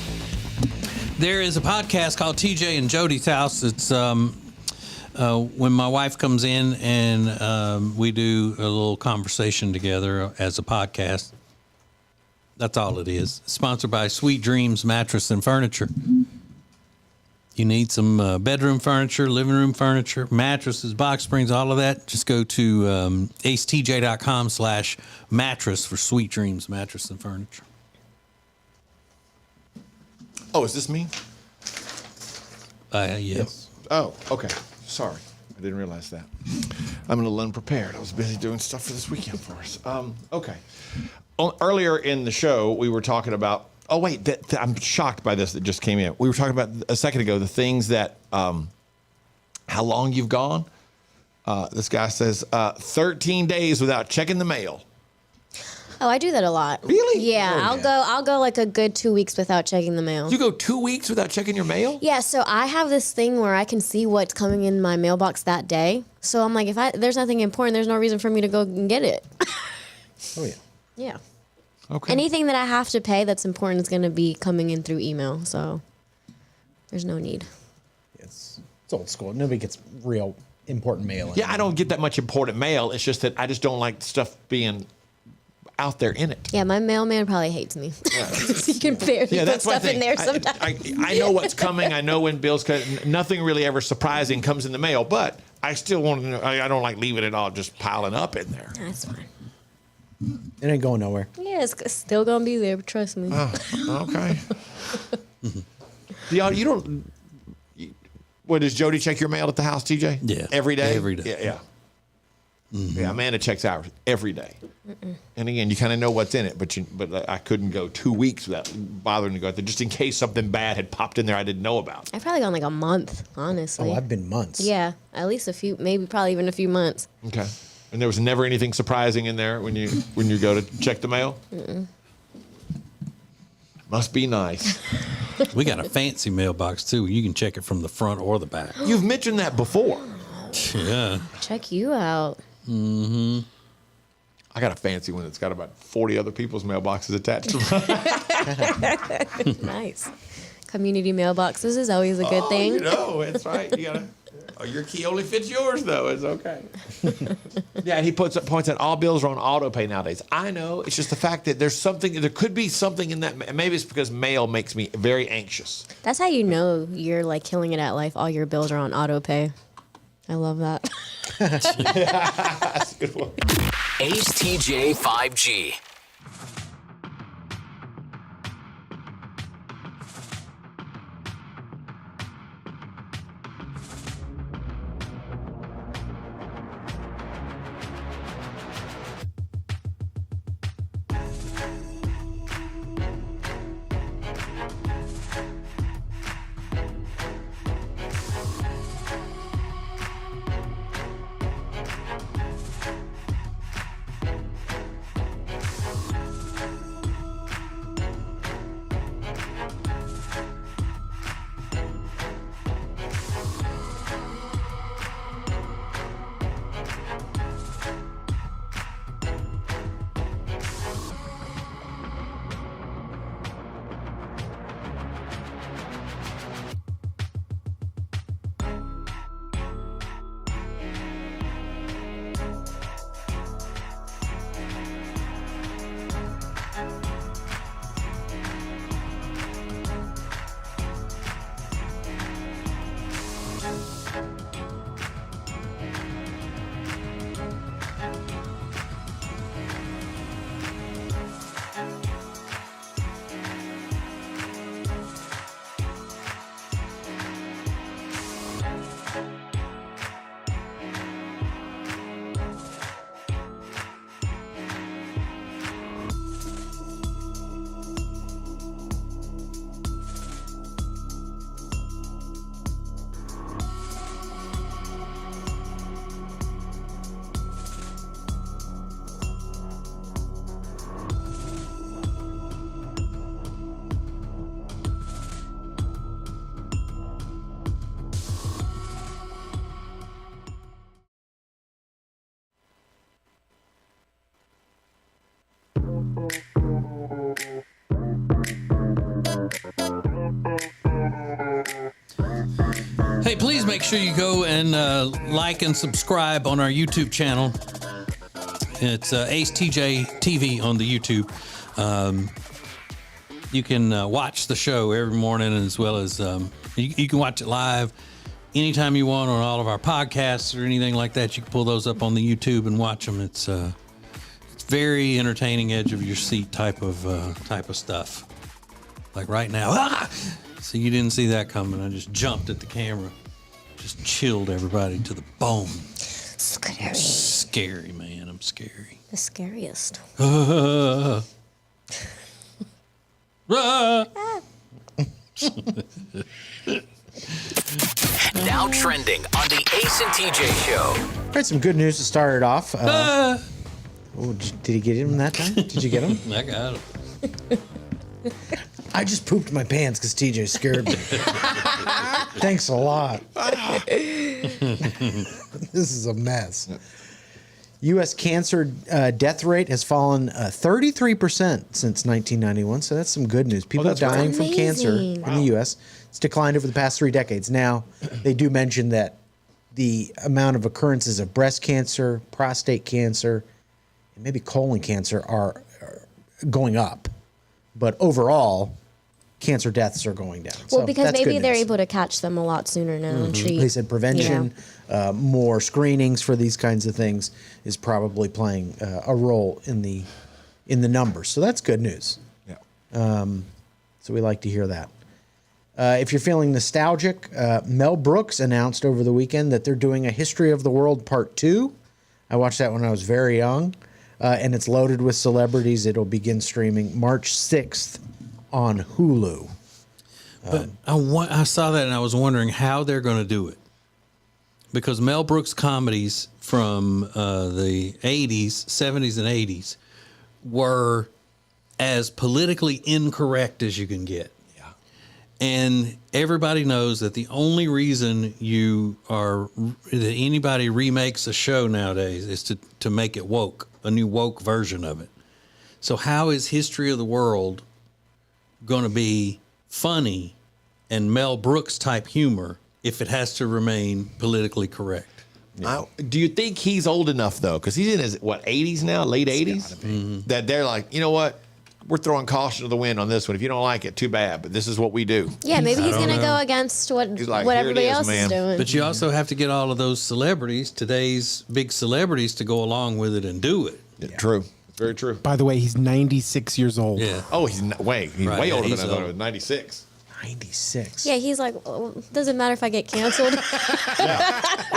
There is a podcast called TJ and Jody's House. It's when my wife comes in and we do a little conversation together as a podcast. That's all it is. Sponsored by Sweet Dreams Mattress and Furniture. You need some bedroom furniture, living room furniture, mattresses, box springs, all of that. Just go to acetj.com/mattress for Sweet Dreams Mattress and Furniture. Oh, is this me? Yes. Oh, okay. Sorry. I didn't realize that. I'm a little unprepared. I was busy doing stuff for this weekend for us. Okay. Earlier in the show, we were talking about, oh, wait, I'm shocked by this that just came in. We were talking about a second ago, the things that, how long you've gone. This guy says 13 days without checking the mail. Oh, I do that a lot. Really? Yeah, Oh, I'll go like a good 2 weeks without checking the mail. You go 2 weeks without checking your mail? Yeah, so I have this thing where I can see what's coming in my mailbox that day. So I'm like, if there's nothing important, there's no reason for me to go and get it. Oh yeah. Yeah. Okay. Anything that I have to pay that's important is going to be coming in through email. So there's no need. It's old school. Nobody gets real important mail. Yeah, I don't get that much important mail. It's just that I just don't like stuff being out there in it. Yeah, my mailman probably hates me. He can barely put stuff in there sometimes. I know what's coming. I know when bills come. Nothing really ever surprising comes in the mail, but I still want to know. I don't like leaving it all just piling up in there. That's fine. It ain't going nowhere. Yeah, it's still going to be there, but trust me. Oh, okay. You don't. What, does Jody check your mail at the house, TJ? Yeah. Every day? Every day. Yeah. Mm-hmm. Yeah, Amanda checks ours every day. And again, you kind of know what's in it, but I couldn't go 2 weeks without bothering to go out there, just in case something bad had popped in there I didn't know about. I've probably gone like a month, honestly. Oh, I've been months. Yeah, at least a few, maybe probably even a few months. Okay. And there was never anything surprising in there when you go to check the mail? Mm-mm. Must be nice. We got a fancy mailbox too. You can check it from the front or the back. You've mentioned that before. Yeah. Check you out. Mm-hmm. I got a fancy one that's got about 40 other people's mailboxes attached to it. Nice. Community mailboxes is always a good thing. You know, that's right. You gotta. Oh, your key only fits yours, though. It's okay. Yeah, and he points out all bills are on auto pay nowadays. I know. It's just the fact that there could be something in that. Maybe it's because mail makes me very anxious. That's how you know you're like killing it at life. All your bills are on auto pay. I love that. That's a good one. Ace TJ 5G. Hey, please make sure you go and like and subscribe on our YouTube channel. It's Ace TJ TV on the YouTube. You can watch the show every morning, as well as you can watch it live anytime you want on all of our podcasts or anything like that. You can pull those up on the YouTube and watch them. It's very entertaining, edge of your seat type of stuff. Like right now, so you didn't see that coming. I just jumped at the camera, just chilled everybody to the bone. Scary, man. I'm scary. The scariest. Now trending on the Ace and TJ Show. All right, some good news to start it off. Oh, did he get him that time? Did you get him? I got him. I just pooped my pants because TJ scared me. Thanks a lot. This is a mess. U.S. cancer death rate has fallen 33% since 1991, so that's some good news. People dying from cancer in the U.S. It's declined over the past 3 decades. Now, they do mention that the amount of occurrences of breast cancer, prostate cancer, and maybe colon cancer are going up. But overall, cancer deaths are going down. Well, So because that's maybe good they're news. able to catch them a lot sooner now and treat. They said prevention, more screenings for these kinds of things is probably playing a role in the numbers. So that's good news. Yeah. So we like to hear that. If you're feeling nostalgic, Mel Brooks announced over the weekend that they're doing a History of the World Part 2. I watched that when I was very young, and it's loaded with celebrities. It'll begin streaming March 6th on Hulu. But I saw that and I was wondering how they're going to do it. Because Mel Brooks comedies from the 80s, 70s, and 80s were as politically incorrect as you can get. Yeah. And everybody knows that the only reason that anybody remakes a show nowadays is to make it woke, a new woke version of it. So how is History of the World going to be funny and Mel Brooks type humor if it has to remain politically correct? Do you think he's old enough though? Because he's in his 80s now, late 80s, that they're like, you know what? We're throwing caution to the wind on this one. If you don't like it, too bad. But this is what we do. Yeah, maybe he's going to go against what like, everybody "Here it is, else man." is doing. But you also have to get all of those celebrities, today's big celebrities, to go along with it and do it. Yeah, true. Very true. By the way, he's 96 years old. Yeah. Oh, he's way Right, older he's than I thought. It old. was 96. 96. Yeah, he's like, doesn't matter if I get canceled.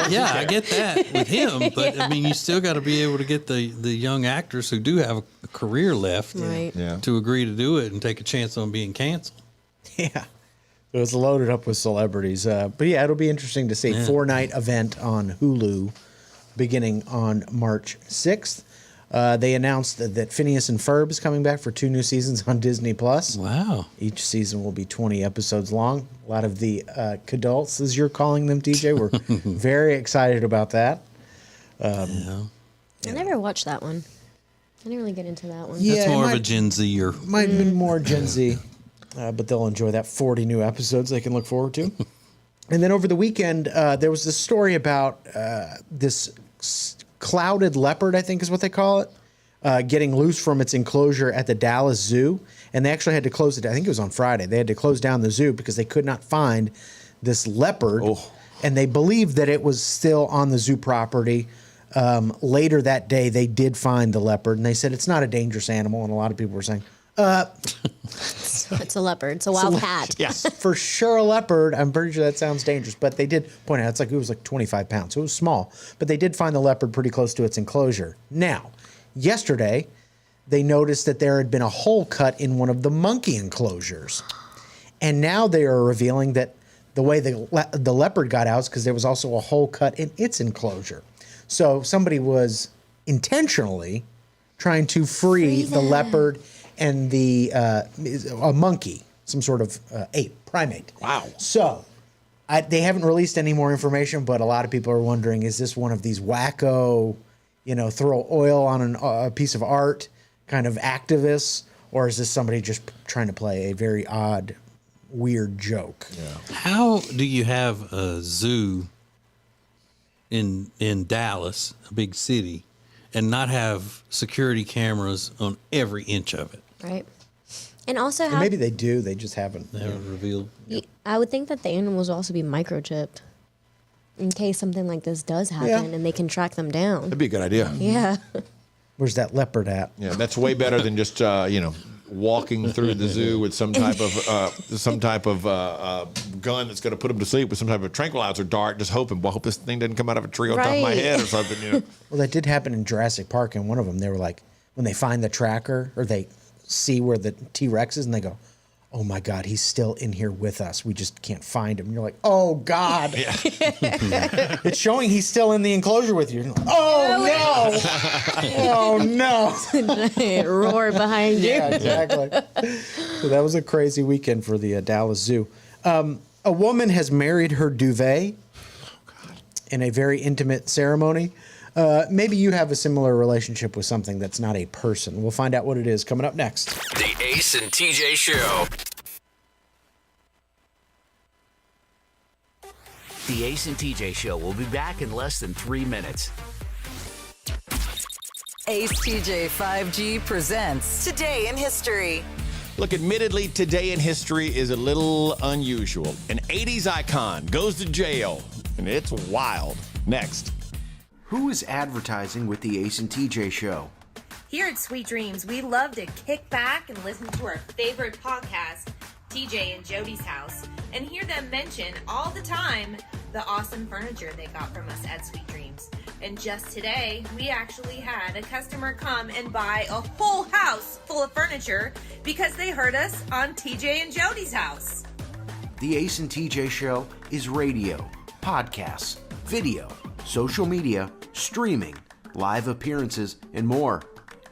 Yeah, I get that with him, but I mean, you still got to be able to get the young actors who do have a career left Right. to agree to do it and take a chance on being canceled. Yeah. So it's loaded up with celebrities. But yeah, it'll be interesting to see. Yeah. 4-night event on Hulu beginning on March 6th. They announced that Phineas and Ferb is coming back for 2 new seasons on Disney+. Wow. Each season will be 20 episodes long. A lot of the cadults, as you're calling them, TJ, we're very excited about that. I never watched that one. I didn't really get into that one. Yeah, That's it more of a might- Gen Zer. Might be more Gen Z, but they'll enjoy that 40 new episodes they can look forward to. And then over the weekend, there was this story about this clouded leopard, I think is what they call it, getting loose from its enclosure at the Dallas Zoo. And they actually had to close it. I think it was on Friday. They had to close down the zoo because they could not find this leopard. And they believed that it was still on the zoo property. Later that day, they did find the leopard. And they said it's not a dangerous animal. And a lot of people were saying, It's a leopard. It's a wild cat. Yes, for sure a leopard. I'm pretty sure that sounds dangerous, but they did point out it was like 25 pounds, so it was small. But they did find the leopard pretty close to its enclosure. Now, yesterday, they noticed that there had been a hole cut in one of the monkey enclosures, and now they are revealing that the way the leopard got out is because there was also a hole cut in its enclosure. So somebody was intentionally trying to free the leopard and a monkey, some sort of ape, primate. Wow. So they haven't released any more information, but a lot of people are wondering, is this one of these wacko, throw oil on a piece of art kind of activists, or is this somebody just trying to play a very odd, weird joke? Yeah. How do you have a zoo in Dallas, a big city, and not have security cameras on every inch of it? Right. And also, Or how maybe they do. They just haven't. They haven't revealed. I would think that the animals will also be microchipped in case something like this does happen, and they can track them down. That'd be a good idea. Yeah. Where's that leopard at? Yeah, that's way better than just walking through the zoo with some type of gun that's going to put them to sleep with some type of tranquilizer dart, just hoping, well, I hope this thing doesn't come out of a tree on top of my head or something. You know. Well, that did happen in Jurassic Park. In one of them, they were like, when they find the tracker or they see where the T-Rex is, and they go, "Oh my God, he's still in here with us. We just can't find him." And you're like, "Oh God!" Yeah. It's showing he's still in the enclosure with you. Like, oh no! Oh no! Giant roar behind you. Yeah, exactly. So that was a crazy weekend for the Dallas Zoo. A woman has married her duvet in a very intimate ceremony. Maybe you have a similar relationship with something that's not a person. We'll find out what it is coming up next. The Ace and TJ Show. The Ace and TJ Show will be back in less than 3 minutes. Ace TJ 5G presents Today in History. Look, admittedly, today in history is a little unusual. An 80s icon goes to jail, and it's wild. Next. Who is advertising with the Ace and TJ Show? Here at Sweet Dreams, we love to kick back and listen to our favorite podcast, TJ and Jody's House, and hear them mention all the time the awesome furniture they got from us at Sweet Dreams. And just today, we actually had a customer come and buy a whole house full of furniture because they heard us on TJ and Jody's House. The Ace and TJ Show is radio, podcasts, video, social media, streaming, live appearances, and more.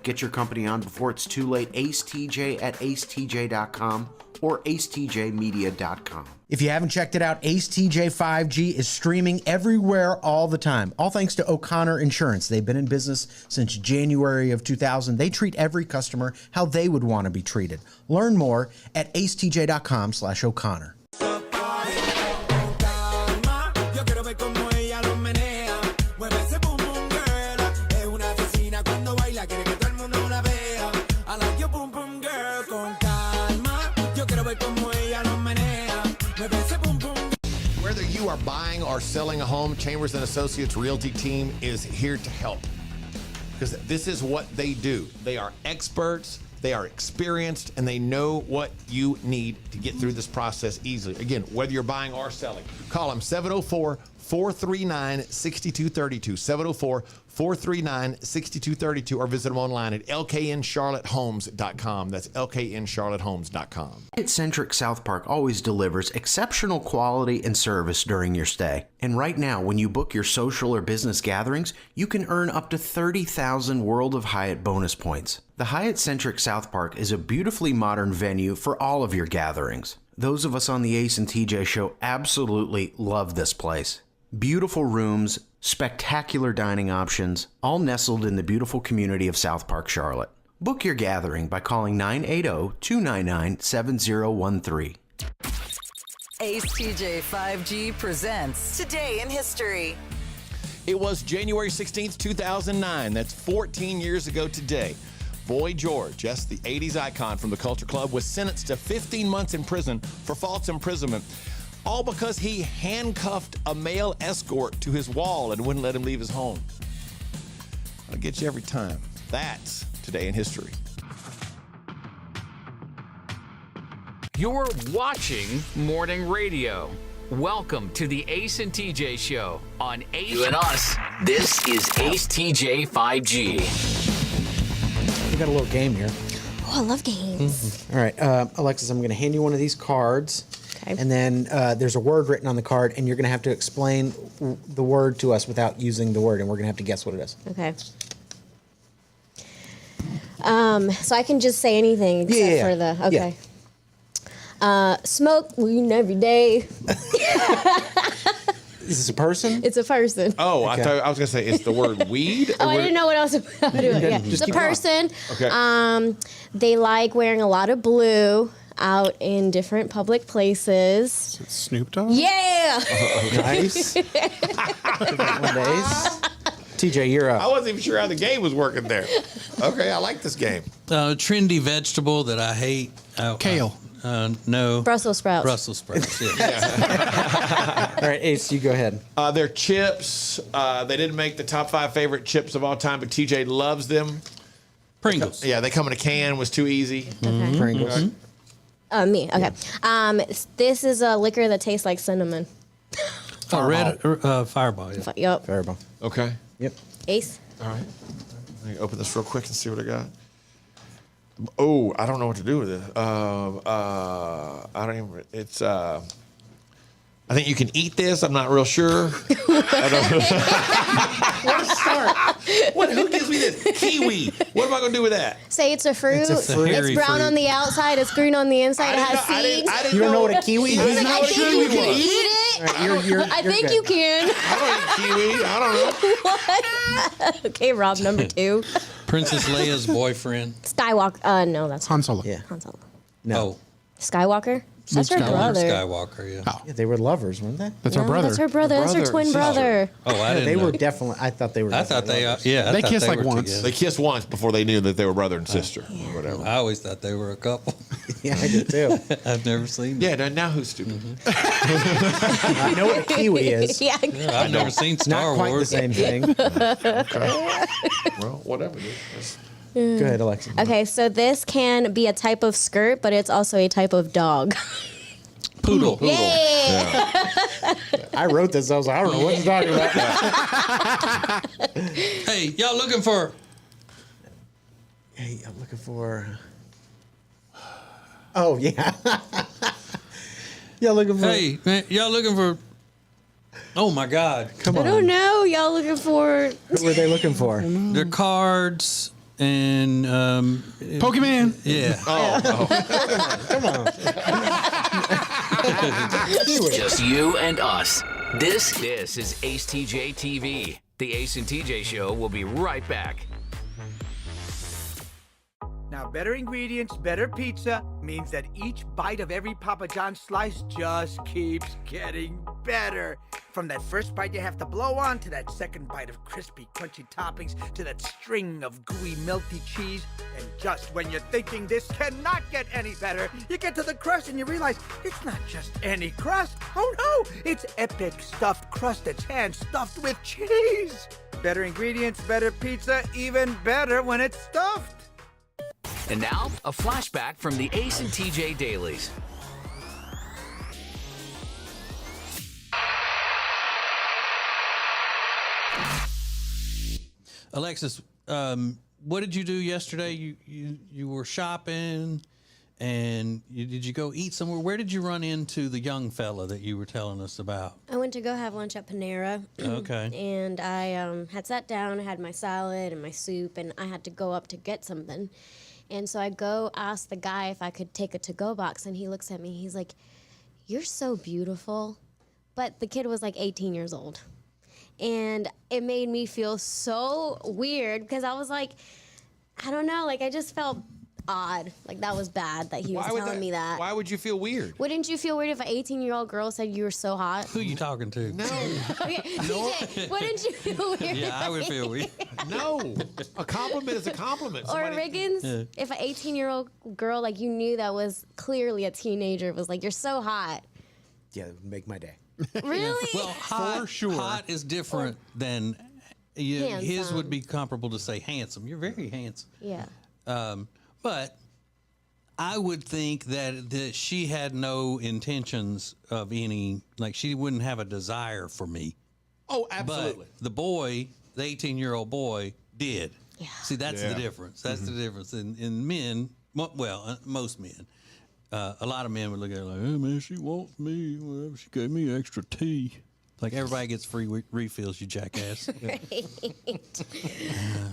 Get your company on before it's too late. AceTJ at acetj.com or acetjmedia.com. If you haven't checked it out, Ace TJ 5G is streaming everywhere all the time. All thanks to O'Connor Insurance. They've been in business since January of 2000. They treat every customer how they would want to be treated. Learn more at acetj.com/O'Connor. Whether you are buying or selling a home, Chambers & Associates Realty team is here to help. Because this is what they do. They are experts, they are experienced, and they know what you need to get through this process easily. Again, whether you're buying or selling, call them 704-439-6232, 704-439-6232, or visit them online at lkncharlottehomes.com. That's lkncharlottehomes.com. Hyatt-centric South Park always delivers exceptional quality and service during your stay. And right now, when you book your social or business gatherings, you can earn up to 30,000 World of Hyatt bonus points. The Hyatt-centric South Park is a beautifully modern venue for all of your gatherings. Those of us on the Ace and TJ Show absolutely love this place. Beautiful rooms, spectacular dining options, all nestled in the beautiful community of South Park, Charlotte. Book your gathering by calling 980-299-7013. Ace TJ 5G presents Today in History. It was January 16th, 2009. That's 14 years ago today. Boy George, yes, the 80s icon from the Culture Club, was sentenced to 15 months in prison for false imprisonment, all because he handcuffed a male escort to his wall and wouldn't let him leave his home. I'll get you every time. That's Today in History. You're watching Morning Radio. Welcome to the Ace and TJ Show on Ace. You and us. This is Ace TJ 5G. We got a little game here. Oh, I love games. All right, Alexis, I'm going to hand you one of these cards. Okay. And then there's a word written on the card, and you're going to have to explain the word to us without using the word, and we're going to have to guess what it is. Okay. So I can just say anything except for the... Okay. Yeah. Smoke weed every day. Is this a person? It's a person. Oh, okay. I was going to say it's the word weed. Oh, I didn't know what else to do. Yeah. It's a person. Okay. They like wearing a lot of blue out in different public places. Snoop Dogg? Yeah. Nice. TJ, you're I up. wasn't even sure how the game was working there. Okay, I like this game. Trendy vegetable that I hate. Kale. No. Brussels sprouts. Brussels sprouts. Yeah. All right, Ace, you go ahead. They're chips. They didn't make the top 5 favorite chips of all time, but TJ loves them. Pringles. Yeah, they come in a can. Was too easy. Okay. Pringles. Me. Okay. This is a liquor that tastes like cinnamon. Fireball. Yeah. Yep. Fireball. Okay. Yep. Ace. All right. Let me open this real quick and see what I got. Oh, I don't know what to do with it. I don't even. It's. I think you can eat this. I'm not real sure. I don't know. What a start. Who gives me this? Kiwi. What am I going to do with that? Say it's a fruit. It's a fruit. It's brown fruit. on the outside. It's green on the inside. It has seeds. You don't know what a kiwi is? He's like, I what a think kiwi you can was. eat it. Right, you're I think good. you can. I don't eat kiwi. I don't know. What? Okay, Rob, number 2. Princess Leia's boyfriend. Skywalker. No, that's Han Solo. Yeah. Han Solo. No. Oh, Skywalker? That's her Skywalker. brother. Skywalker. Yeah. Oh, Yeah, they were lovers, weren't they? that's our No, brother. That's her brother. That's her Brother, twin sister. brother. Oh, I No, didn't. they know. were definitely. I thought they were. I thought definitely they. lovers. Yeah. I They thought kissed like were once. together. They kissed once before they knew that they were brother and sister or whatever. I always thought they were a couple. Yeah, I did too. I've never seen. Yeah, now who's stupid? I know what a kiwi is. Yeah. Yeah, I've never seen Star Not quite Wars. the same thing. Well, whatever, dude. Go ahead, Alexa. Okay, so this can be a type of skirt, but it's also a type of dog. Poodle. Yay! I wrote this. I was like, I don't know what he's talking about. Hey, y'all looking for? Hey, I'm looking for. Oh yeah. Yeah, looking for. Hey, man, y'all looking for? Oh my God! Come I on. don't know. Y'all looking for? Who were they looking for? They're cards and Pokemon. yeah. Come on. Just you and us. This is Ace TJ TV. The Ace and TJ Show will be right back. Now, better ingredients, better pizza means that each bite of every Papa John's slice just keeps getting better. From that first bite you have to blow on, to that second bite of crispy, crunchy toppings, to that string of gooey, melty cheese. And just when you're thinking this cannot get any better, you get to the crust and you realize it's not just any crust. Oh no, it's epic stuffed crust that's hand-stuffed with cheese. Better ingredients, better pizza, even better when it's stuffed. And now, a flashback from the Ace and TJ Dailies. Alexis, what did you do yesterday? You were shopping, and did you go eat somewhere? Where did you run into the young fella that you were telling us about? I went to go have lunch at Panera. Okay. And I had sat down, had my salad and my soup, and I had to go up to get something. And so I go ask the guy if I could take a to-go box, and he looks at me. He's like, "You're so beautiful." But the kid was like 18 years old. And it made me feel so weird because I was like, I don't know, like I just felt odd. Like that was bad that he was telling me that. Why would you feel weird? Wouldn't you feel weird if an 18-year-old girl said you were so hot? Who you talking to? No. Okay, TJ, wouldn't you feel weird? Yeah, I would feel weird. No. A compliment is a compliment. Or Somebody- Riggins, if an 18-year-old girl like you knew that was clearly a teenager was like, "You're so hot." Yeah, it would make my day. Really? Well, hot is different than his Handsome. would be comparable to say handsome. You're very handsome. Yeah. But I would think that she had no intentions of any, like she wouldn't have a desire for me. Oh, absolutely. But the boy, the 18-year-old boy, did. Yeah. See, that's the difference. That's the difference. In men, most men, a lot of men would look at her like, "Hey, man, she wants me. Well, she gave me extra tea." Like everybody gets free refills, you jackass.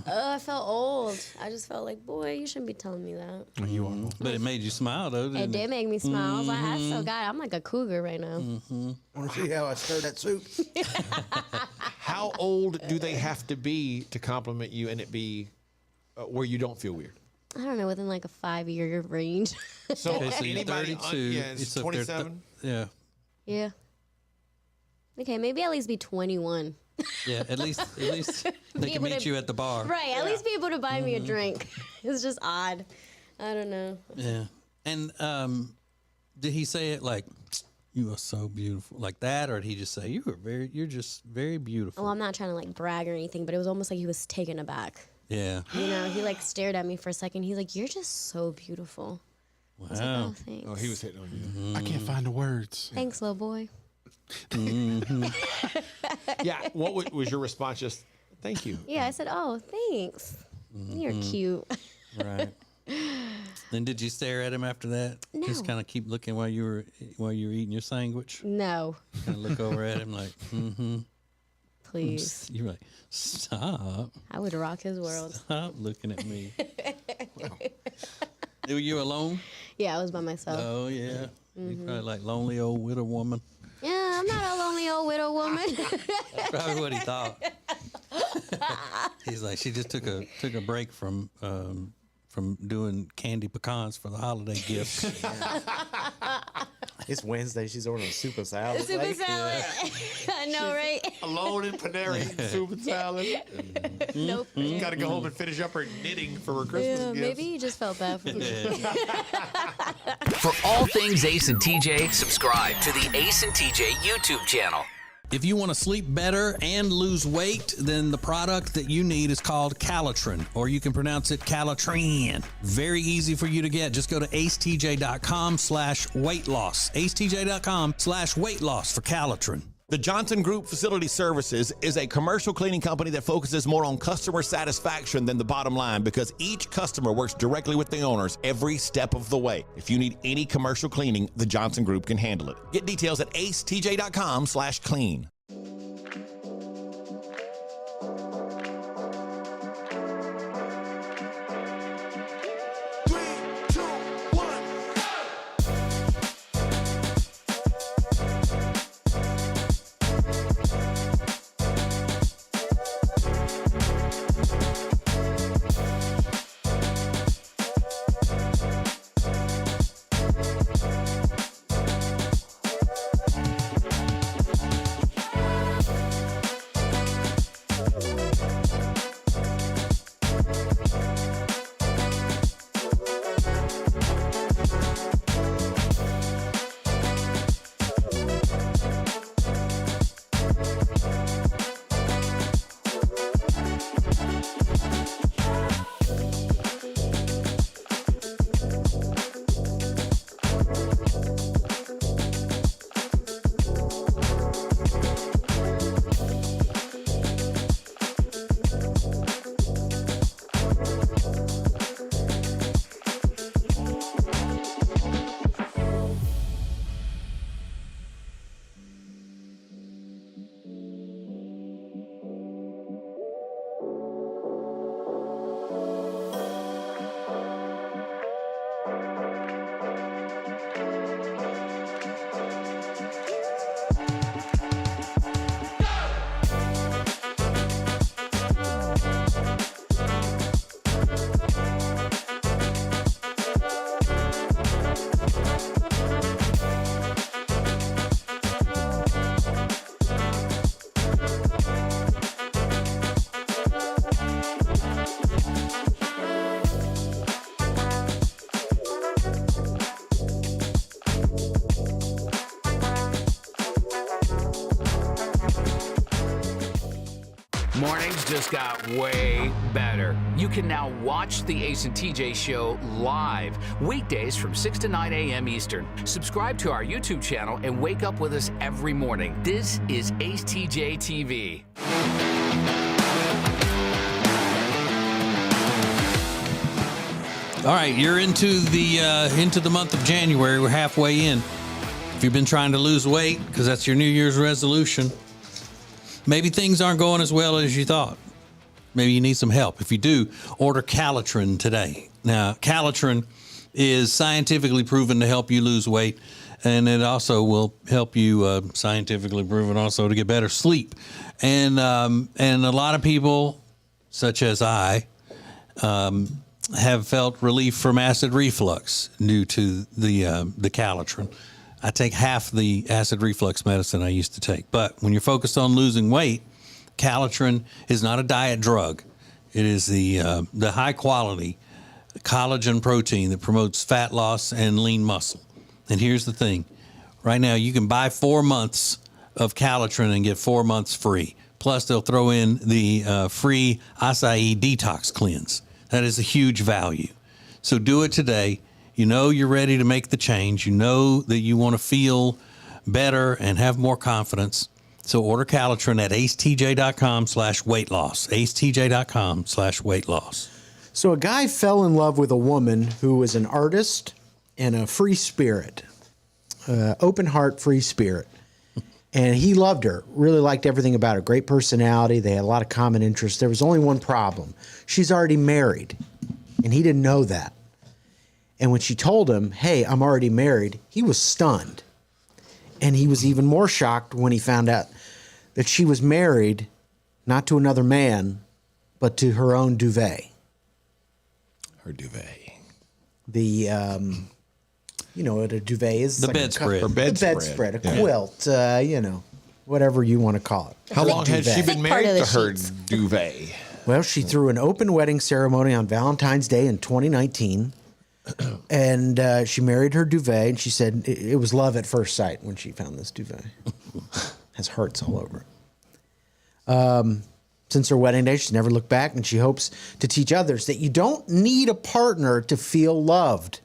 I felt old. I just felt like, boy, you shouldn't be telling me that. You are. But it made you smile, though, didn't It did make me smile. I was like, I so Mm-hmm. God, I'm like a cougar right now. Want to see how I stir that soup? How old do they have to be to compliment you and it be where you don't feel weird? I don't know, within like a 5-year range. So Okay, so you're anybody 32. yeah, it's so if they're 27. yeah. Yeah. Okay, maybe at least be 21. Yeah, at least they can meet you at the bar. Right, at least be able to buy me a drink. It's just odd. I don't know. Yeah. And did he say it like, you are so beautiful, like that, or did he just say you're just very beautiful? Well, I'm not trying to like brag or anything, but it was almost like he was taken aback. Yeah. You know, he like stared at me for a second. He's like, "You're just so beautiful." Wow. I was like, "Oh, thanks." Oh, he was hitting on you. I can't find the words. Thanks, little boy. Yeah. What was your response? Just thank you. Yeah, I said, "Oh, thanks. You're cute." Right. Then did you stare at him after that? No. Just kind of keep looking while you were eating your sandwich. No. Kind of look over at him like, Please. You're like, stop. I would rock his world. Stop looking at me. Were you alone? Yeah, I was by myself. Oh yeah. You probably like lonely old widow woman. Yeah, I'm not a lonely old widow woman. That's probably what he thought. He's like, she just took a break from doing candy pecans for the holiday gifts. It's Wednesday. She's ordering a super salad. Super salad. I know, right? Alone in Panera eating soup and salad. Nope. She's got to go home and finish up her knitting for her Christmas Yeah, gifts. maybe he just felt bad for me. For all things Ace and TJ, subscribe to the Ace and TJ YouTube channel. If you want to sleep better and lose weight, then the product that you need is called Calitrin, or you can pronounce it Calitrin. Very easy for you to get. Just go to acetj.com/weight loss. acetj.com/weight loss for Calitrin. The Johnson Group Facility Services is a commercial cleaning company that focuses more on customer satisfaction than the bottom line because each customer works directly with the owners every step of the way. If you need any commercial cleaning, the Johnson Group can handle it. Get details at acetj.com/clean. Mornings just got way better. You can now watch the Ace and TJ show live, weekdays from 6 to 9 a.m. Eastern. Subscribe to our YouTube channel and wake up with us every morning. This is Ace TJ TV. All right, you're into the month of January. We're halfway in. If you've been trying to lose weight, because that's your New Year's resolution, maybe things aren't going as well as you thought. Maybe you need some help. If you do, order Calitrin today. Now, Calitrin is scientifically proven to help you lose weight, and it also will help you, scientifically proven also, to get better sleep. And a lot of people, such as I, have felt relief from acid reflux due to the Calitrin. I take half the acid reflux medicine I used to take. But when you're focused on losing weight, Calitrin is not a diet drug. It is the high quality collagen protein that promotes fat loss and lean muscle. And here's the thing. Right now, you can buy 4 months of Calitrin and get 4 months free. Plus, they'll throw in the free acai detox cleanse. That is a huge value. So do it today. You know you're ready to make the change. You know that you want to feel better and have more confidence. So order Calitrin at acetj.com/weight loss. acetj.com/weight loss. So a guy fell in love with a woman who was an artist and a free spirit, open heart, free spirit. And he loved her, really liked everything about her, great personality. They had a lot of common interests. There was only one problem. She's already married, and he didn't know that. And when she told him, hey, I'm already married, he was stunned. And he was even more shocked when he found out that she was married not to another man, but to her own duvet. Her duvet. The, you know what a duvet is? The bedspread. Her bedspread, a quilt, you know, whatever you want to call it. How long had she been married to her duvet? Well, she threw an open wedding ceremony on Valentine's Day in 2019. And she married her duvet, and she said it was love at first sight when she found this duvet. Has hearts all over it. Since her wedding day, she's never looked back, and she hopes to teach others that you don't need a partner to feel loved.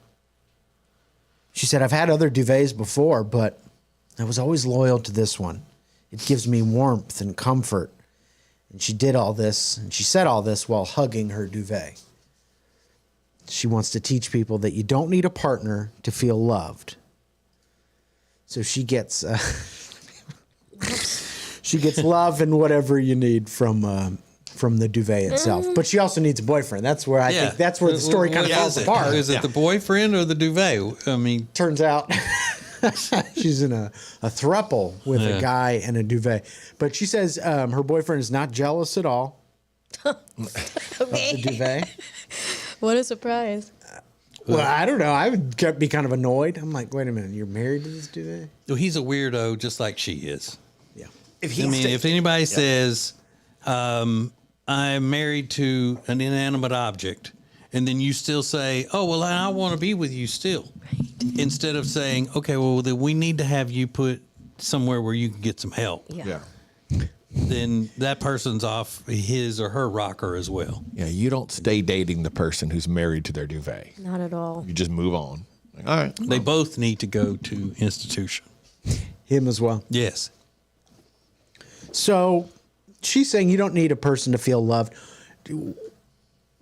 She said, I've had other duvets before, but I was always loyal to this one. It gives me warmth and comfort. And she did all this, and she said all this while hugging her duvet. She wants to teach people that you don't need a partner to feel loved. So she gets love and whatever you need from the duvet itself. But she also needs a boyfriend. That's where I think that's where the story kind of falls apart. Is it the boyfriend or the duvet? I mean, turns out she's in a throuple with a guy and a duvet. But she says her boyfriend is not jealous at all of the duvet. What a surprise. Well, I don't know. I would be kind of annoyed. I'm like, wait a minute, you're married to this duvet? Well, he's a weirdo just like she is. Yeah. If anybody says, I'm married to an inanimate object, and then you still say, oh, well, I want to be with you still. Right. Instead of saying, okay, well, then we need to have you put somewhere where you can get some help. Yeah. Then that person's off his or her rocker as well. Yeah, you don't stay dating the person who's married to their duvet. Not at all. You just move on. Like, all right. They both need to go to institution. Him as well? Yes. So she's saying you don't need a person to feel loved.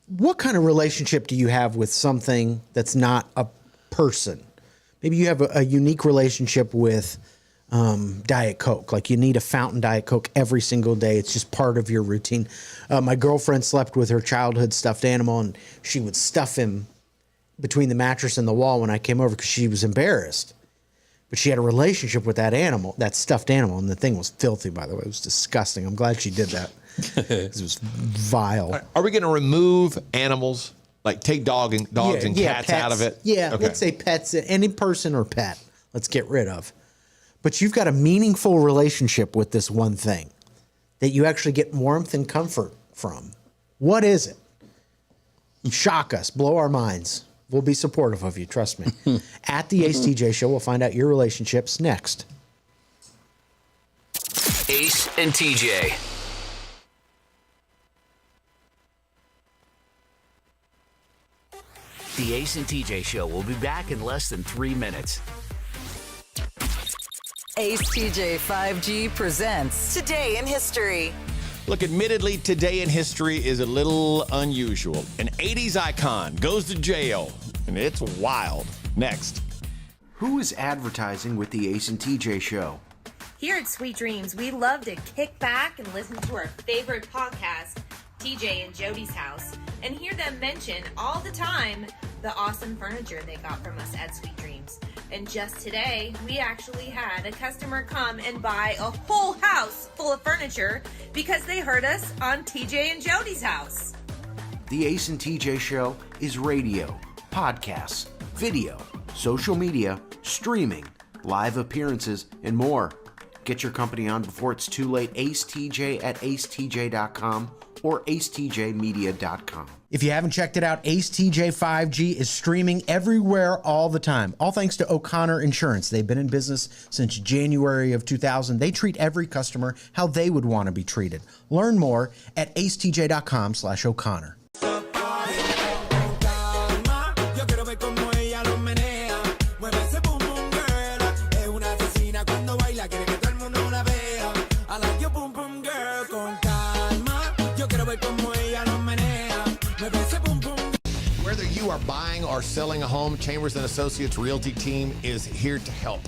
What kind of relationship do you have with something that's not a person? Maybe you have a unique relationship with Diet Coke. Like you need a fountain Diet Coke every single day. It's just part of your routine. My girlfriend slept with her childhood stuffed animal, and she would stuff him between the mattress and the wall when I came over because she was embarrassed. But she had a relationship with that animal, that stuffed animal, and the thing was filthy, by the way. It was disgusting. I'm glad she did that. It was vile. Are we going to remove animals? Like take dogs and cats pets. out of it? Yeah, okay. Let's say pets, any person or pet, let's get rid of. But you've got a meaningful relationship with this one thing that you actually get warmth and comfort from. What is it? Shock us, blow our minds. We'll be supportive of you, trust me. At the Ace TJ Show, we'll find out your relationships next. Ace and TJ. The Ace and TJ Show will be back in less than 3 minutes. Ace TJ 5G presents Today in History. Look, admittedly, today in history is a little unusual. An 80s icon goes to jail, and it's wild. Next. Who is advertising with the Ace and TJ Show? Here at Sweet Dreams, we love to kick back and listen to our favorite podcast, TJ and Jody's House, and hear them mention all the time the awesome furniture they got from us at Sweet Dreams. And just today, we actually had a customer come and buy a whole house full of furniture because they heard us on TJ and Jody's House. The Ace and TJ Show is radio, podcasts, video, social media, streaming, live appearances, and more. Get your company on before it's too late. AceTJ at acetj.com or acetjmedia.com. If you haven't checked it out, Ace TJ 5G is streaming everywhere all the time. All thanks to O'Connor Insurance. They've been in business since January of 2000. They treat every customer how they would want to be treated. Learn more at acetj.com/O'Connor. Whether you are buying or selling a home, Chambers and Associates Realty team is here to help.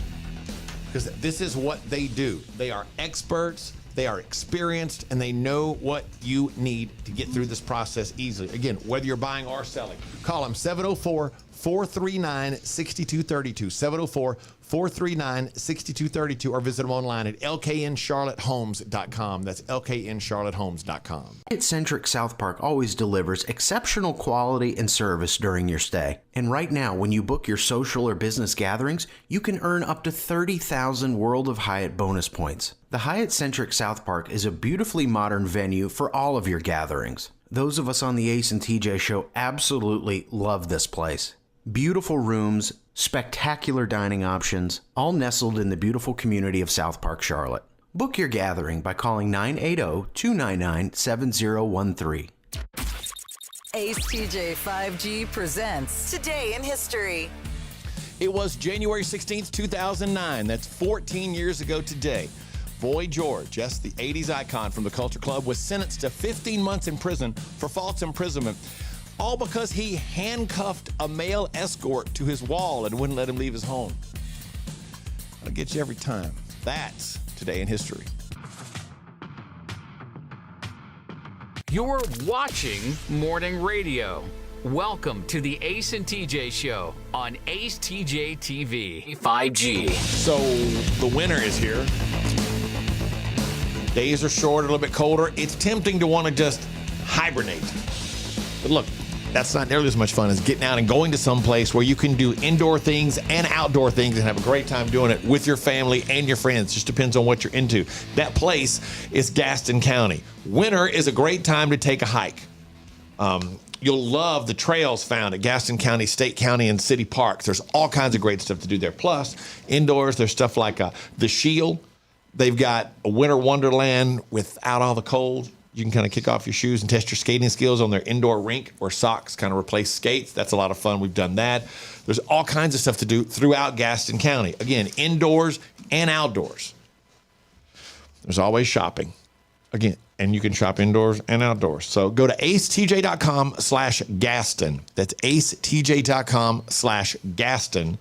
Because this is what they do. They are experts, they are experienced, and they know what you need to get through this process easily. Again, whether you're buying or selling, call them 704-439-6232. 704-439-6232, or visit them online at lkncharlottehomes.com. That's lkncharlottehomes.com. Hyatt-centric South Park always delivers exceptional quality and service during your stay. And right now, when you book your social or business gatherings, you can earn up to 30,000 World of Hyatt bonus points. The Hyatt-centric South Park is a beautifully modern venue for all of your gatherings. Those of us on the Ace and TJ show absolutely love this place. Beautiful rooms, spectacular dining options, all nestled in the beautiful community of South Park, Charlotte. Book your gathering by calling 980-299-7013. Ace TJ 5G presents Today in History. It was January 16th, 2009. That's 14 years ago today. Boy George, yes, the 80s icon from the Culture Club, was sentenced to 15 months in prison for false imprisonment, all because he handcuffed a male escort to his wall and wouldn't let him leave his home. That'll get you every time. That's Today in History. You're watching Morning Radio. Welcome to the Ace and TJ Show on Ace TJ TV 5G. So the winter is here. Days are short, a little bit colder. It's tempting to want to just hibernate. But look, that's not nearly as much fun as getting out and going to some place where you can do indoor things and outdoor things and have a great time doing it with your family and your friends. Just depends on what you're into. That place is Gaston County. Winter is a great time to take a hike. You'll love the trails found at Gaston County, State County, and City Parks. There's all kinds of great stuff to do there. Plus, indoors, there's stuff like the Shield. They've got a winter wonderland without all the cold. You can kind of kick off your shoes and test your skating skills on their indoor rink where socks kind of replace skates. That's a lot of fun. We've done that. There's all kinds of stuff to do throughout Gaston County. Again, indoors and outdoors. There's always shopping. Again, and you can shop indoors and outdoors. So go to acetj.com/Gaston. That's acetj.com/Gaston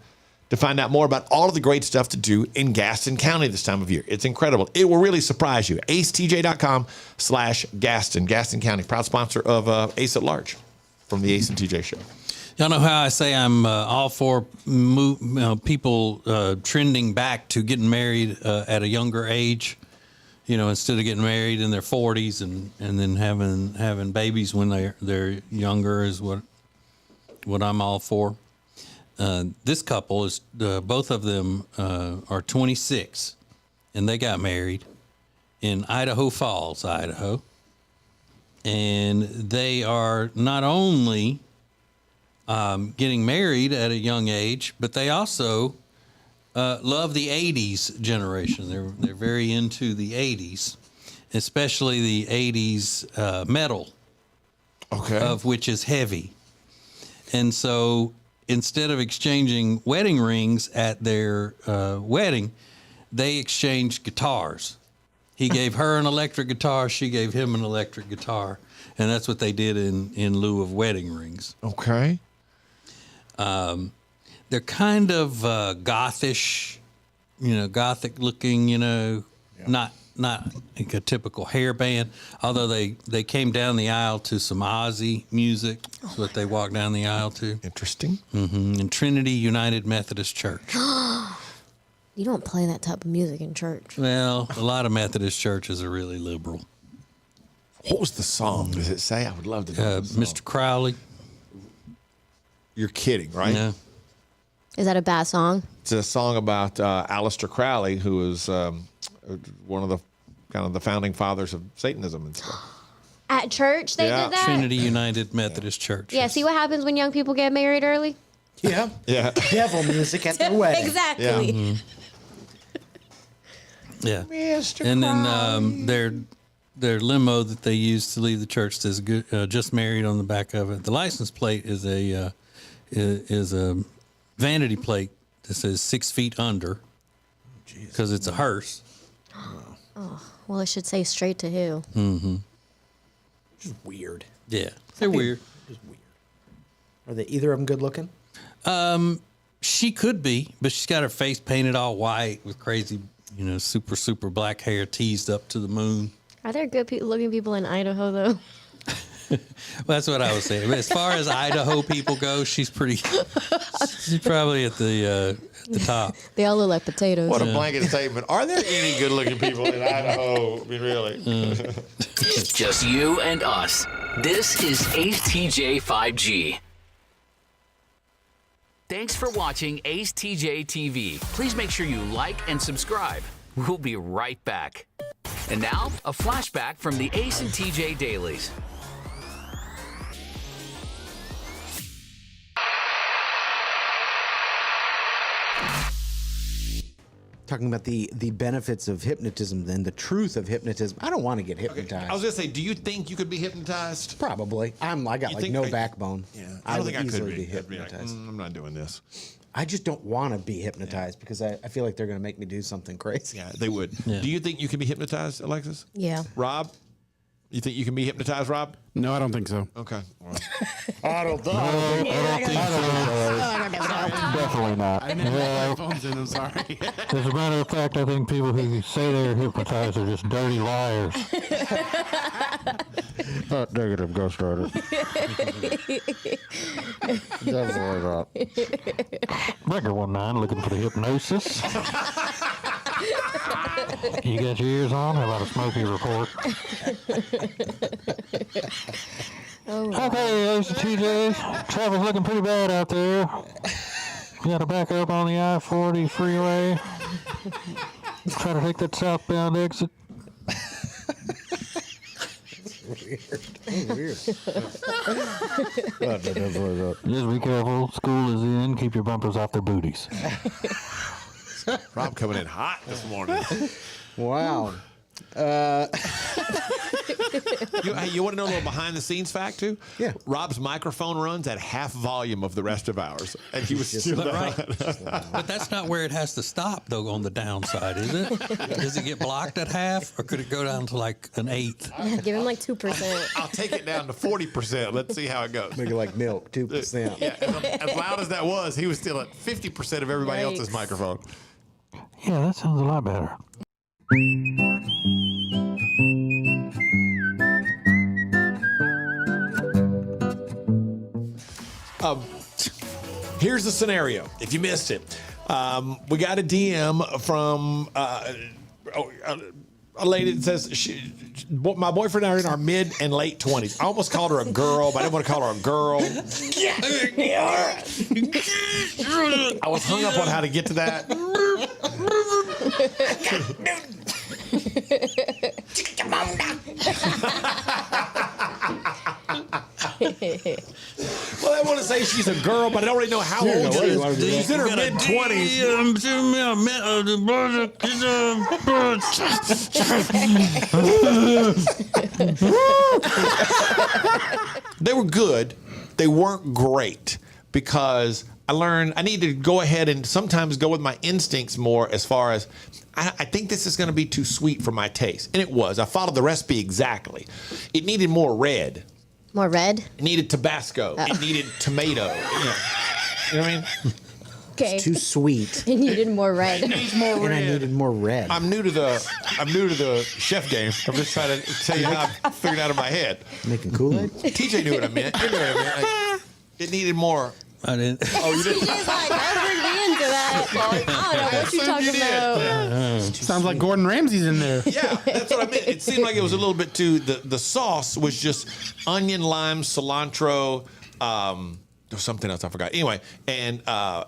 to find out more about all of the great stuff to do in Gaston County this time of year. It's incredible. It will really surprise you. acetj.com/Gaston. Gaston County, proud sponsor of Ace at Large from the Ace and TJ Show. Y'all know how I say I'm all for people trending back to getting married at a younger age. You know, instead of getting married in their 40s and then having babies when they're younger is what I'm all for. This couple is both of them are 26, and they got married in Idaho Falls, Idaho. And they are not only getting married at a young age, but they also love the 80s generation. They're very into the 80s, especially the 80s metal, of which is heavy. And so instead of exchanging wedding rings at their wedding, they exchanged guitars. He gave her an electric guitar, she gave him an electric guitar, and that's what they did in lieu of wedding rings. Okay. They're kind of gothish, gothic looking, not like a typical hair band, although they came down the aisle to some Ozzy music. That's what they walked down the aisle to. Interesting. Mm-hmm. In Trinity United Methodist Church. You don't play that type of music in church. Well, a lot of Methodist churches are really liberal. What was the song? Does it say? I would love to know. Mr. Crowley. You're kidding, right? Yeah. Is that a bad song? It's a song about Aleister Crowley, who was one of the kind of the founding fathers of Satanism and stuff. At church, they did that? Trinity United Methodist Church. Yeah, see what happens when young people get married early? Yeah. Yeah. Devil music at their wedding. Exactly. Yeah. Mm-hmm. Yeah. And then their limo that they use to leave the church says "just married" on the back of it. The license plate is a vanity plate that says 6 feet under because it's a hearse. Oh, well, it should say straight to who. Mm-hmm. Just weird. Yeah, they're weird. Just weird. Are they either of them good looking? She could be, but she's got her face painted all white with crazy, super black hair teased up to the moon. Are there good looking people in Idaho, though? Well, that's what I was saying. But as far as Idaho people go, she's pretty. She's probably at the top. They all look like potatoes. What a blanket statement. Are there any good-looking people in Idaho? I mean, really? It's just you and us. This is Ace TJ 5G. Thanks for watching Ace TJ TV. Please make sure you like and subscribe. We'll be right back. And now, a flashback from the Ace and TJ Dailies. Talking about the benefits of hypnotism, then the truth of hypnotism. I don't want to get hypnotized. I was gonna say, do you think you could be hypnotized? Probably. I got like no backbone. Yeah, I don't think I could easily be hypnotized. I'd be like, I'm not doing this. I just don't want to be hypnotized because I feel like they're going to make me do something crazy. Yeah, they would. Yeah. Do you think you can be hypnotized, Alexis? Yeah. Rob? You think you can be hypnotized, Rob? No, I don't think so. Okay. All right. I don't think. Definitely not. I didn't have headphones in. I'm sorry. As a matter of fact, I think people who say they're hypnotized are just dirty liars. Not negative, Ghost Rider. Definitely not. Breaker 19 looking for the hypnosis. You got your ears on? How about a smoky report? Okay, Ace and TJ. Travel's looking pretty bad out there. You got to back up on the I-40 freeway. Try to take that southbound exit. Weird. Just be careful. School is in. Keep your bumpers off their booties. Rob coming in hot this morning. Wow. You want to know a little behind-the-scenes fact, too? Yeah. Rob's microphone runs at half volume of the rest of ours, and he was still Right. But that's not where it has to stop, though, on the downside, is it? Does it get blocked at half, or could it go down to like an eighth? Give him like 2%. I'll take it down to 40%. Let's see how it goes. Make it like milk, 2%. Yeah, as loud as that was, he was still at 50% of everybody else's microphone. Yeah, that sounds a lot better. Here's the scenario. If you missed it, we got a DM from a lady that says, my boyfriend and I are in our mid and late 20s. I almost called her a girl, but I didn't want to call her a girl. I was hung up on how to get to that. Well, I want to say she's a girl, but I don't really know how old she is. She's in her mid-20s. They were good. They weren't great because I learned I need to go ahead and sometimes go with my instincts more as far as I think this is going to be too sweet for my taste. And it was. I followed the recipe exactly. It needed more red. More red? It needed Tabasco. Oh. It needed tomato. You know what I mean? Okay. It's too sweet. It needed more red. It needs more And I needed more red. I'm new to the chef game. I'm just trying to tell you how I figured it out in my head. Making Kool-Aid? TJ knew what I meant. You knew what I meant. Like, it needed more. I didn't. Oh, you didn't? He's like, don't bring me into that. I don't know what you're talking about. Sounds like Gordon Ramsay's in there. Yeah, that's what I meant. It seemed like it was a little bit too. The sauce was just onion, lime, cilantro. There was something else I forgot. Anyway, and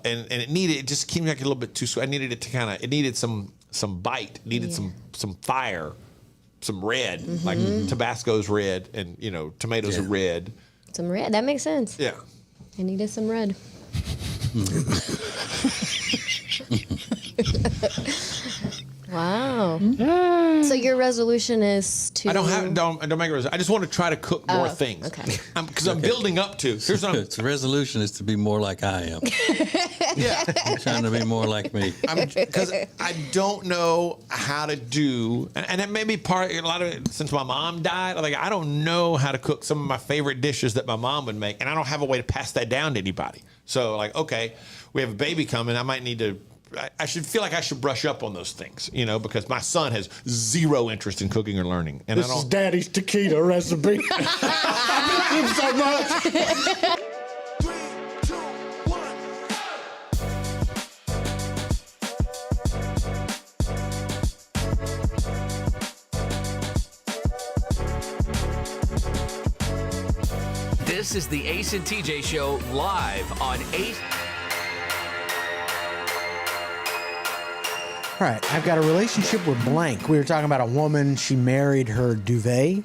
it just came like a little bit too sweet. I needed it to it needed some some bite, needed some fire, some red, Mm-hmm. like Tabasco's red, and tomatoes are red. Some red. That makes sense. Yeah. I needed some red. Wow. So your resolution is to. I don't make a resolution. I just want to try to cook more things. Okay. Because I'm building up to. Here's what The resolution is to be more like I am. Yeah. I'm trying to be more like me. Because I don't know how to do, and it may be a lot of it since my mom died. I don't know how to cook some of my favorite dishes that my mom would make, and I don't have a way to pass that down to anybody. So okay, we have a baby coming. I might need to. I should feel like I should brush up on those things, because my son has zero interest in cooking or learning. And This is Daddy's taquito recipe. I miss him so much. This is the Ace and TJ Show live on 8. All right, I've got a relationship with blank. We were talking about a woman. She married her duvet,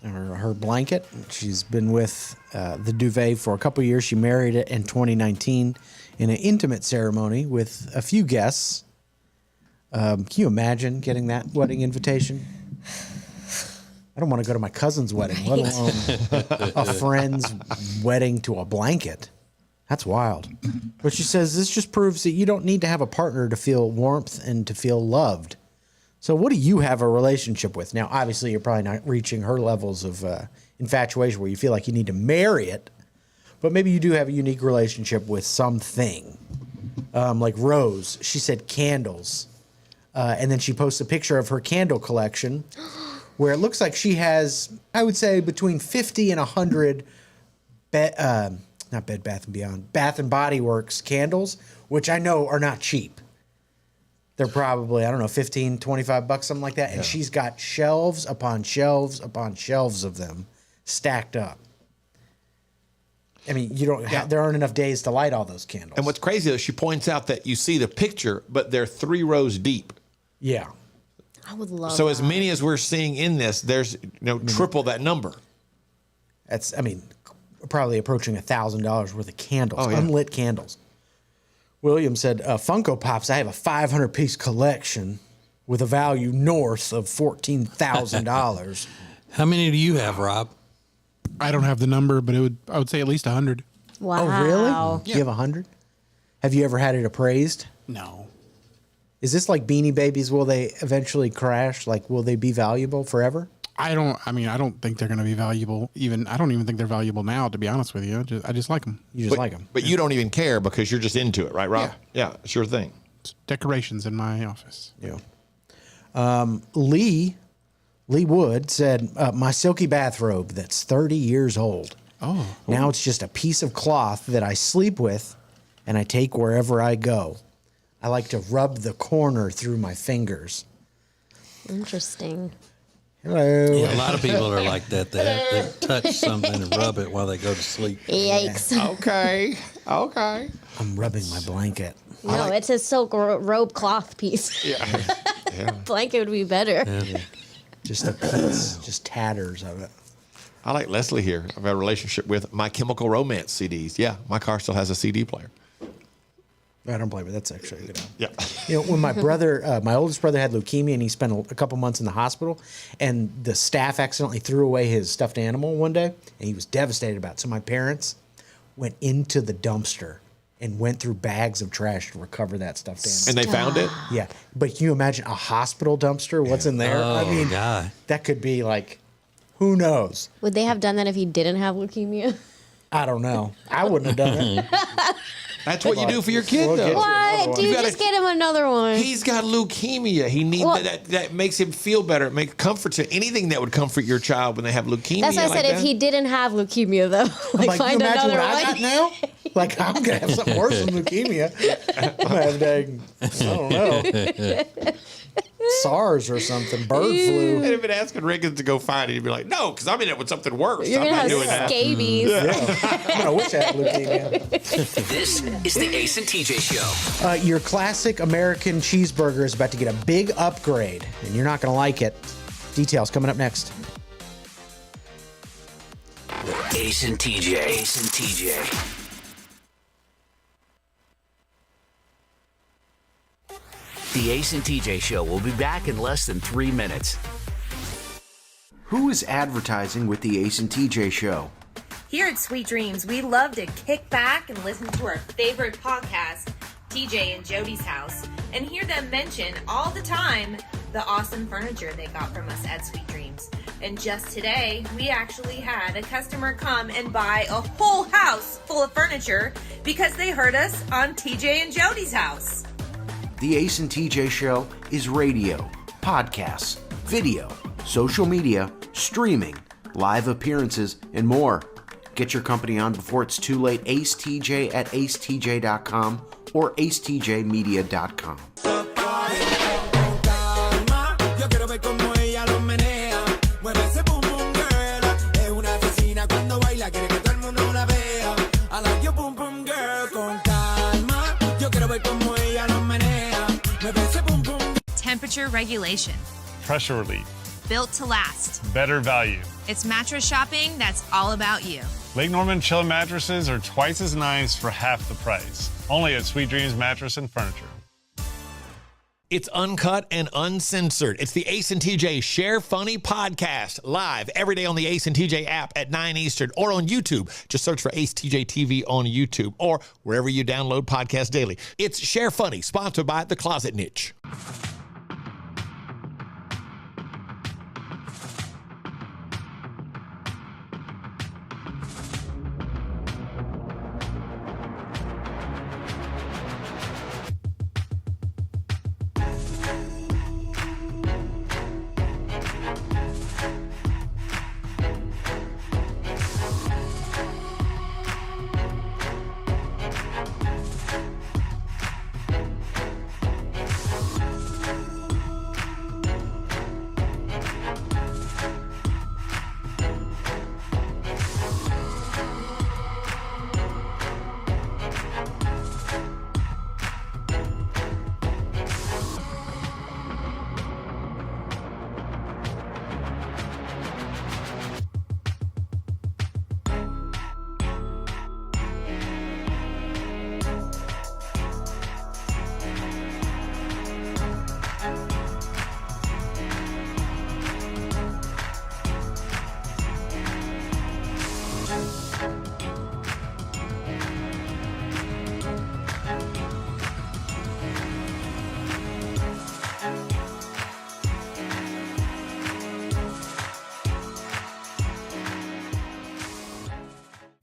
or her blanket. She's been with the duvet for a couple years. She married it in 2019 in an intimate ceremony with a few guests. Can you imagine getting that wedding invitation? I don't want to go to my cousin's wedding, let alone a friend's wedding to a blanket. That's wild. But she says this just proves that you don't need to have a partner to feel warmth and to feel loved. So what do you have a relationship with? Now, obviously, you're probably not reaching her levels of infatuation where you feel like you need to marry it. But maybe you do have a unique relationship with something. Like Rose, she said candles. And then she posts a picture of her candle collection where it looks like she has, I would say, between 50 and 100 not Bed Bath & Beyond, Bath & Body Works candles, which I know are not cheap. They're probably, I don't know, $15, $25, something like that. And she's got shelves upon shelves upon shelves of them stacked up. I mean, there aren't enough days to light all those candles. And what's crazy is she points out that you see the picture, but they're 3 rows deep. Yeah. I would love So that. as many as we're seeing in this, there's triple that number. That's, probably approaching $1,000 worth of candles, unlit candles. William said, Funko Pops, I have a 500-piece collection with a value north of $14,000. How many do you have, Rob? I don't have the number, but I would say at least 100. Wow. Oh, really? Do you have 100? Have you ever had it appraised? No. Is this like Beanie Babies? Will they eventually crash? Like, will they be valuable forever? I don't think they're going to be valuable. I don't even think they're valuable now, to be honest with you. I just like them. You just like them. But you don't even care because you're just into it, right, Rob? Yeah, it's your thing. It's decorations in my office. Yeah. Lee Wood said, my silky bathrobe that's 30 years old. Oh. Now it's just a piece of cloth that I sleep with and I take wherever I go. I like to rub the corner through my fingers. Interesting. Hello. Yeah, a lot of people are like that. They touch something and rub it while they go to sleep. Yikes. Okay. I'm rubbing my blanket. No, it's a silk robe cloth piece. Yeah. Blanket would be better. Yeah. Just a piece, just tatters of it. I like Leslie here. I've had a relationship with My Chemical Romance CDs. Yeah, my car still has a CD player. I don't blame it. That's actually a good album. Yeah. When my brother, my oldest brother had leukemia and he spent a couple months in the hospital and the staff accidentally threw away his stuffed animal one day and he was devastated about it. So my parents went into the dumpster and went through bags of trash to recover that stuffed animal. And they found it? Yeah. But can you imagine a hospital dumpster? What's in there? Oh, God. That could be like, who knows? Would they have done that if he didn't have leukemia? I don't know. I wouldn't have done it. That's what you do for your kid, though. What? Dude, just get him another one. He's got leukemia. He needs that makes him feel better. It makes comfort to anything that would comfort your child when they have leukemia. That's what I said. If he didn't have leukemia, though, like find you imagine another what one. I got now? Like, I'm going to have something worse than leukemia. I'm going to have, I don't know. SARS or something, bird flu. They'd have been asking Riggins to go find it. He'd be like, no, because I'm in it with something worse. You're I'm gonna not have doing that. scabies. I wish I had leukemia. This is the Ace and TJ Show. Your classic American cheeseburger is about to get a big upgrade, and you're not going to like it. Details coming up next. Ace and TJ. Ace and TJ. The Ace and TJ Show will be back in less than 3 minutes. Who is advertising with the Ace and TJ Show? Here at Sweet Dreams, we love to kick back and listen to our favorite podcast, TJ and Jody's House, and hear them mention all the time the awesome furniture they got from us at Sweet Dreams. And just today, we actually had a customer come and buy a whole house full of furniture because they heard us on TJ and Jody's House. The Ace and TJ Show is radio, podcasts, video, social media, streaming, live appearances, and more. Get your company on before it's too late. Ace TJ at acetj.com or acetjmedia.com. Temperature regulation. Pressure relief. Built to last. Better value. It's mattress shopping that's all about you. Lake Norman Chill mattresses are twice as nice for half the price. Only at Sweet Dreams Mattress and Furniture. It's uncut and uncensored. It's the Ace and TJ Share Funny podcast, live every day on the Ace and TJ app at 9 Eastern or on YouTube. Just search for Ace TJ TV on YouTube or wherever you download podcasts daily. It's Share Funny, sponsored by The Closet Niche.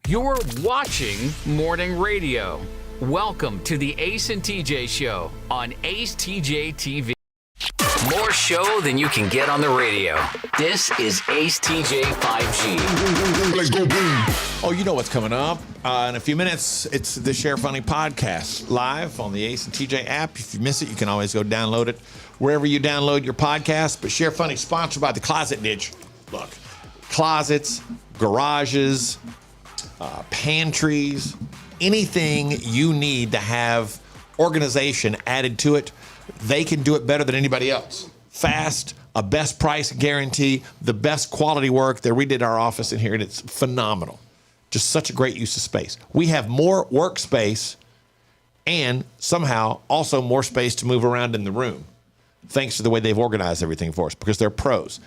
You're watching morning radio. Welcome to the Ace and TJ Show on Ace TJ TV. More show than you can get on the radio. This is Ace TJ 5G. Let's go boom. Oh, you know what's coming up. In a few minutes, it's the Share Funny podcast live on the Ace and TJ app. If you miss it, you can always go download it wherever you download your podcast. But Share Funny, sponsored by The Closet Niche. Look, closets, garages, pantries, anything you need to have organization added to it, they can do it better than anybody else. Fast, a best price guarantee, the best quality work. They redid our office in here, and it's phenomenal. Just such a great use of space. We have more workspace and somehow also more space to move around in the room, thanks to the way they've organized everything for us, because they're pros.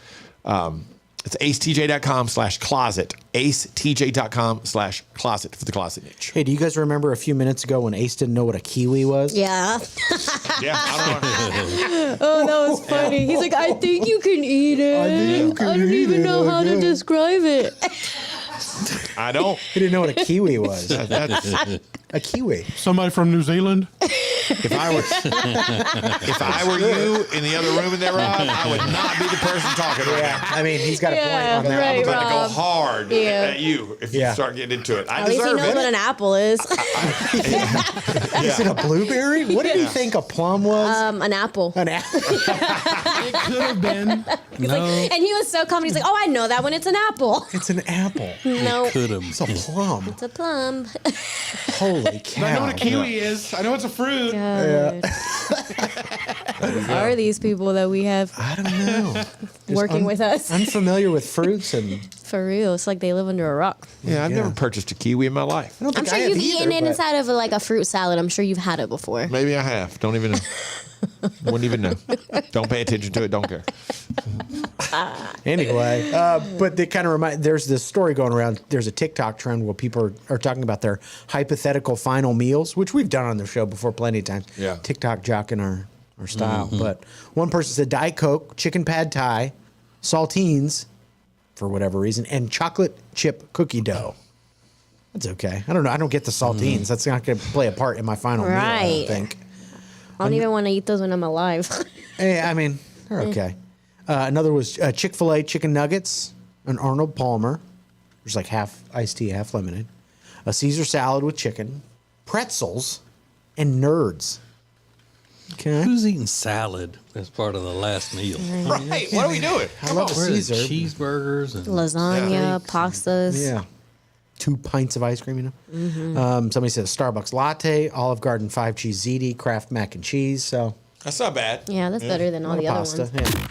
It's acetj.com/closet. acetj.com/closet for The Closet Niche. Hey, do you guys remember a few minutes ago when Ace didn't know what a kiwi was? Yeah. Yeah, I Oh, that was funny. He's like, I think you can eat it. I don't even know how to describe it. I don't. He didn't know what a kiwi was. A kiwi. Somebody from New Zealand? If I were you in the other room in there, Rob, I would not be the person talking right now. I mean, he's got a point on that. right, I'm going to go Rob. hard Yeah. at you if you start getting into it. I At least he deserve knows it. what an apple is. Is it a blueberry? What did he think a plum was? An apple. An apple. It could have been. And he was so confident. He's like, "Oh, I know that one. It's an apple." It's an apple. No, Could have. It's a plum. it's a plum. Holy cow. I know what a kiwi is. I know it's a fruit. God. Are these people that we have I don't know. working with us? Unfamiliar with fruits and For real, it's like they live under a rock. Yeah, I've never purchased a kiwi in my life. I don't I'm think sure I have you've either, eaten it but- inside of like a fruit salad. I'm sure you've had it before. Maybe I have. Don't even know. Wouldn't even know. Don't pay attention to it. Don't care. Anyway, but they kind of remind. There's this story going around. There's a TikTok trend where people are talking about their hypothetical final meals, which we've done on the show before plenty of times. Yeah. TikTok jocking our style. But one person said Diet Coke, chicken pad thai, saltines, for whatever reason, and chocolate chip cookie dough. That's okay. I don't know. I don't get the saltines. That's not going to play a part in my final meal, I don't Right. think. I don't even want to eat those when I'm alive. Hey, I mean, they're okay. Another was Chick-fil-A chicken nuggets, an Arnold Palmer. There's like half iced tea, half lemonade. A Caesar salad with chicken, pretzels, and nerds. Okay. Who's eating salad as part of the last meal? Right. What are we doing? I love a Where are the Caesar. cheeseburgers and Lasagna, pastas. Yeah. 2 pints of ice cream, you know. Somebody said Starbucks latte, Olive Garden 5-cheese ziti, Kraft mac and cheese. So That's not bad. Yeah, that's better than all a the other pasta. ones. Yeah.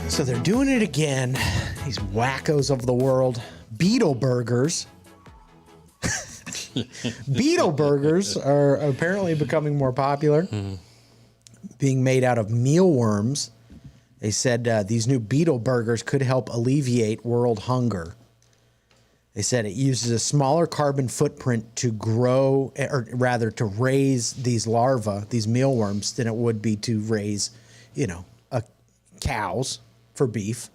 So they're doing it again. These wackos of the world. Beetle burgers. Beetle burgers are apparently becoming more popular. Being made out of mealworms. They said these new beetle burgers could help alleviate world hunger. They said it uses a smaller carbon footprint to grow, or rather to raise these larvae, these mealworms, than it would be to raise, cows for beef.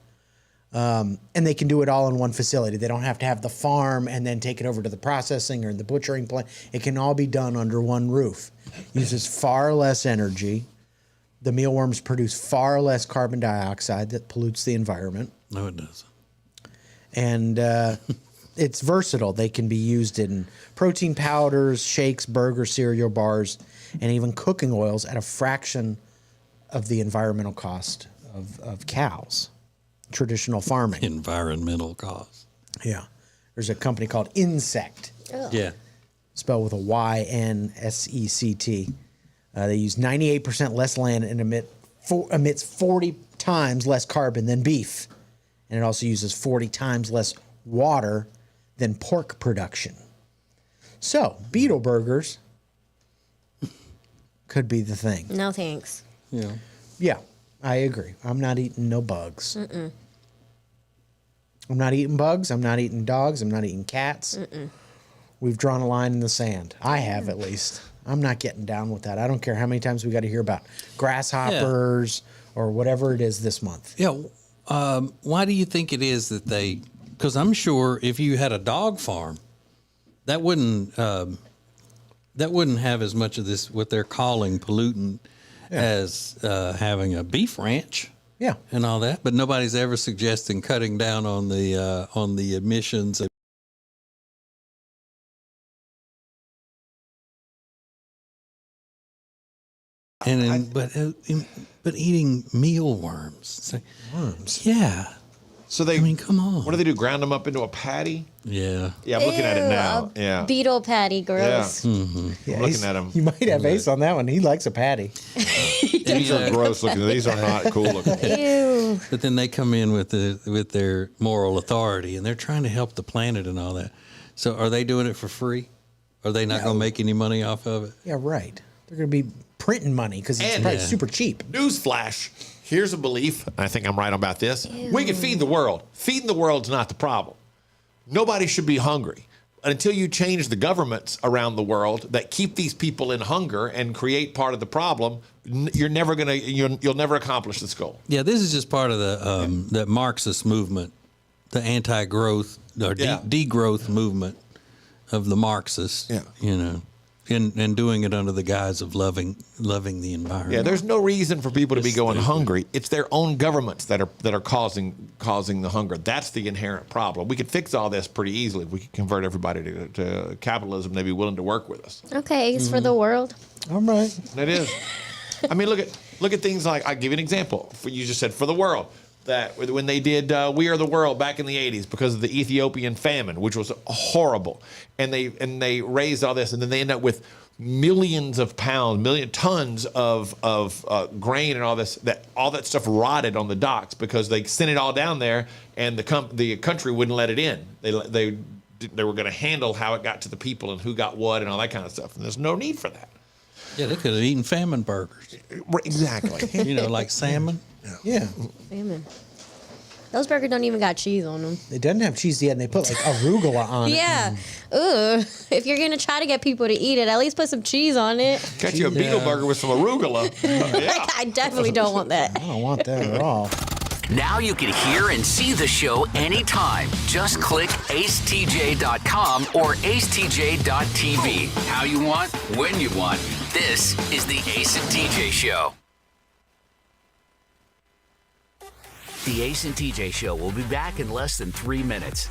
And they can do it all in one facility. They don't have to have the farm and then take it over to the processing or the butchering plant. It can all be done under one roof. Uses far less energy. The mealworms produce far less carbon dioxide that pollutes the environment. No, it doesn't. And it's versatile. They can be used in protein powders, shakes, burgers, cereal bars, and even cooking oils at a fraction of the environmental cost of cows. Traditional farming. Environmental cost. Yeah. There's a company called Insect. Yeah. Spelled with a YNSECT. They use 98% less land and emits 40 times less carbon than beef. And it also uses 40 times less water than pork production. So, beetle burgers could be the thing. No thanks. Yeah. Yeah, I agree. I'm not eating no bugs. Mm-mm. I'm not eating bugs. I'm not eating dogs. I'm not eating cats. Mm-mm. We've drawn a line in the sand. I have, at least. I'm not getting down with that. I don't care how many times we got to hear about grasshoppers or whatever it is this month. Yeah. Why do you think it is that they? Because I'm sure if you had a dog farm, that wouldn't have as much of this what they're calling pollutant as having a beef ranch. Yeah, and all that. But nobody's ever suggesting cutting down on the emissions. But eating mealworms. It's like, worms. Yeah. So they. I mean, come on. What do they do? Ground them up into a patty? Yeah. Yeah, I'm looking at it now. Ew, Yeah. Beetle patty, gross. Yeah. Mm-hmm. I'm looking at them. You might have Ace on that one. He likes a patty. These are gross looking. These are not cool looking. Ew. But then they come in with their moral authority, and they're trying to help the planet and all that. So are they doing it for free? Are they not going to make any money off of it? Yeah, right. They're going to be printing money because it's probably super cheap. Newsflash. Here's a belief, and I think I'm right about this. We can feed the world. Feeding the world's not the problem. Nobody should be hungry. Until you change the governments around the world that keep these people in hunger and create part of the problem, you'll never accomplish this goal. Yeah, this is just part of the Marxist movement, the anti-growth or degrowth movement of the Marxists. Yeah. You know, and doing it under the guise of loving the environment. Yeah, there's no reason for people to be going hungry. It's their own governments that are causing the hunger. That's the inherent problem. We could fix all this pretty easily if we could convert everybody to capitalism. They'd be willing to work with us. Okay, Ace for the world. All right. It is. I mean, look at things like, I'll give you an example. You just said for the world. That when they did We Are the World back in the 80s because of the Ethiopian famine, which was horrible, and they raised all this, and then they end up with millions of pounds, million tons of grain and all that stuff rotted on the docks because they sent it all down there, and the country wouldn't let it in. They were going to handle how it got to the people and who got what and all that kind of stuff, and there's no need for that. Yeah, they could have eaten famine burgers. Exactly. You know, like salmon. Yeah. Salmon. Those burgers don't even got cheese on them. It doesn't have cheese yet, and they put like arugula on it. Yeah. Ugh. If you're going to try to get people to eat it, at least put some cheese on it. Got you a beetle burger with some arugula. Yeah. I definitely don't want that. I don't want that at all. Now you can hear and see the show anytime. Just click acetj.com or acetj.tv. How you want, when you want. This is the Ace and TJ Show. The Ace and TJ Show will be back in less than 3 minutes.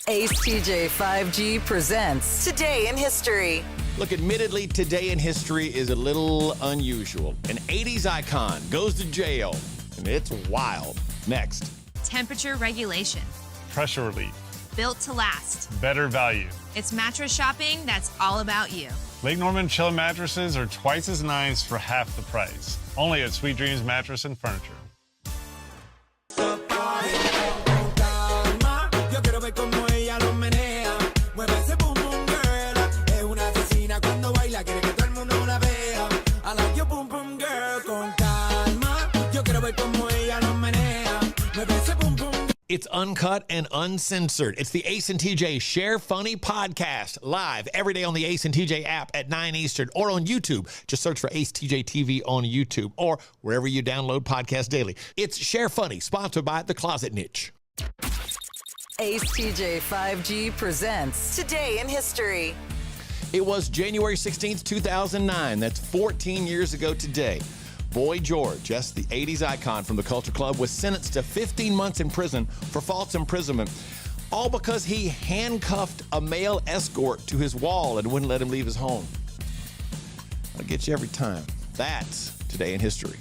Ace TJ 5G presents Today in History. Look, admittedly, today in history is a little unusual. An 80s icon goes to jail, and it's wild. Next. Temperature regulation. Pressure relief. Built to last. Better value. It's mattress shopping that's all about you. Lake Norman Chill mattresses are twice as nice for half the price. Only at Sweet Dreams Mattress and Furniture. It's uncut and uncensored. It's the Ace and TJ Share Funny podcast, live every day on the Ace and TJ app at 9 Eastern or on YouTube. Just search for Ace TJ TV on YouTube or wherever you download podcasts daily. It's Share Funny, sponsored by The Closet Niche. Ace TJ 5G presents Today in History. It was January 16th, 2009. That's 14 years ago today. Boy George, yes, the 80s icon from the Culture Club, was sentenced to 15 months in prison for false imprisonment, all because he handcuffed a male escort to his wall and wouldn't let him leave his home. I'll get you every time. That's Today in History.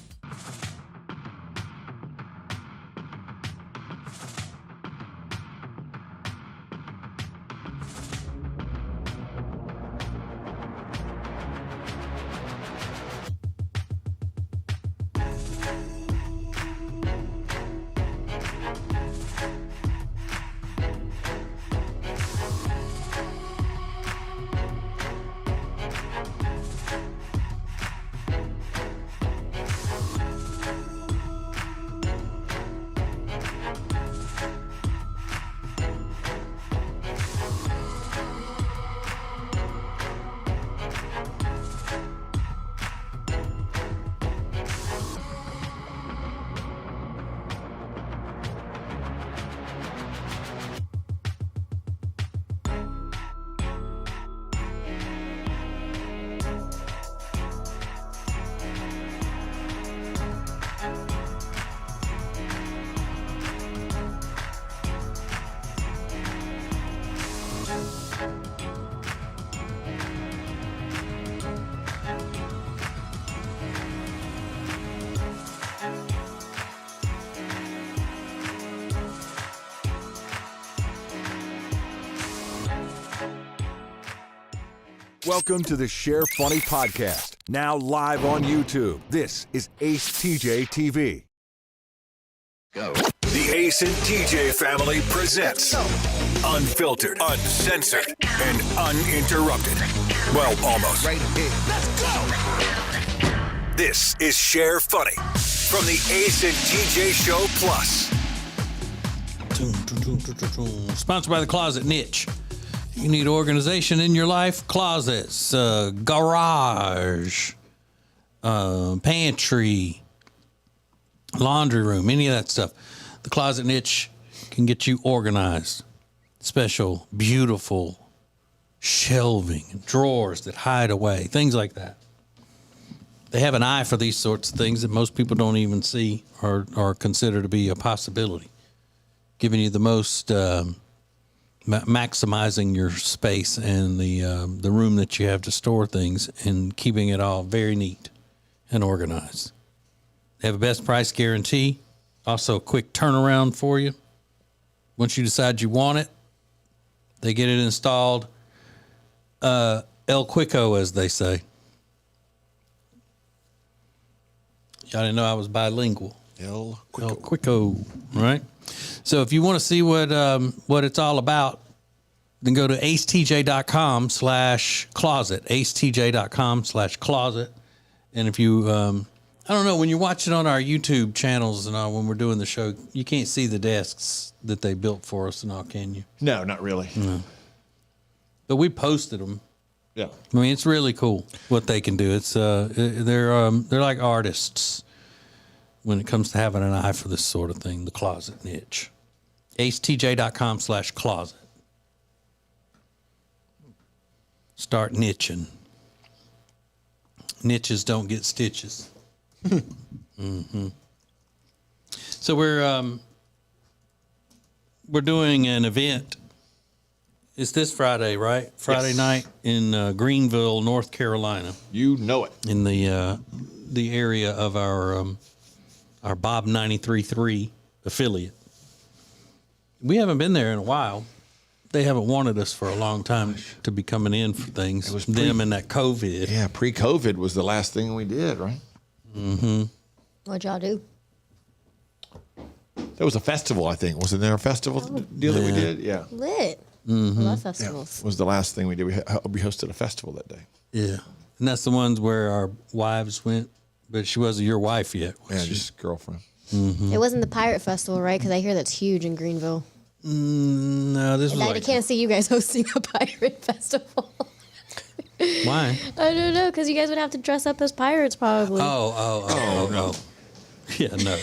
Welcome to the Share Funny podcast. Now live on YouTube. This is Ace TJ TV. Go. The Ace and TJ family presents unfiltered, uncensored, and uninterrupted. Well, almost. Right here. Let's go. This is Share Funny from the Ace and TJ Show Plus. Sponsored by the Closet Niche. You need organization in your life? Closets, garage, pantry, laundry room, any of that stuff. The Closet Niche can get you organized. Special, beautiful shelving, drawers that hide away, things like that. They have an eye for these sorts of things that most people don't even see or consider to be a possibility. Giving you the most... maximizing your space and the room that you have to store things and keeping it all very neat and organized. They have a best price guarantee, also a quick turnaround for you. Once you decide you want it, they get it installed El Quico, as they say. Y'all didn't know I was bilingual. El Quico, right? So if you want to see what it's all about, then go to acetj.com/closet, acetj.com/closet. And if you, I don't know, when you're watching on our YouTube channels and all, when we're doing the show, you can't see the desks that they built for us and all, can you? No, not really. No. But we posted them. Yeah. I mean, it's really cool what they can do. It's they're like artists when it comes to having an eye for this sort of thing, the Closet Niche. acetj.com/closet. Start niching. Niches don't get stitches. Mm-hmm. So we're doing an event. It's this Friday, right? Friday night in Greenville, North Carolina. You know it. In the area of our Bob 93.3 affiliate. We haven't been there in a while. They haven't wanted us for a long time to be coming in for things. It was them and that COVID. Yeah, pre-COVID was the last thing we did, right? Mm-hmm. What'd y'all do? There was a festival, I think. Wasn't there a festival deal that we did? Yeah. Lit. Mm-hmm. I love festivals. Yeah. Was the last thing we did. We hosted a festival that day. Yeah. And that's the ones where our wives went, but she wasn't your wife yet. Yeah, just girlfriend. Mm-hmm. It wasn't the Pirate Festival, right? Because I hear that's huge in Greenville. No, this was I can't see you guys hosting a Pirate Festival. Why? I don't know, because you guys would have to dress up as pirates probably. Oh, no. Yeah, no.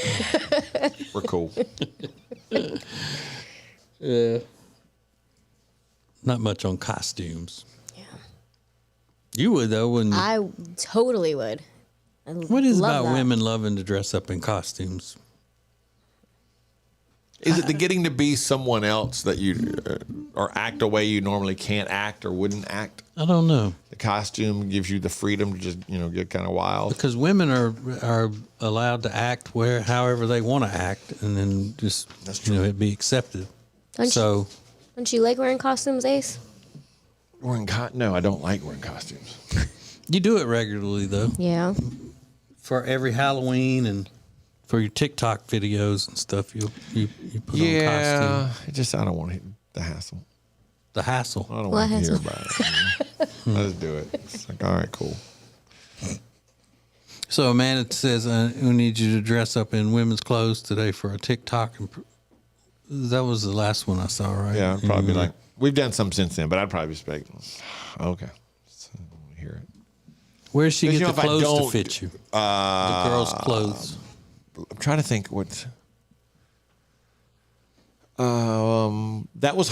We're cool. Yeah. Not much on costumes. Yeah. You would, though, wouldn't you? I totally would. What is about women loving to dress up in costumes? Is it the getting to be someone else that you or act a way you normally can't act or wouldn't act? I don't know. The costume gives you the freedom to just get kind of wild. Because women are allowed to act however they want to act, and then just it be accepted. Don't you like wearing costumes, Ace? No, I don't like wearing costumes. You do it regularly though. Yeah. For every Halloween and for your TikTok videos and stuff, you put on costume. I don't want the hassle. The hassle. I don't want to hear about it. Let's do it. It's like, all right, cool. So Amanda says, we need you to dress up in women's clothes today for a TikTok. That was the last one I saw, right? Yeah, I'd probably be like, we've done some since then, but I'd probably be like, okay. So, I want to hear it. Where's she get the clothes to fit you? The girls' clothes. I'm trying to think what. That was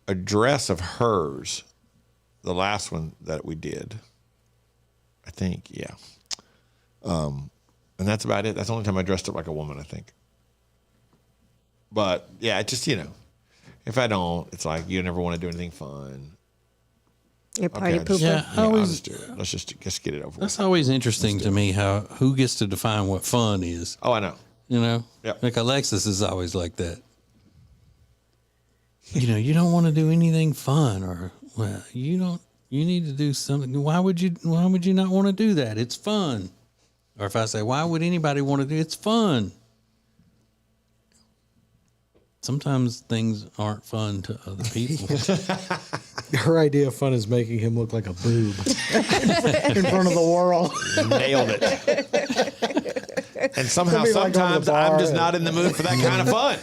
a dress of hers, the last one that we did. I think, yeah. And that's about it. That's the only time I dressed up like a woman, I think. But yeah, just if I don't, it's like you never want to do anything fun. You're party pooper. Yeah, I'll just do it. Let's just get it over. That's always interesting to me who gets to define what fun is. Oh, I know. Yep. Like Alexis is always like that. You don't want to do anything fun, or you don't you need to do something. Why would you not want to do that? It's fun. Or if I say, why would anybody want to do it? It's fun. Sometimes things aren't fun to other people. Her idea of fun is making him look like a boob in front of the world. Nailed it. And somehow, sometimes I'm just not in the mood for that kind of fun.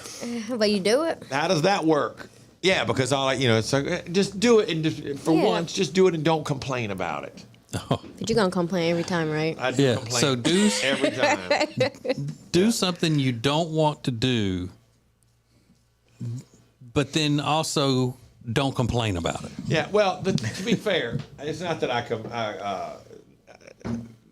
But you do it. How does that work? Yeah, because it's like, just do it and once, just do it and don't complain about it. But you're gonna complain every time, right? I do complain. So do every time. Do something you don't want to do, but then also don't complain about it. Yeah, well, to be fair, it's not that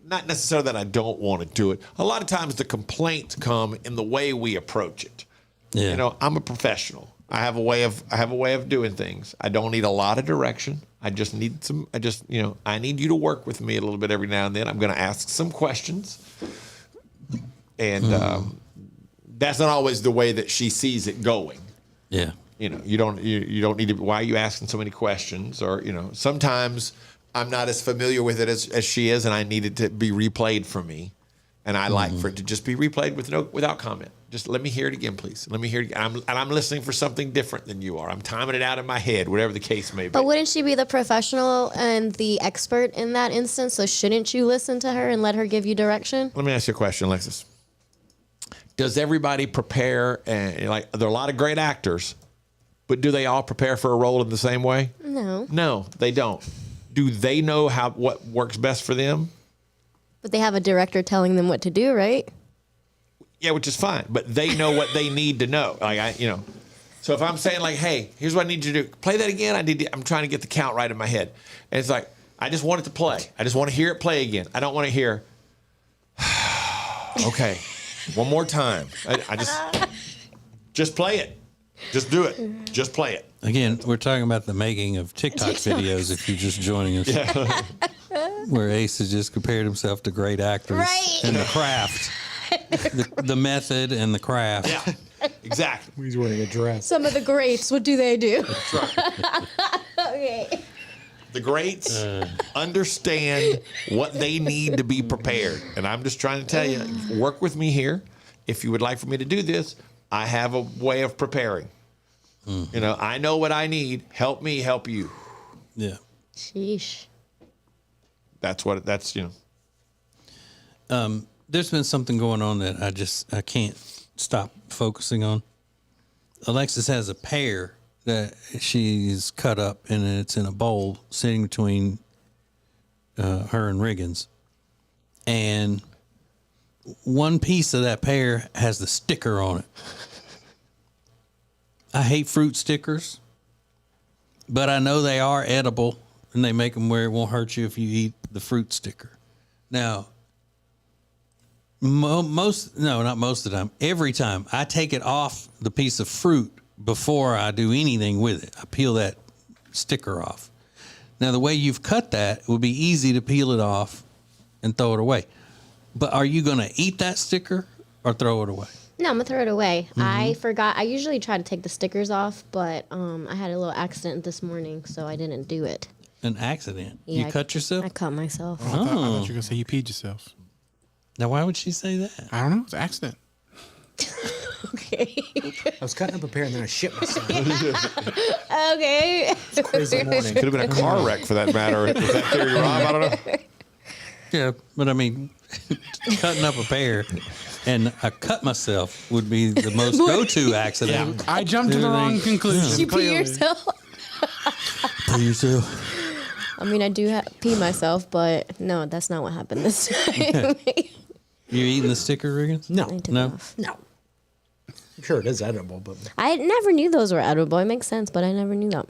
not necessarily that I don't want to do it. A lot of times the complaints come in the way we approach it. Yeah. I'm a professional. I have a way of doing things. I don't need a lot of direction. I just need I need you to work with me a little bit every now and then. I'm going to ask some questions. And that's not always the way that she sees it going. Yeah. You don't need to. Why are you asking so many questions? Or sometimes I'm not as familiar with it as she is, and I need it to be replayed for me, and I like for it to just be replayed without comment. Just let me hear it again, please. Let me hear it again. I'm listening for something different than you are. I'm timing it out in my head, whatever the case may be. But wouldn't she be the professional and the expert in that instance? So shouldn't you listen to her and let her give you direction? Let me ask you a question, Alexis. Does everybody prepare? And there are a lot of great actors, but do they all prepare for a role in the same way? No. No, they don't. Do they know what works best for them? But they have a director telling them what to do, right? Yeah, which is fine. But they know what they need to know. So if I'm saying hey, here's what I need you to do. Play that again. I'm trying to get the count right in my head. And it's like, I just want it to play. I just want to hear it play again. I don't want to hear, okay, one more time. I just play it. Just do it. Just play it. Again, we're talking about the making of TikTok videos if you're just joining us. Yeah. Where Ace has just compared himself to great actors and the craft. The method and the craft. Yeah, exactly. He's wearing a dress. Some of the greats, what do they do? That's right. Okay. The greats understand what they need to be prepared. And I'm just trying to tell you, work with me here. If you would like for me to do this, I have a way of preparing. I know what I need. Help me help you. Yeah. Sheesh. That's. There's been something going on that I can't stop focusing on. Alexis has a pear that she's cut up and it's in a bowl sitting between her and Riggins. And one piece of that pear has the sticker on it. I hate fruit stickers, but I know they are edible and they make them where it won't hurt you if you eat the fruit sticker. Now, not most of the time, every time I take it off the piece of fruit before I do anything with it. I peel that sticker off. Now, the way you've cut that, it would be easy to peel it off and throw it away. But are you going to eat that sticker or throw it away? No, I'm going to throw it away. Mm-hmm. I forgot. I usually try to take the stickers off, but I had a little accident this morning, so I didn't do it. An accident? Yeah, You cut yourself? I cut myself. I thought you were going to say you peed yourself. Now, why would she say that? I don't know. It's an accident. Okay. I was cutting up a pear and then I shit myself. Okay. It's a crazy morning. Could have been a car wreck for that matter. Was that theory, Rob? I don't know. Yeah, but I mean, cutting up a pear and I cut myself would be the most go-to accident. Yeah, I jumped to the wrong conclusion. You pee yourself? Pee yourself. I mean, I do pee myself, but no, that's not what happened this time. You eating the sticker, Riggins? No. No? No. I'm sure it is edible, but I never knew those were edible. It makes sense, but I never knew that.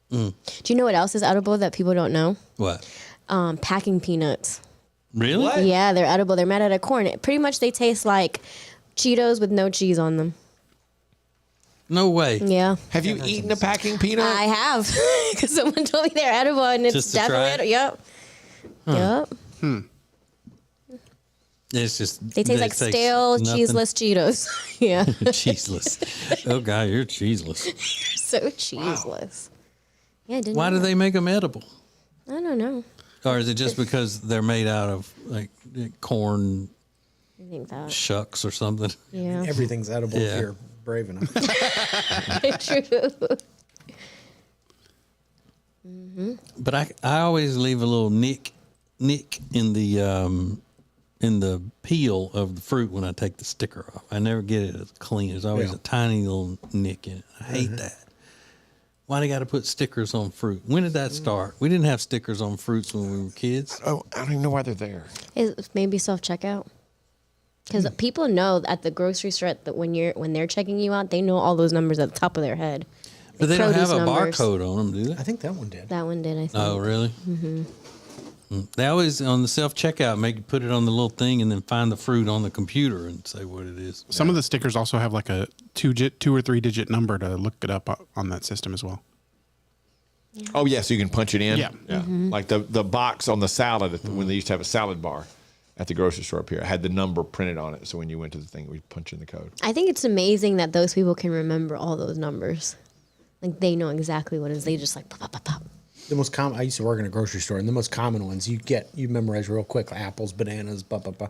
Do you know what else is edible that people don't know? What? Packing peanuts. Really? What? Yeah, they're edible. They're made out of corn. Pretty much they taste like Cheetos with no cheese on them. No way. Yeah. Have you eaten a packing peanut? I have. Because someone told me they're edible and it's Just to try definitely it? edible. Yep. Yep. It's just They taste like stale, cheeseless Cheetos. Yeah. Cheeseless. Oh, God, you're cheeseless. So cheeseless. Yeah, didn't Why know do that. they make them edible? I don't know. Or is it just because they're made out of like corn I think that. shucks or something? Yeah. Everything's edible Yeah. if you're brave enough. True. But I always leave a little nick in the peel of the fruit when I take the sticker off. I never get it as clean. There's always a tiny little nick in it. I hate that. Why they got to put stickers on fruit? When did that start? We didn't have stickers on fruits when we were kids. Oh, I don't even know why they're there. Is maybe self-checkout. Because people know at the grocery store that when they're checking you out, they know all those numbers at the top of their head. But they don't have a Produce numbers. barcode on them, do they? I think that one did. That one did, I think. Oh, really? Mm-hmm. They always, on the self-checkout, make you put it on the little thing and then find the fruit on the computer and say what it is. Some of the stickers also have like a 2 or 3 digit number to look it up on that system as well. Oh, yeah, so you can punch it in? Yeah. Like the box on the salad, when they used to have a salad bar at the grocery store up here, it had the number printed on it. So when you went to the thing, we'd punch in the code. I think it's amazing that those people can remember all those numbers. Like they know exactly what it is. They just like pop, pop, pop, pop. The most common. I used to work in a grocery store, and the most common ones you memorize real quick: like apples, bananas, blah blah blah.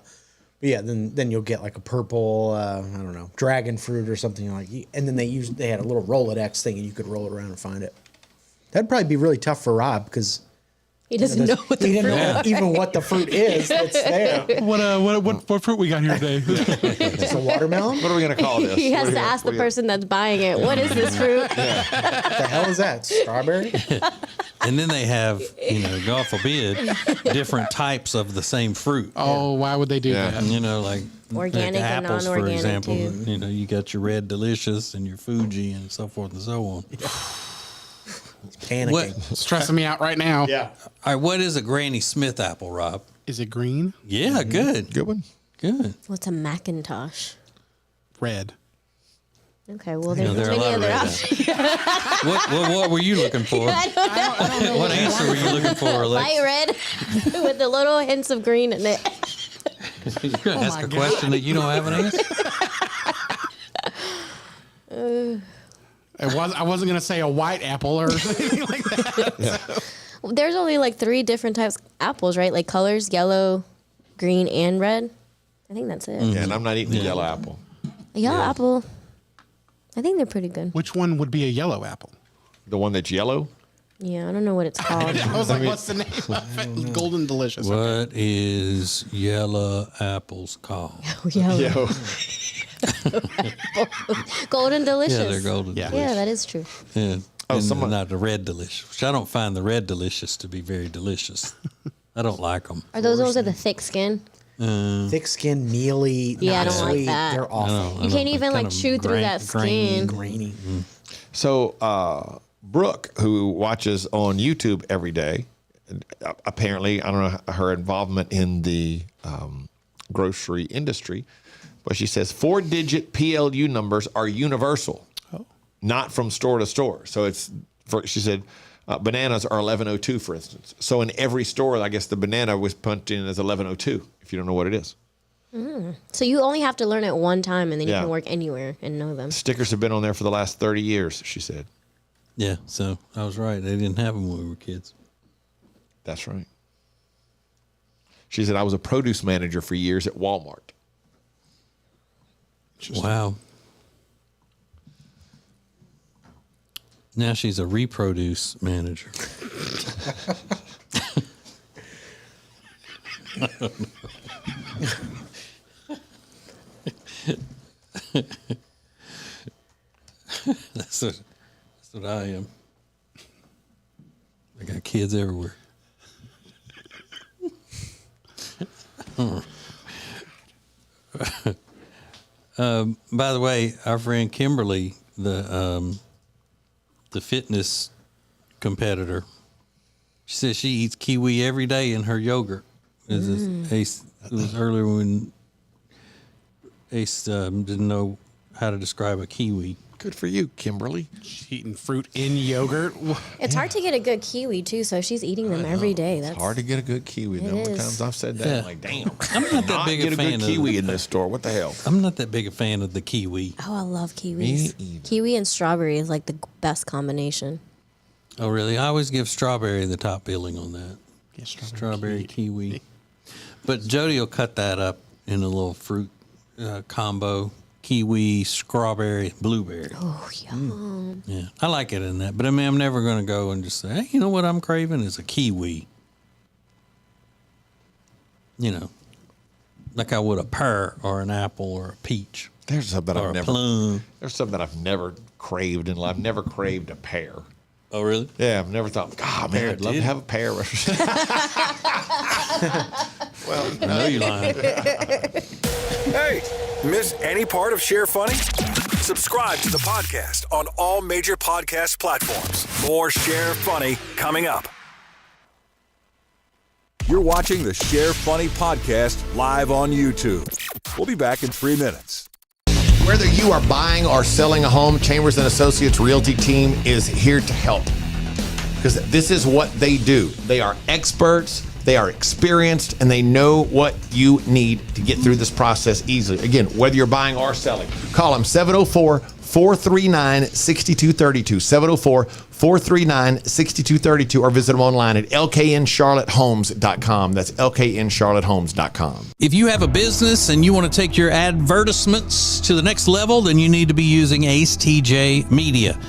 But yeah, then you'll get like a purple, I don't know, dragon fruit or something like. And then they had a little Rolodex thing, and you could roll it around and find it. That'd probably be really tough for Rob because he doesn't know what the fruit know even what the fruit is that's there. What fruit we got here today? It's a watermelon. What are we gonna call this? He has to ask the person that's buying it, what is this fruit? What the hell is that? Strawberry? And then they have, God forbid, different types of the same fruit. Oh, why would they do that? Like Organic and apples, for non-organic, example. too. You got your Red Delicious and your Fuji and so forth and so on. Panicking. Stressing me out right now. Yeah. All right, what is a Granny Smith apple, Rob? Is it green? Yeah, good. Good one. Good. What's a Macintosh? Red. Okay, well, there's there are a many lot of other red options. What were you looking for? I don't know. What answer were you looking for, Alex? Light red with the little hints of green in it. You're going to ask a question that you don't have an answer? I wasn't going to say a white apple or anything like that. There's only like 3 different types of apples, right? Like colors, yellow, green, and red. I think that's it. Yeah, and I'm not eating the yellow apple. A yellow apple, I think they're pretty good. Which one would be a yellow apple? The one that's yellow? Yeah, I don't know what it's called. I was like, what's the name of it? Golden Delicious. What is yellow apples called? Yellow. Golden Delicious. Yeah, they're golden. Yeah, delicious. that is true. Yeah. Oh, And not the Red Delicious, which I don't find the Red Delicious to be very delicious. I don't like them. Are those ones with the thick skin? Thick skin, mealy, Yeah, I not don't like sweet. that. They're awful. You can't even like chew through that skin. Grainy. So Brooke, who watches on YouTube every day, apparently, I don't know her involvement in the grocery industry, but she says 4-digit PLU numbers are universal, not from store to store. So she said bananas are 1102, for instance. So in every store, I guess the banana was punched in as 1102, if you don't know what it is. So you only have to learn it one time, and then you Yeah. can work anywhere and know them. Stickers have been on there for the last 30 years, she said. Yeah, so I was right. They didn't have them when we were kids. That's right. She said, I was a produce manager for years at Walmart. Wow. Now she's a reproduce manager. I don't know. That's what I am. I got kids everywhere. By the way, our friend Kimberly, the fitness competitor, she says she eats kiwi every day in her yogurt. It was earlier when Ace didn't know how to describe a kiwi. Good for you, Kimberly. She's eating fruit in yogurt. It's hard to get a good kiwi too, so she's eating them every day. It's hard to get a good kiwi. The number of times I've said that, Yeah. I'm like, damn. I'm not that big a get a fan good of kiwi in this store. What the hell? I'm not that big a fan of the kiwi. Oh, I love kiwis. Me either. Kiwi and strawberry is like the best combination. Oh, really? I always give strawberry the top billing on that. Yeah, strawberry kiwi. But Jody will cut that up in a little fruit combo. Kiwi, strawberry, blueberry. Oh, yum. Yeah, I like it in that. But I mean, I'm never going to go and just say, hey, you know what I'm craving is a kiwi. You know, like I would a pear or an apple or a peach. There's something or I've a never. plum. There's something I've never craved in life. I've never craved a pear. Oh, really? Yeah, I've never thought, God, man, I'd love to have a pear. Well, I know you're lying. Hey, miss any part of Share Funny? Subscribe to the podcast on all major podcast platforms. More Share Funny coming up. You're watching the Share Funny podcast live on YouTube. We'll be back in 3 minutes. Whether you are buying or selling a home, Chambers & Associates Realty team is here to help. Because this is what they do. They are experts, they are experienced, and they know what you need to get through this process easily. Again, whether you're buying or selling, call them 704-439-6232, 704-439-6232, or visit them online at lkncharlottehomes.com. That's lkncharlottehomes.com. If you have a business and you want to take your advertisements to the next level, then you need to be using Ace TJ Media.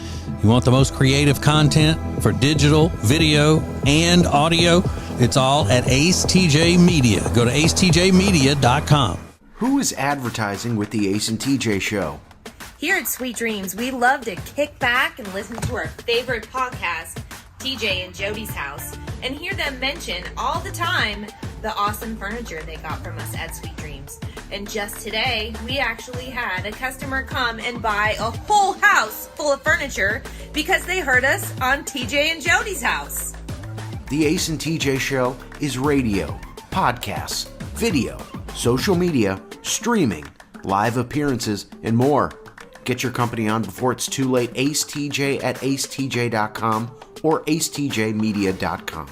You want the most creative content for digital, video, and audio? It's all at Ace TJ Media. Go to acetjmedia.com. Who is advertising with the Ace and TJ Show? Here at Sweet Dreams, we love to kick back and listen to our favorite podcast, TJ and Jody's House, and hear them mention all the time the awesome furniture they got from us at Sweet Dreams. And just today, we actually had a customer come and buy a whole house full of furniture because they heard us on TJ and Jody's House. The Ace and TJ Show is radio, podcasts, video, social media, streaming, live appearances, and more. Get your company on before it's too late. Ace TJ at acetj.com or acetjmedia.com.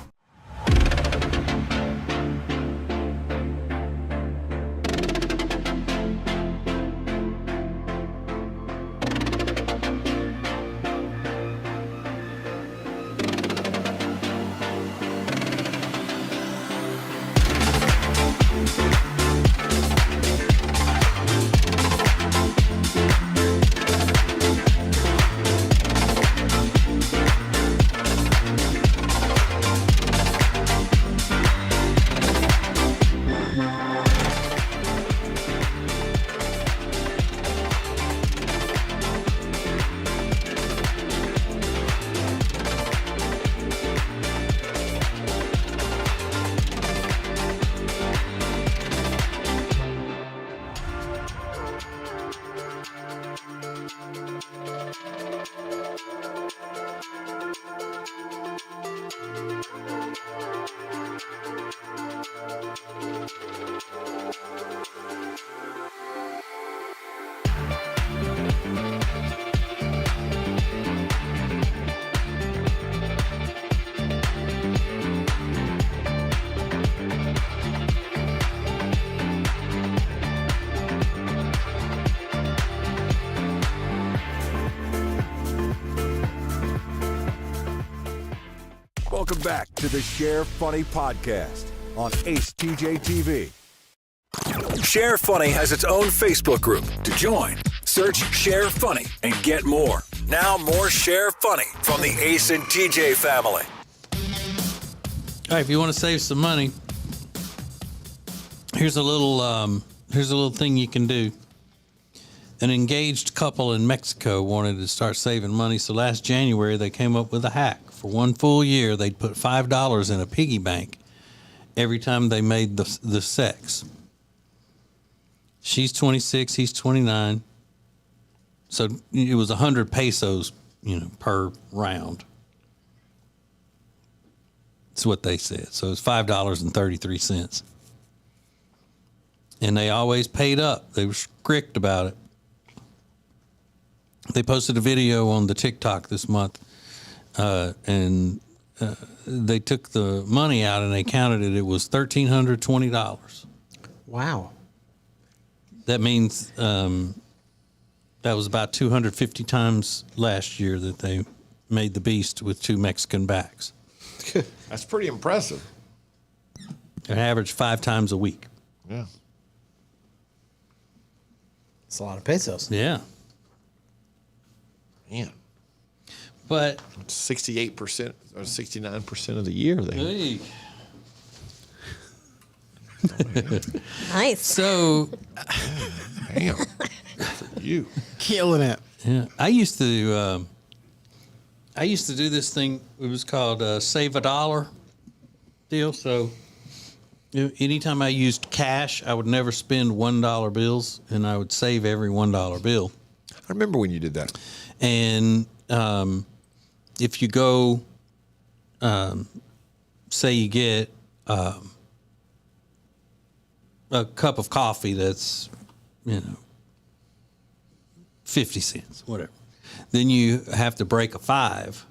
Welcome back to the Share Funny podcast on Ace TJ TV. Share Funny has its own Facebook group. To join, search Share Funny and get more. Now more Share Funny from the Ace and TJ family. All right, if you want to save some money, here's a little thing you can do. An engaged couple in Mexico wanted to start saving money, so last January they came up with a hack. For one full year, they'd put $5 in a piggy bank every time they made the sex. She's 26, he's 29. So it was 100 pesos, per round. That's what they said. So it's $5.33. And they always paid up. They were strict about it. They posted a video on the TikTok this month. And they took the money out and they counted it. It was $1,320. Wow. That means that was about 250 times last year that they made the beast with 2 Mexican backs. That's pretty impressive. An average 5 times a week. Yeah. It's a lot of pesos. Yeah. Man. But 68% or 69% of the year there. Hey. Nice. So, damn, for you killing it. Yeah, I used to do this thing. It was called Save a Dollar deal. So, anytime I used cash, I would never spend $1 bills, and I would save every $1 bill. I remember when you did that. And if you go, say you get a cup of coffee that's, 50 cents, whatever. Then you have to break a 5,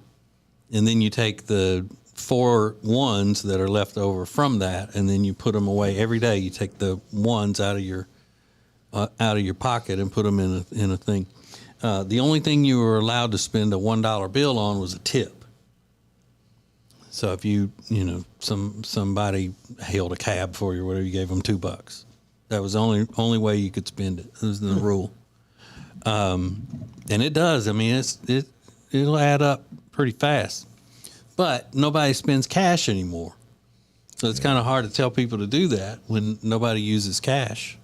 and then you take the 4 ones that are left over from that, and then you put them away every day. You take the ones out of your pocket and put them in a thing. The only thing you were allowed to spend a $1 bill on was a tip. So if somebody hailed a cab for you or whatever, you gave them $2. That was the only way you could spend it. That was the rule. And it does. I mean, it'll add up pretty fast. But nobody spends cash anymore. So it's kind of hard to tell people to do that when nobody uses cash.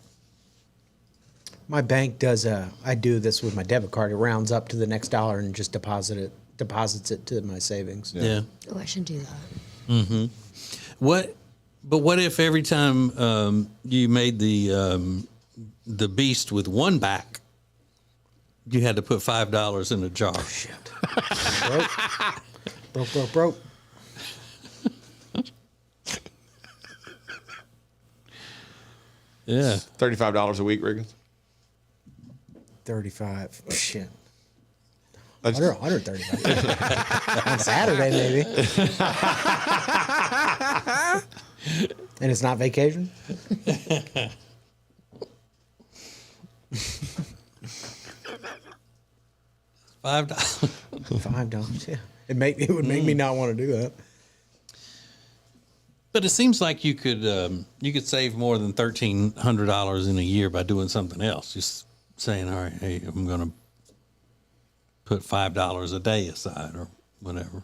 My bank does. I do this with my debit card. It rounds up to the next dollar and just deposits it to my savings. Yeah. Oh, I should do that. Mm-hmm. What if every time you made the beast with 1 back, you had to put $5 in a jar? Oh, shit. Broke. Yeah. $35 a week, Riggins? 35. Shit. 135. On Saturday, maybe. And it's not vacation? $5. $5, yeah. It would make me not want to do that. But it seems like you could save more than $1,300 in a year by doing something else. Just saying, all right, hey, I'm going to put $5 a day aside or whatever.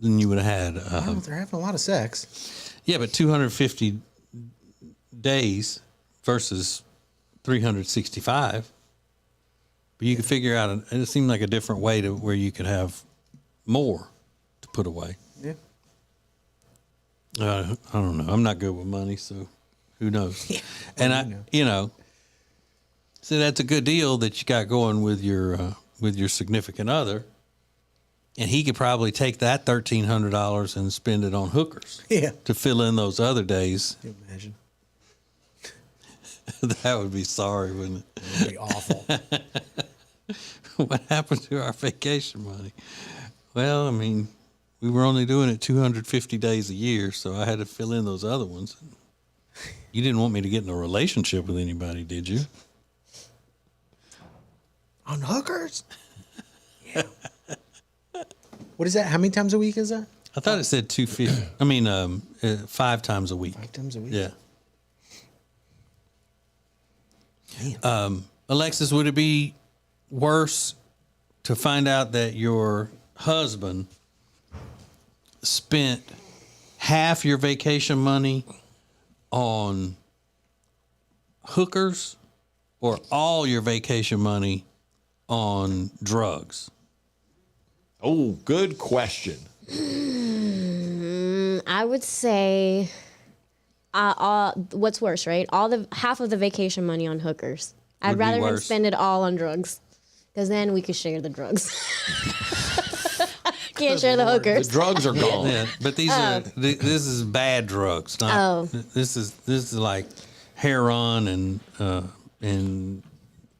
Then you would have had. I don't know if they're having a lot of sex. Yeah, but 250 days versus 365. But you could figure out. It seemed like a different way to where you could have more to put away. Yeah. I don't know. I'm not good with money, so who knows? Yeah. And so that's a good deal that you got going with your significant other, and he could probably take that $1,300 and spend it on hookers. Yeah. To fill in those other days. Can you imagine? That would be sorry, wouldn't it? It would be awful. What happened to our vacation money? Well, I mean, we were only doing it 250 days a year, so I had to fill in those other ones. You didn't want me to get in a relationship with anybody, did you? On hookers? Yeah. What is that? How many times a week is that? I thought it said 250. I mean, 5 times a week. 5 times a week? Yeah. Alexis, would it be worse to find out that your husband spent half your vacation money on hookers or all your vacation money on drugs? Oh, good question. I would say, what's worse, right? Half of the vacation money on hookers. I'd Would be rather him worse. spend it all on drugs, because then we could share the drugs. Can't share the hookers. The drugs are gone. Yeah, but this is bad drugs. Not, This is like heroin and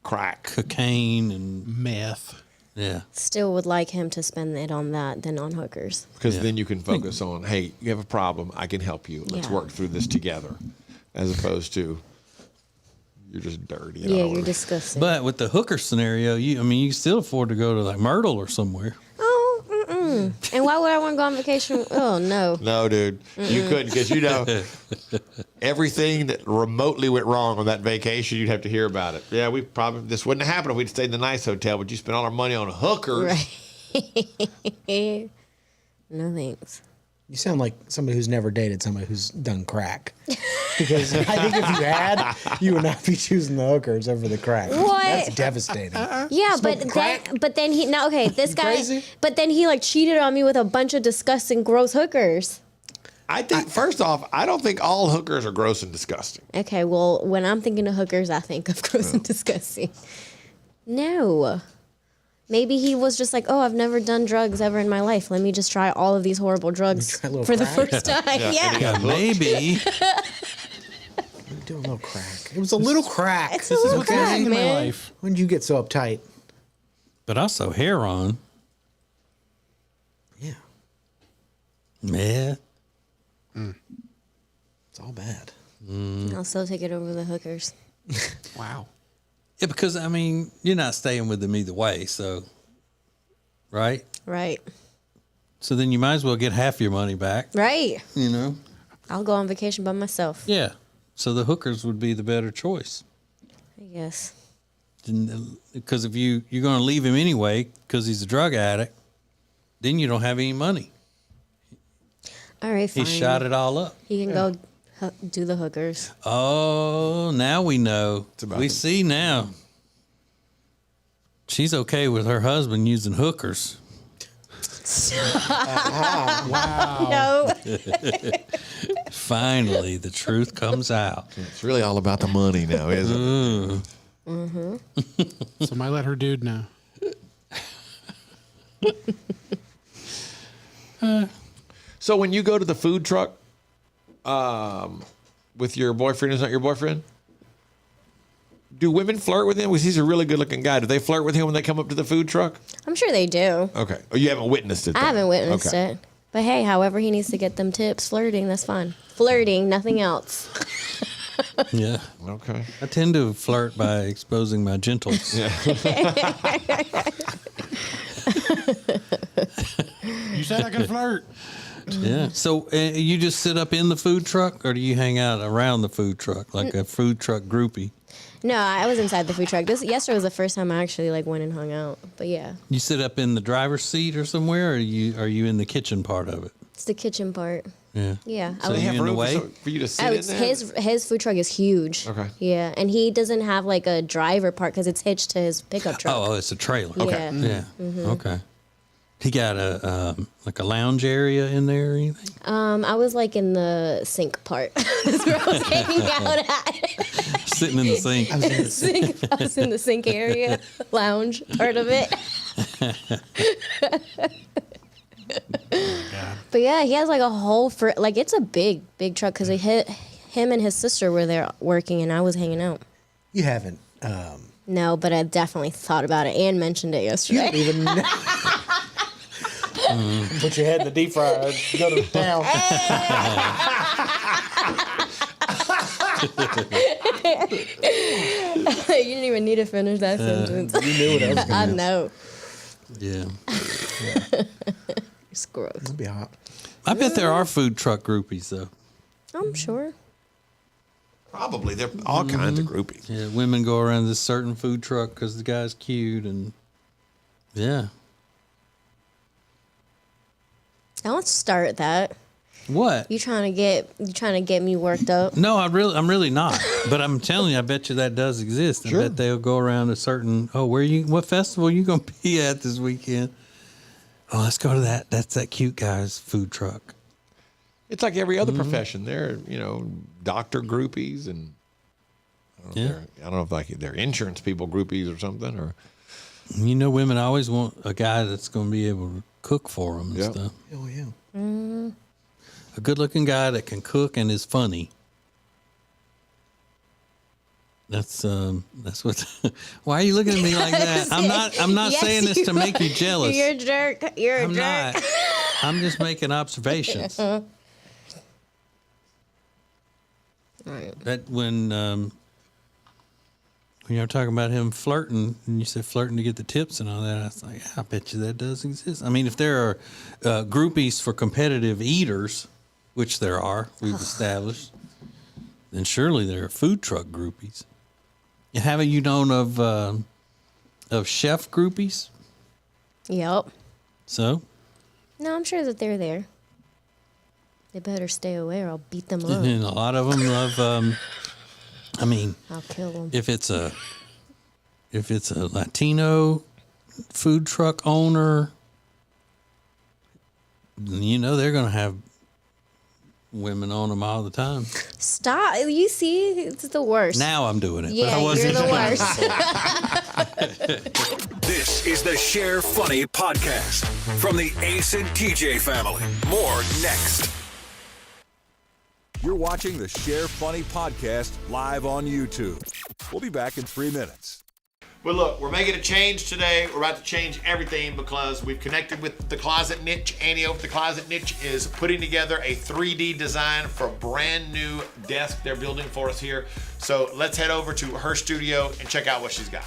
crack, cocaine, and meth. Yeah. Still would like him to spend it on that than on hookers. Because then you can focus on, hey, you have a problem, I can help you. Let's Yeah. work through this together, as opposed to You're just dirty. Yeah, you're disgusting. But with the hooker scenario, you can still afford to go to like Myrtle or somewhere. Oh, and why would I want to go on vacation? Oh, no. No, dude, you couldn't because everything that remotely went wrong on that vacation, you'd have to hear about it. Yeah, this wouldn't have happened if we'd stayed in the nice hotel, but you spent all our money on hookers. Right. No thanks. You sound like somebody who's never dated somebody who's done crack. Because I think if you had, you would not be choosing the hookers over the crack. What? That's devastating. Yeah, Smoking crack? but then he this guy. crazy? But then he like cheated on me with a bunch of disgusting, gross hookers. I think first off, I don't think all hookers are gross and disgusting. Okay, well, when I'm thinking of hookers, I think of gross and disgusting. No. Maybe he was just like, oh, I've never done drugs ever in my life. Let me just try all of these horrible drugs for the first time. Yeah. Maybe. Do a little crack. It was a little crack. It's a little crack, man. When did you get so uptight? But also hair on. Yeah. Meth. It's all bad. I'll still take it over the hookers. Wow. Yeah, because you're not staying with them either way, so right? Right. So then you might as well get half your money back. Right. I'll go on vacation by myself. Yeah. So the hookers would be the better choice. I guess. Because if you're going to leave him anyway because he's a drug addict, then you don't have any money. All right, fine. He shot it all up. He can go do the hookers. Oh, now we know. We see now. She's okay with her husband using hookers. Wow. No. Finally, the truth comes out. It's really all about the money now, isn't it? Mm-hmm. So I let her dude know. So when you go to the food truck with your boyfriend who's not your boyfriend, do women flirt with him? Because he's a really good-looking guy. Do they flirt with him when they come up to the food truck? I'm sure they do. Okay. Oh, you haven't witnessed it, though. I haven't witnessed Okay. it. But hey, however he needs to get them tips, flirting, that's fine. Flirting, nothing else. Yeah. Okay. I tend to flirt by exposing my gentles. You said I could flirt. Yeah. So you just sit up in the food truck, or do you hang out around the food truck like a food truck groupie? No, I was inside the food truck. Yesterday was the first time I actually went and hung out. But yeah, You sit up in the driver's seat or somewhere, or are you in the kitchen part of it? it's the kitchen part. Yeah. Yeah. So you in the way? For you to sit Oh, in it's there? his food truck is huge. Okay. Yeah, and he doesn't have like a driver part because it's hitched to his pickup truck. Oh, it's a trailer. Okay. Yeah. Mhm. Okay. He got a like a lounge area in there or anything? I was like in the sink part. That's where I was hanging out at. Sitting in the sink. I was in the sink area, lounge part of it. But yeah, he has like a whole it's a big truck because him and his sister were there working and I was hanging out. You haven't. No, but I definitely thought about it and mentioned it yesterday. You don't even know. Put your head in the deep fryer. Go to town. You didn't even need to finish that sentence. You knew what I was I gonna know. Yeah. It's gross. It'll be hot. I bet there are food truck groupies though. I'm sure. Probably. They're all kinds of groupies. Yeah, women go around this certain food truck because the guy's cute and yeah. Don't start that. What? You trying to get me worked up? No, I'm really not. But I'm telling you, I bet you that does exist. I bet they'll go around a certain. Oh, what festival you gonna be at this weekend? Oh, let's go to that. That's that cute guy's food truck. It's like every other profession. They're, doctor groupies and I don't know if they're insurance people groupies or something. Or women always want a guy that's going to be able to cook for them and stuff. Oh yeah. Mm. A good-looking guy that can cook and is funny. That's what. Why are you looking at me like that? I'm not Yes, saying this you to make you are. jealous. You're a jerk. You're a I'm jerk. not. I'm just making observations. Right. That when when you were talking about him flirting, and you said flirting to get the tips and all that, I was like, I bet you that does exist. I mean, if there are groupies for competitive eaters, which there are, we've established, then surely there are food truck groupies. Haven't you known of chef groupies? Yep. So? No, I'm sure that they're there. They better stay away or I'll beat them up. And a lot of them love, I'll kill them. if it's a Latino food truck owner, you know they're going to have women on them all the time. Stop. You see, it's the worst. Now I'm doing it. Yeah, you're the worst. This is the Share Funny podcast from the Ace and TJ family. More next. You're watching the Share Funny podcast live on YouTube. We'll be back in 3 minutes. But look, we're making a change today. We're about to change everything because we've connected with the Closet Niche. Annie over at the Closet Niche is putting together a 3D design for a brand new desk they're building for us here. So let's head over to her studio and check out what she's got.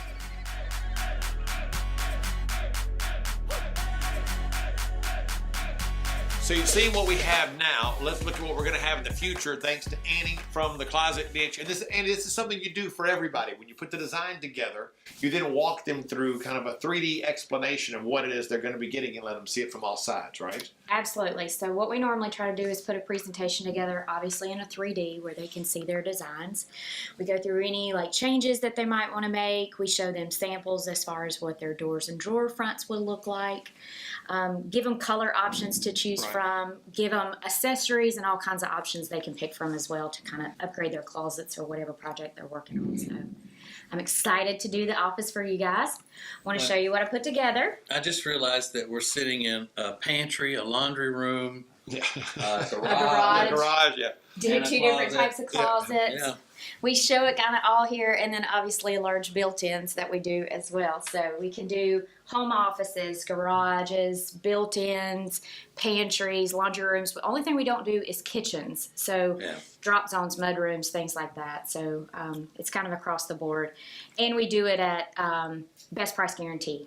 So you've seen what we have now. Let's look at what we're going to have in the future, thanks to Annie from the Closet Niche. And this is something you do for everybody. When you put the design together, you then walk them through kind of a 3D explanation of what it is they're going to be getting and let them see it from all sides, right? Absolutely. So what we normally try to do is put a presentation together, obviously in a 3D where they can see their designs. We go through any changes that they might want to make. We show them samples as far as what their doors and drawer fronts would look like. Give them color options to choose from. Give them accessories and all kinds of options they can pick from as well to kind of upgrade their closets or whatever project they're working on. So I'm excited to do the office for you guys. I want to show you what I put together. I just realized that we're sitting in a pantry, a laundry room, a garage. Yeah. Do two different types of closets. Yeah. We show it kind of all here, and then obviously large built-ins that we do as well. So we can do home offices, garages, built-ins, pantries, laundry rooms. The only thing we don't do is kitchens. So drop zones, mud rooms, things like that. So it's kind of across the board. And we do it at best price guarantee.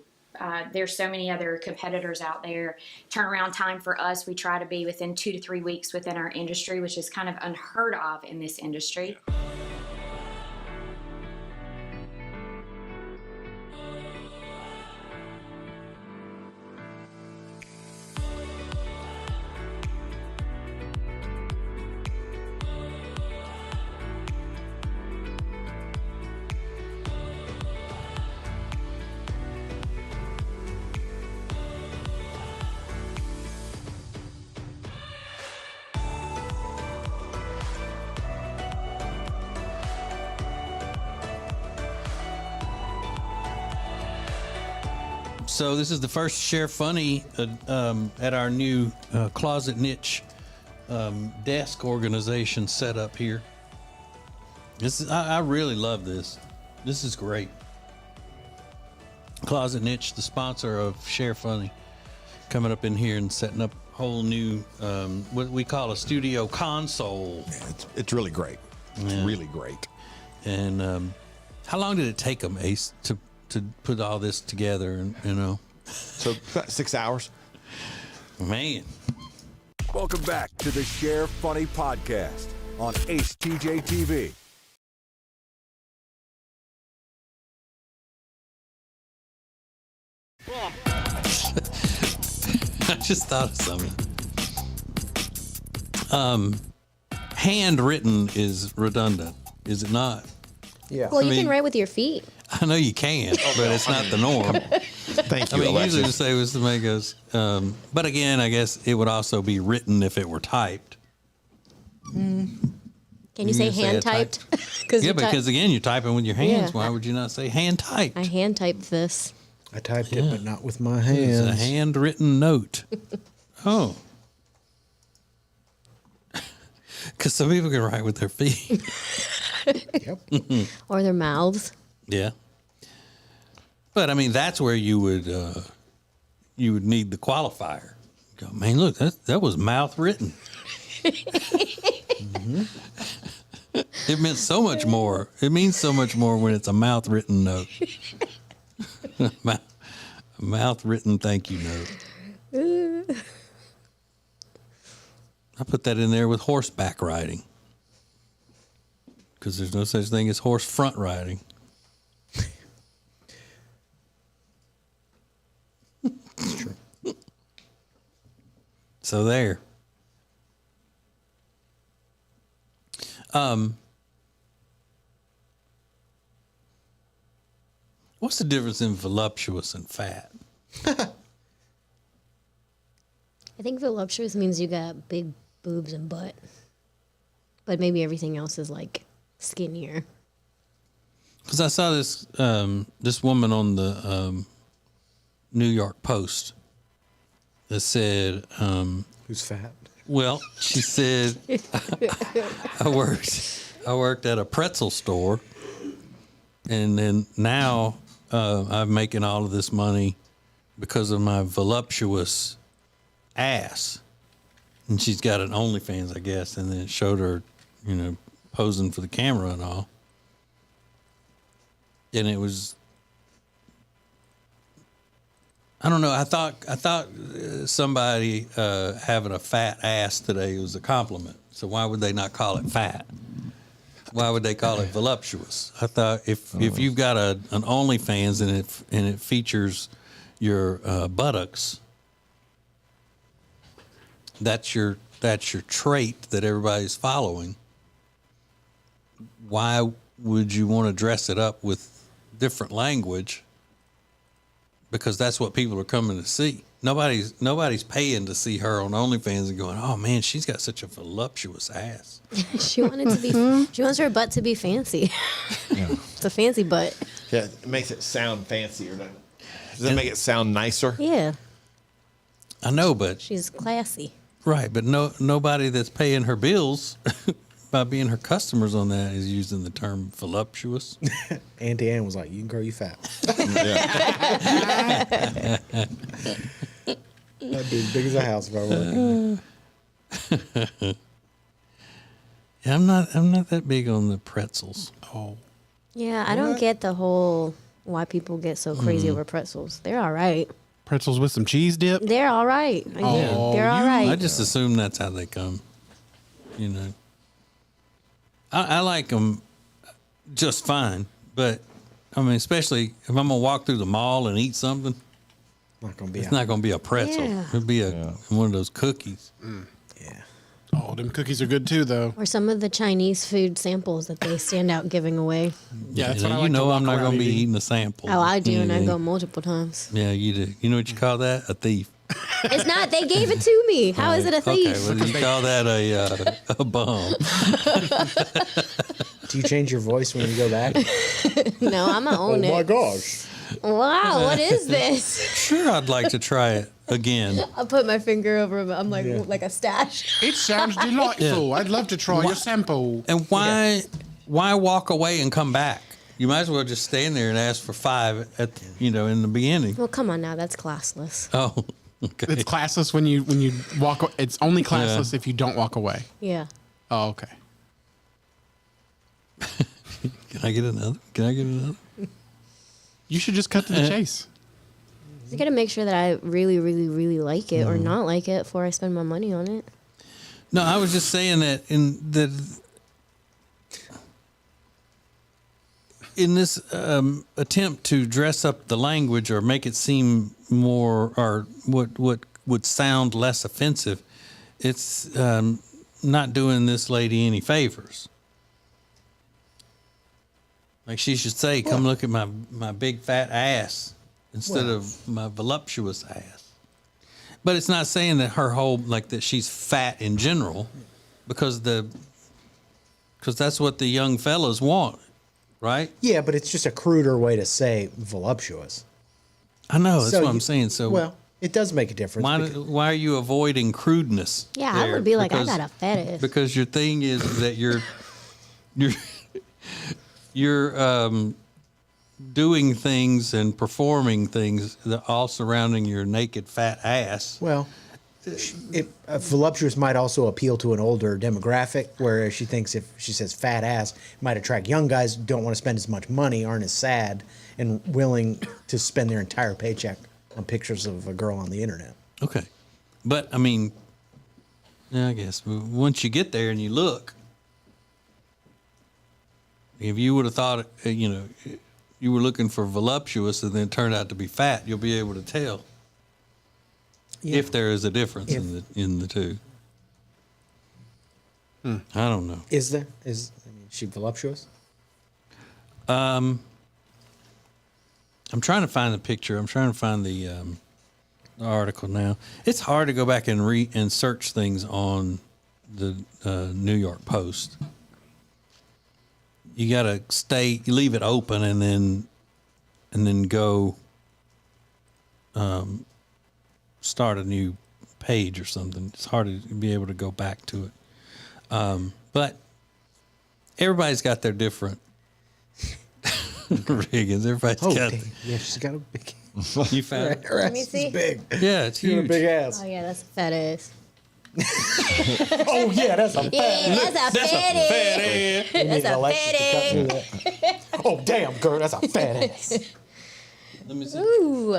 There's so many other competitors out there. Turnaround time for us, we try to be within 2 to 3 weeks within our industry, which is kind of unheard of in this industry. So this is the first Share Funny at our new Closet Niche desk organization set up here. I really love this. This is great. Closet Niche, the sponsor of Share Funny, coming up in here and setting up a whole new what we call a studio console. Yeah, it's really great. It's really great. And how long did it take them, Ace, to put all this together? And so about 6 hours. Man. Welcome back to the Share Funny podcast on Ace TJ TV. I just thought of something. Handwritten is redundant, is it not? Yeah. Well, you can write with your feet. I know you can, but it's not the norm. Thank you, Alexis. Usually the Alexis. say was to make us, but again, I guess it would also be written if it were typed. Can you say hand typed? Yeah, because again, you're typing with your hands. Yeah. Why would you not say hand typed? I hand typed this. I typed it, but not with my hands. It's a handwritten note. Oh. Because some people can write with their feet. Or their mouths. Yeah. But I mean, that's where you would need the qualifier. Go, man, look, that was mouth written. It meant so much more. It means so much more when it's a mouth written note. Mouth written thank you note. I put that in there with horseback riding. Because there's no such thing as horse front riding. It's true. So there. What's the difference in voluptuous and fat? I think voluptuous means you got big boobs and butt. But maybe everything else is like skinnier. Because I saw this this woman on the New York Post that said, who's fat? Well, she said, I worked at a pretzel store, and then now I'm making all of this money because of my voluptuous ass. And she's got an OnlyFans, I guess, and then it showed her, posing for the camera and all. And it was, I don't know. I thought somebody having a fat ass today was a compliment. So why would they not call it fat? Why would they call it voluptuous? I thought if you've got an OnlyFans and it features your buttocks, that's your trait that everybody's following. Why would you want to dress it up with different language? Because that's what people are coming to see. Nobody's paying to see her on OnlyFans and going, oh man, she's got such a voluptuous ass. She wants her butt to be fancy. Yeah. It's a fancy butt. Yeah, it makes it sound fancier, doesn't it? Does that make it sound nicer? Yeah. I know, but She's classy. right, but nobody that's paying her bills by being her customers on that is using the term voluptuous. Auntie Ann was like, "You can grow you fat." That'd be as big as a house if I were. Yeah, I'm not that big on the pretzels. Oh. Yeah, I don't get the whole why people get so crazy Mm. over pretzels. They're all right. Pretzels with some cheese dip. They're all right. Again, they're all right. I just assume that's how they come. I like them just fine, but I mean, especially if I'm gonna walk through the mall and eat something, it's not gonna be a pretzel. Yeah. It'll be one of those cookies. Oh, them cookies are good too, though. Or some of the Chinese food samples that they stand out giving away. Yeah, that's You what I know, like to walk I'm not around gonna be eating. eating the sample. Oh, I do, and I Yeah. go multiple times. Yeah, you do. You know what you call that? A thief. It's not. They gave it to me. How is it a thief? Okay, well, you call that a bum. Do you change your voice when you go back? No, I'm gonna own it. Oh my gosh! Wow, what is this? Sure, I'd like to try it again. I put my finger over. I'm like a stash. It sounds delightful. I'd love to try your sample. And why walk away and come back? You might as well just stand there and ask for 5 in the beginning. Well, come on now, that's classless. Oh, okay. It's classless when you walk. It's only classless if you don't walk away. Yeah. Oh, okay. Can I get another? You should just cut to the chase. You gotta make sure that I really, really, really like it or not like it before I spend my money on it. No, I was just saying that in this attempt to dress up the language or make it seem more, or what would sound less offensive, it's not doing this lady any favors. Like she should say, "Come look at my big fat ass," instead of my voluptuous ass. But it's not saying that her whole, like, that she's fat in general, because that's what the young fellas want, right? Yeah, but it's just a cruder way to say voluptuous. I know, that's So what I'm saying. So well, it does make a difference. why are you avoiding crudeness? Yeah, I there? would be like, Because- I got a fat ass. Because your thing is that you're doing things and performing things that all surrounding your naked fat ass. Well, Voluptuous might also appeal to an older demographic, whereas she thinks if she says fat ass, it might attract young guys who don't want to spend as much money, aren't as sad, and willing to spend their entire paycheck on pictures of a girl on the internet. Okay. But, I mean, yeah, I guess once you get there and you look, if you would have thought, you were looking for voluptuous and then it turned out to be fat, you'll be able to tell if there is a difference in the two. I don't know. Is there? Is she voluptuous? I'm trying to find the picture. I'm trying to find the article now. It's hard to go back and search things on the New York Post. You gotta you leave it open and then go start a new page or something. It's hard to be able to go back to it. But everybody's got their different riggings. Everybody's got. Yeah, she's got a big. You found it? Her Let ass me is see. big. Yeah, it's She got a huge. big ass. Oh yeah, that's a fat ass. Oh yeah, that's a fat ass. That's a fat ass. That's a fat ass. Oh damn, girl, that's a fat ass. Let me see. Ooh.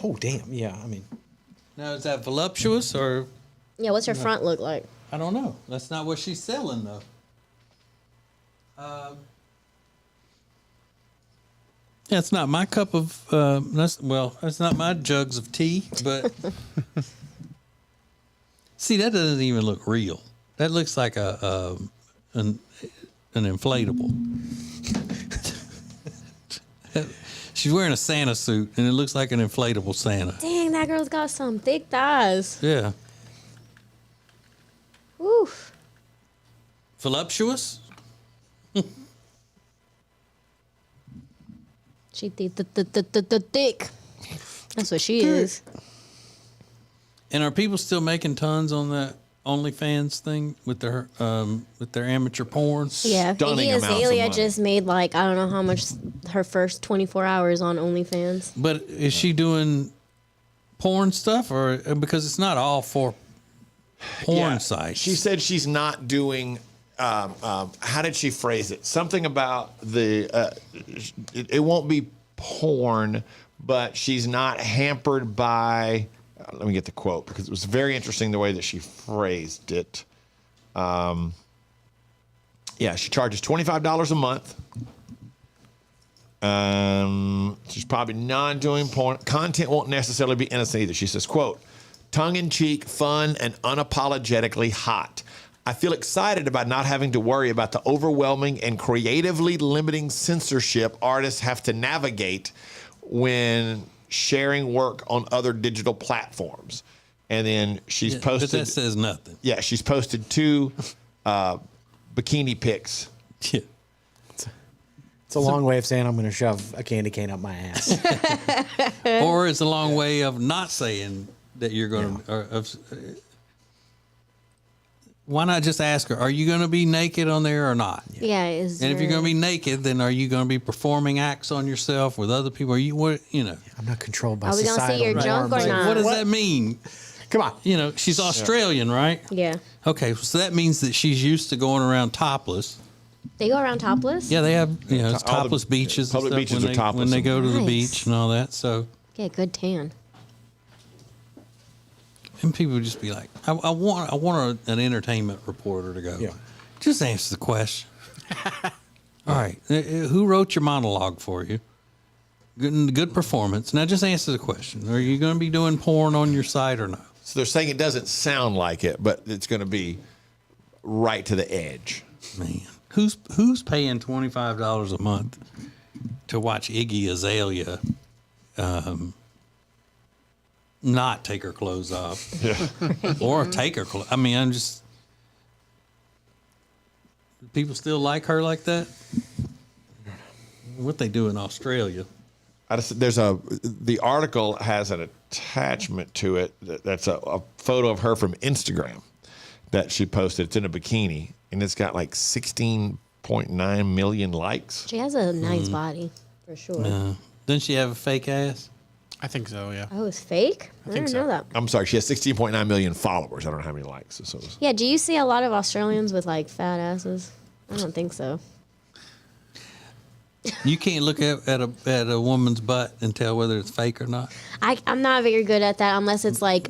Oh damn, yeah. I mean, Now is that voluptuous or? Yeah, what's her front look like? I don't know. That's not what she's selling though. Yeah, it's not my cup of. That's not my jugs of tea. But see, that doesn't even look real. That looks like an inflatable. She's wearing a Santa suit, and it looks like an inflatable Santa. Dang, that girl's got some thick thighs. Yeah. Oof. Voluptuous? She thick. That's what she is. And are people still making tons on that OnlyFans thing with their amateur porn? Yeah, Stunning Iggy amounts of Azalea money. just made like I don't know how much her first 24 hours on OnlyFans. But is she doing porn stuff, or because it's not all for porn sites? She said she's not doing. How did she phrase it? Something about the. It won't be porn, but she's not hampered by. Let me get the quote because it was very interesting the way that she phrased it. Yeah, she charges $25 a month. She's probably not doing porn. Content won't necessarily be innocent either. She says, quote, tongue-in-cheek, fun, and unapologetically hot. I feel excited about not having to worry about the overwhelming and creatively limiting censorship artists have to navigate when sharing work on other digital platforms. And then she's posted. But that says nothing. Yeah, she's posted 2 bikini pics. Yeah. it's a long way of saying I'm going to shove a candy cane up my ass. Or it's a long way of not saying that you're going to. Why not just ask her, are you going to be naked on there or not? Yeah, And if you're going to be naked, then are you going to be performing acts on yourself with other people? Are you, I'm not controlled by Are we gonna see societal your junk norms. or not? What does that mean? Come on. She's Australian, right? Yeah, Okay, so that means that she's used to going around topless. they go around topless. Yeah, they have it's All the topless beaches. public and stuff beaches when are they, topless when they go to the Nice. beach and all that. So, Get a good tan. and people would just be like, I want an entertainment reporter to go. Yeah. Just answer the question. All right, who wrote your monologue for you? Good performance. Now just answer the question. Are you going to be doing porn on your site or no? So they're saying it doesn't sound like it, but it's going to be right to the edge. Man, who's paying $25 a month to watch Iggy Azalea not take her clothes off? Or take her clothes? I mean, I'm just. People still like her like that? What they do in Australia? The article has an attachment to it that's a photo of her from Instagram that she posted. It's in a bikini, and it's got like 16.9 million likes. She has a nice body for sure. Doesn't she have a fake ass? I think so, yeah. Oh, it's fake? I didn't know that. I'm sorry, she has 16.9 million followers. I don't know how many likes. So Yeah, do you see a lot of Australians with like fat asses? I don't think so. You can't look at a woman's butt and tell whether it's fake or not. I'm not very good at that unless it's like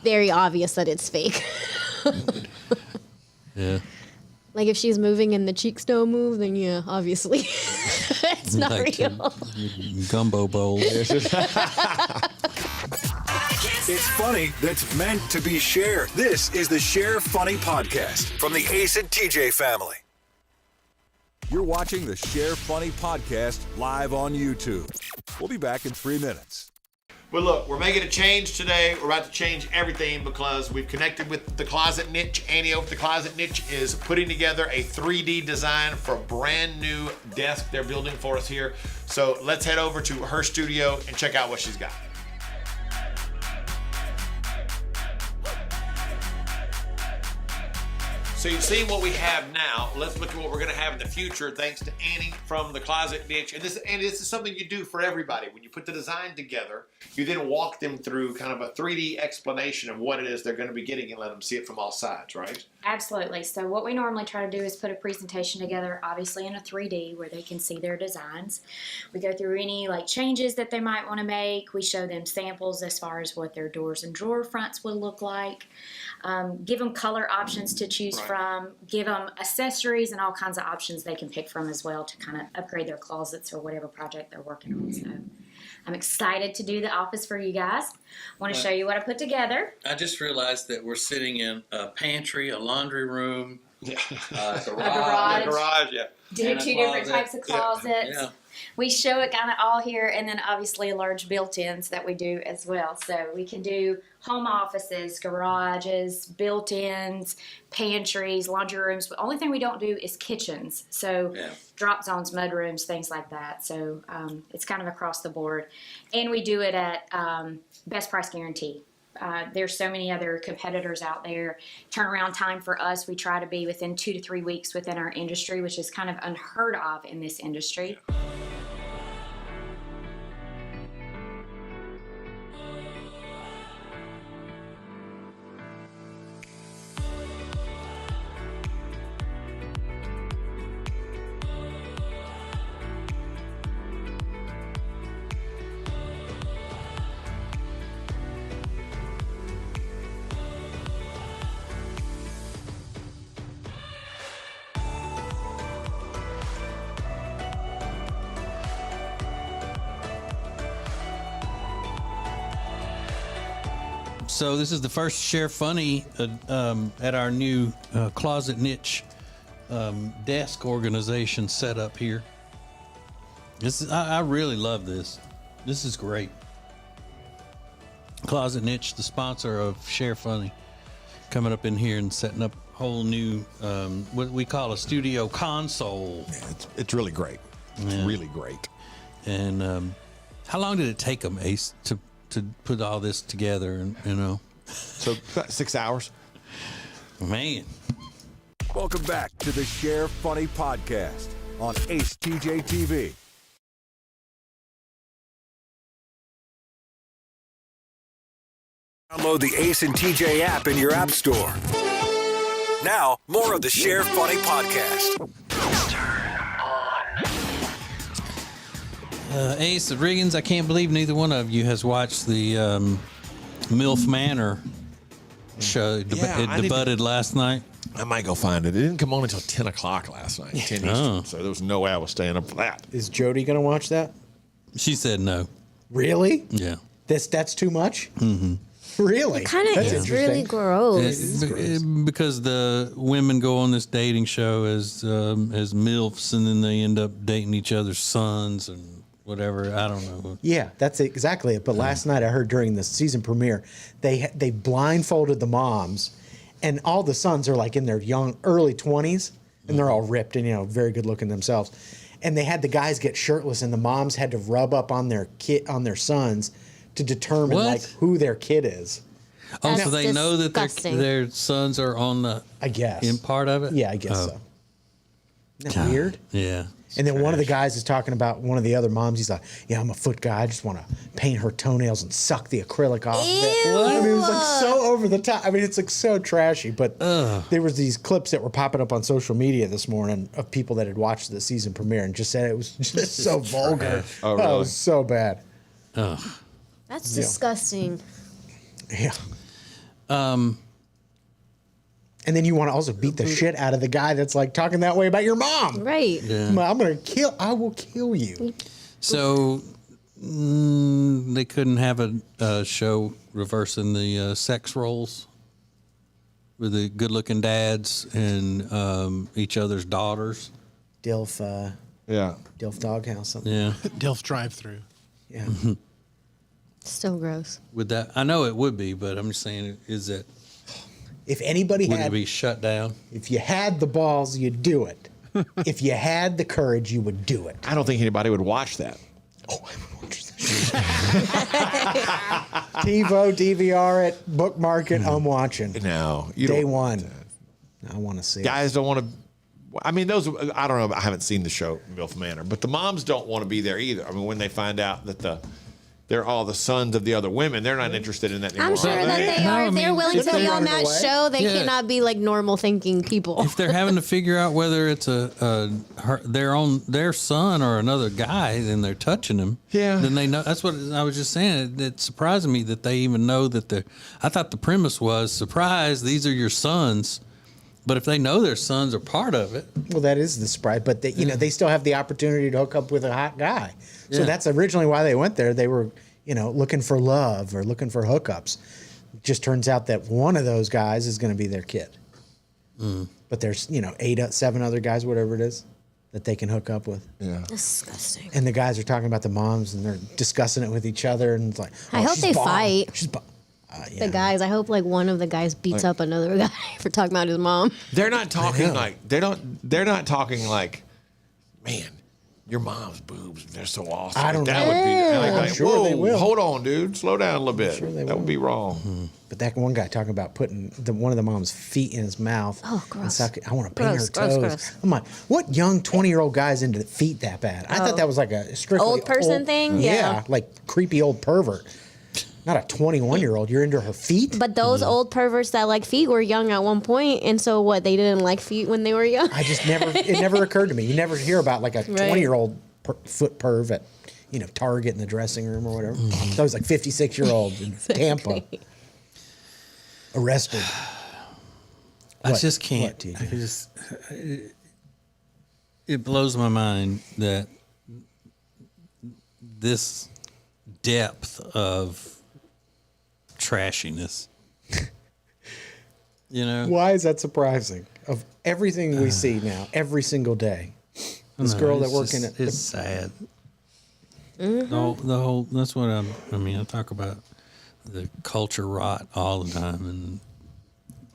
very obvious that it's fake. Yeah. Like if she's moving and the cheeks don't move, then yeah, obviously it's not Like real. Gumbo bowl. It's funny that's meant to be shared. This is the Share Funny Podcast from the Ace and TJ family. You're watching the Share Funny Podcast live on YouTube. We'll be back in 3 minutes. But look, we're making a change today. We're about to change everything because we've connected with the Closet Niche. Annie over at the Closet Niche is putting together a 3D design for a brand new desk they're building for us here. So let's head over to her studio and check out what she's got. So you've seen what we have now. Let's look at what we're going to have in the future thanks to Annie from the Closet Niche. And this is something you do for everybody. When you put the design together, you then walk them through kind of a 3D explanation of what it is they're going to be getting and let them see it from all sides, right? Absolutely. So what we normally try to do is put a presentation together, obviously in a 3D where they can see their designs. We go through any like changes that they might want to make. We show them samples as far as what their doors and drawer fronts would look like. Give them color options to choose from, give them accessories and all kinds of options they can pick from as well to kind of upgrade their closets or whatever project they're working on. So I'm excited to do the office for you guys. I want to show you what I put together. I just realized that we're sitting in a pantry, a laundry room, a garage, yeah. Do two different types of closets. Yeah. We show it kind of all here, and then obviously large built-ins that we do as well. So we can do home offices, garages, built-ins, pantries, laundry rooms. The only thing we don't do is kitchens. So drop zones, mud rooms, things like that. So it's kind of across the board. And we do it at best price guarantee. There's so many other competitors out there. Turnaround time for us, we try to be within 2 to 3 weeks within our industry, which is kind of unheard of in this industry. So this is the first Share Funny at our new Closet Niche desk organization set up here. I really love this. This is great. Closet Niche, the sponsor of Share Funny, coming up in here and setting up a whole new what we call a studio console. Yeah, it's really great. It's really great. And how long did it take them, Ace, to put all this together? And so about 6 hours. Man. Welcome back to the Share Funny Podcast on Ace TJ TV. Download the Ace and TJ app in your app store. Now, more of the Share Funny Podcast. Ace, Riggins, I can't believe neither one of you has watched the MILF Manor show. It debuted last night. I might go find it. It didn't come on until 10 o'clock last night, 10 Eastern, so there was no way I was staying up for that. Is Jody going to watch that? She said no. Really? Yeah. That's too much? Mm-hmm. Really? It kind of is really gross. Because the women go on this dating show as MILFs, and then they end up dating each other's sons and whatever. I don't know. Yeah, that's exactly it. But last night I heard during the season premiere, they blindfolded the moms, and all the sons are like in their early 20s, and they're all ripped and very good looking themselves. And they had the guys get shirtless, and the moms had to rub up on their their sons to determine like who their kid is. Oh, so they know that their sons are on the. I guess in part of it. Yeah, I guess so. Isn't that weird? Yeah. And then one of the guys is talking about one of the other moms. He's like, "Yeah, I'm a foot guy. I just want to paint her toenails and suck the acrylic off." I mean, it was like so over the top. I mean, it's like so trashy. But there was these clips that were popping up on social media this morning of people that had watched the season premiere and just said it was just so vulgar. Oh, really? It was so bad. That's disgusting. Yeah. And then you want to also beat the shit out of the guy that's like talking that way about your mom. Right. Yeah. I will kill you. So they couldn't have a show reversing the sex roles with the good-looking dads and each other's daughters. DILF. Yeah. DILF Doghouse. Something. Yeah. DILF drive-through. Yeah. Still gross. Would that? I know it would be, but I'm just saying, is that? If anybody would had, it be shut down? If you had the balls, you'd do it. If you had the courage, you would do it. I don't think anybody would watch that. Oh, I would watch that. TiVo, DVR it, bookmark it. I'm watching. No, Day one. I want to see. Guys don't want to. I mean, those. I don't know. I haven't seen the show MILF Manor, but the moms don't want to be there either. I mean, when they find out that they're all the sons of the other women, they're not interested in that anymore. I'm sure that they are. If they're willing to be on that show, they cannot be like normal thinking people. If they're having to figure out whether it's their son or another guy, then they're touching him. Yeah. Then they know. That's what I was just saying. It surprised me that they even know that I thought the premise was, surprise, these are your sons. But if they know their sons are part of it, well, that is the surprise. But they still have the opportunity to hook up with a hot guy. So Yeah. that's originally why they went there. They were, looking for love or looking for hookups. It just turns out that one of those guys is going to be their kid. But there's 7 other guys, whatever it is, that they can hook up with. Yeah. Disgusting. And the guys are talking about the moms and they're discussing it with each other, and it's like, I hope she's they bomb. fight. She's bomb. The guys, I hope like one of the guys beats up another guy for talking about his mom. They're not talking like they're not talking like, man, your mom's boobs, they're so awesome. I don't that know. would be I'm like, sure whoa, they will. hold on, dude, slow down a little bit. That would be wrong. But that one guy talking about putting one of the mom's feet in his mouth. Oh, gross. And I want to paint her Gross, toes. gross. I'm like, what young 20-year-old guy's into feet that bad? I thought that was like a strictly Old person thing? Yeah. Like creepy old pervert. Not a 21-year-old. You're into her feet? But those old perverts that like feet were young at one point, and so what? They didn't like feet when they were young. It never occurred to me. You never hear about like a 20-year-old foot perv at Target in the dressing room or whatever. It's always like 56-year-old in Tampa arrested. I just can't. What, it blows my mind that this depth of trashiness. Why is that surprising? Of everything we see now, every single day, this girl that works in it. It's sad. The whole. That's what I talk about the culture rot all the time,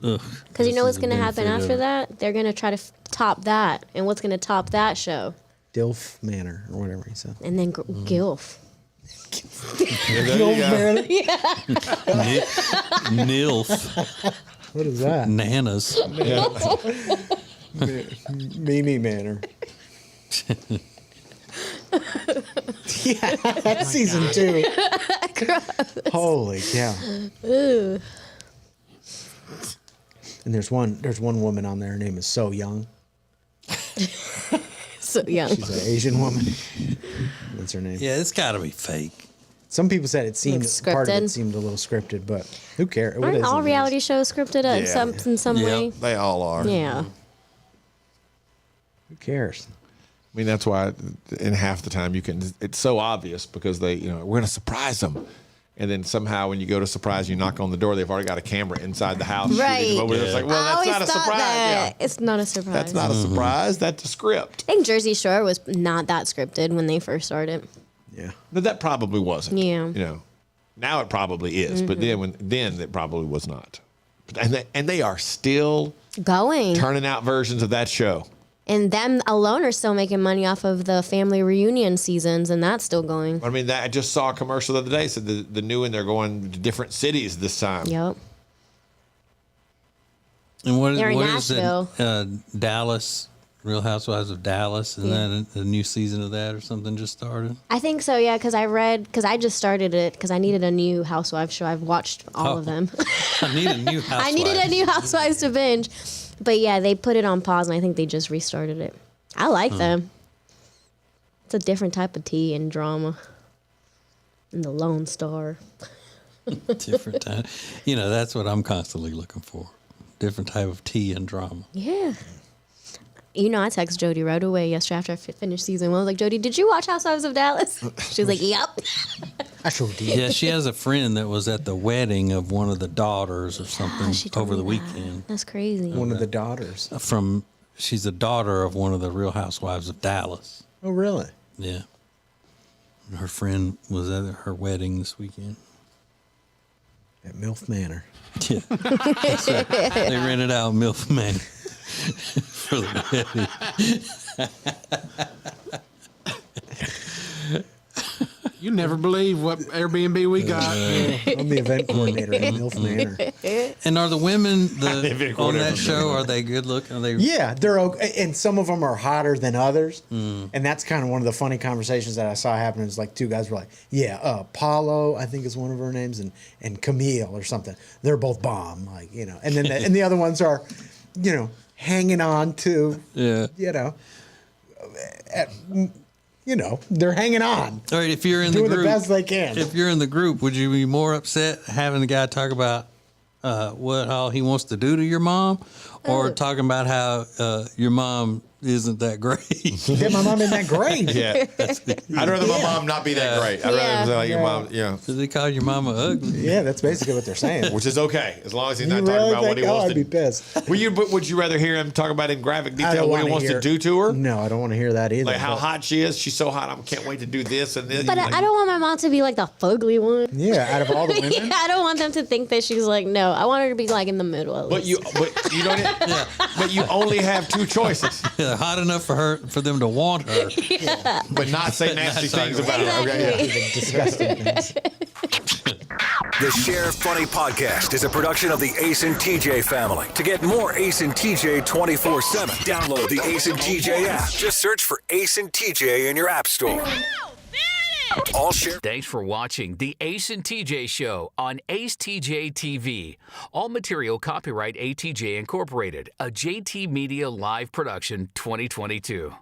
and Because you know what's going to happen after that? They're going to try to top that, and what's going to top that show? DILF Manor or whatever he said. And then GILF. DILF Manor. Yeah. NILF. What is that? Nanas. Mimi Manor. Yeah, that's season 2. Holy cow! Ooh. And there's one woman on there. Her name is So Young. So young. She's an Asian woman. That's her name. Yeah, it's got to be fake. Some people said it seemed It's part of it scripted. seemed a little scripted, but who cares? Aren't all reality shows scripted in some way? They all are. Yeah. Who cares? I mean, that's why in half the time it's so obvious because we're going to surprise them. And then somehow when you go to surprise, you knock on the door, they've already got a camera inside the house. Right. shooting them over there. It's like, well, I that's always not a thought surprise. that. Yeah. It's not a surprise. That's not a surprise. That's a script. I think Jersey Shore was not that scripted when they first started. Yeah. No, that probably wasn't. Yeah. Now it probably is, but then it probably was not. And they are still Going. turning out versions of that show. And them alone are still making money off of the family reunion seasons, and that's still going. I mean, I just saw a commercial the other day said the new one, they're going to different cities this time. Yep. And what They're in is it? Nashville. Dallas Real Housewives of Dallas, and then a new season of that or something just started. I think so, yeah, because I just started it because I needed a new Housewives show. I've watched all of them. I need a new Housewives. I needed a new Housewives to binge. But yeah, they put it on pause, and I think they just restarted it. I like them. It's a different type of tea and drama. And the Lone Star. Different time. You know, that's what I'm constantly looking for. Different type of tea and drama. Yeah. You know, I texted Jody right away yesterday after I finished season 1. I was like, Jody, did you watch Housewives of Dallas? She was like, yep. I sure did. Yeah, she has a friend that was at the wedding of one of the daughters or something over the weekend. That's crazy. One of the daughters. She's a daughter of one of the Real Housewives of Dallas. Oh, really? Yeah. And her friend was at her wedding this weekend. At MILF Manor. Yeah. So they rented out MILF Manor for the wedding. You never believe what Airbnb we got. I'm the event coordinator at MILF Manor. And are the women on that show, are they good looking? Are they? Yeah, they're okay. And some of them are hotter than others. And that's kind of one of the funny conversations that I saw happen. Is like two guys were like, yeah, Paulo, I think is one of her names, and Camille or something. They're both bomb, like, you know. And then and the other ones are, you know, hanging on to, you know, they're hanging on. All right, if you're in doing the group, the best they can. If you're in the group, would you be more upset having the guy talk about what all he wants to do to your mom, or talking about how your mom isn't that great? Yeah, my mom isn't that great. Yeah. I'd rather my mom not be that great. I'd rather say like your mom, Did they call your mama ugly? Yeah, that's basically what they're saying. Which is okay, as long as he's You not talking really about what he think, wants I'd to be pissed. Would you rather hear him talk about in graphic I detail don't what he wanna wants hear- to do to her? No, I don't want to hear that either. Like how but- hot she is. She's so hot. I can't wait to do this and this. But I don't want my mom to be like the fugly one. Yeah, out of all the women. Yeah, I don't want them to think that she's like, no. I want her to be like in the middle. At But least. you don't. But you only have two choices. Yeah, hot enough for them to want her, but not say nasty things about her. Okay, yeah. Disgusting things. The Share Funny Podcast is a production of the Ace and TJ family. To get more Ace and TJ 24/7, download the Ace and TJ app. Just search for Ace and TJ in your app store. All share. Thanks for watching the Ace and TJ Show on Ace TJ TV. All material copyright ATJ Incorporated, a JT Media live production 2022.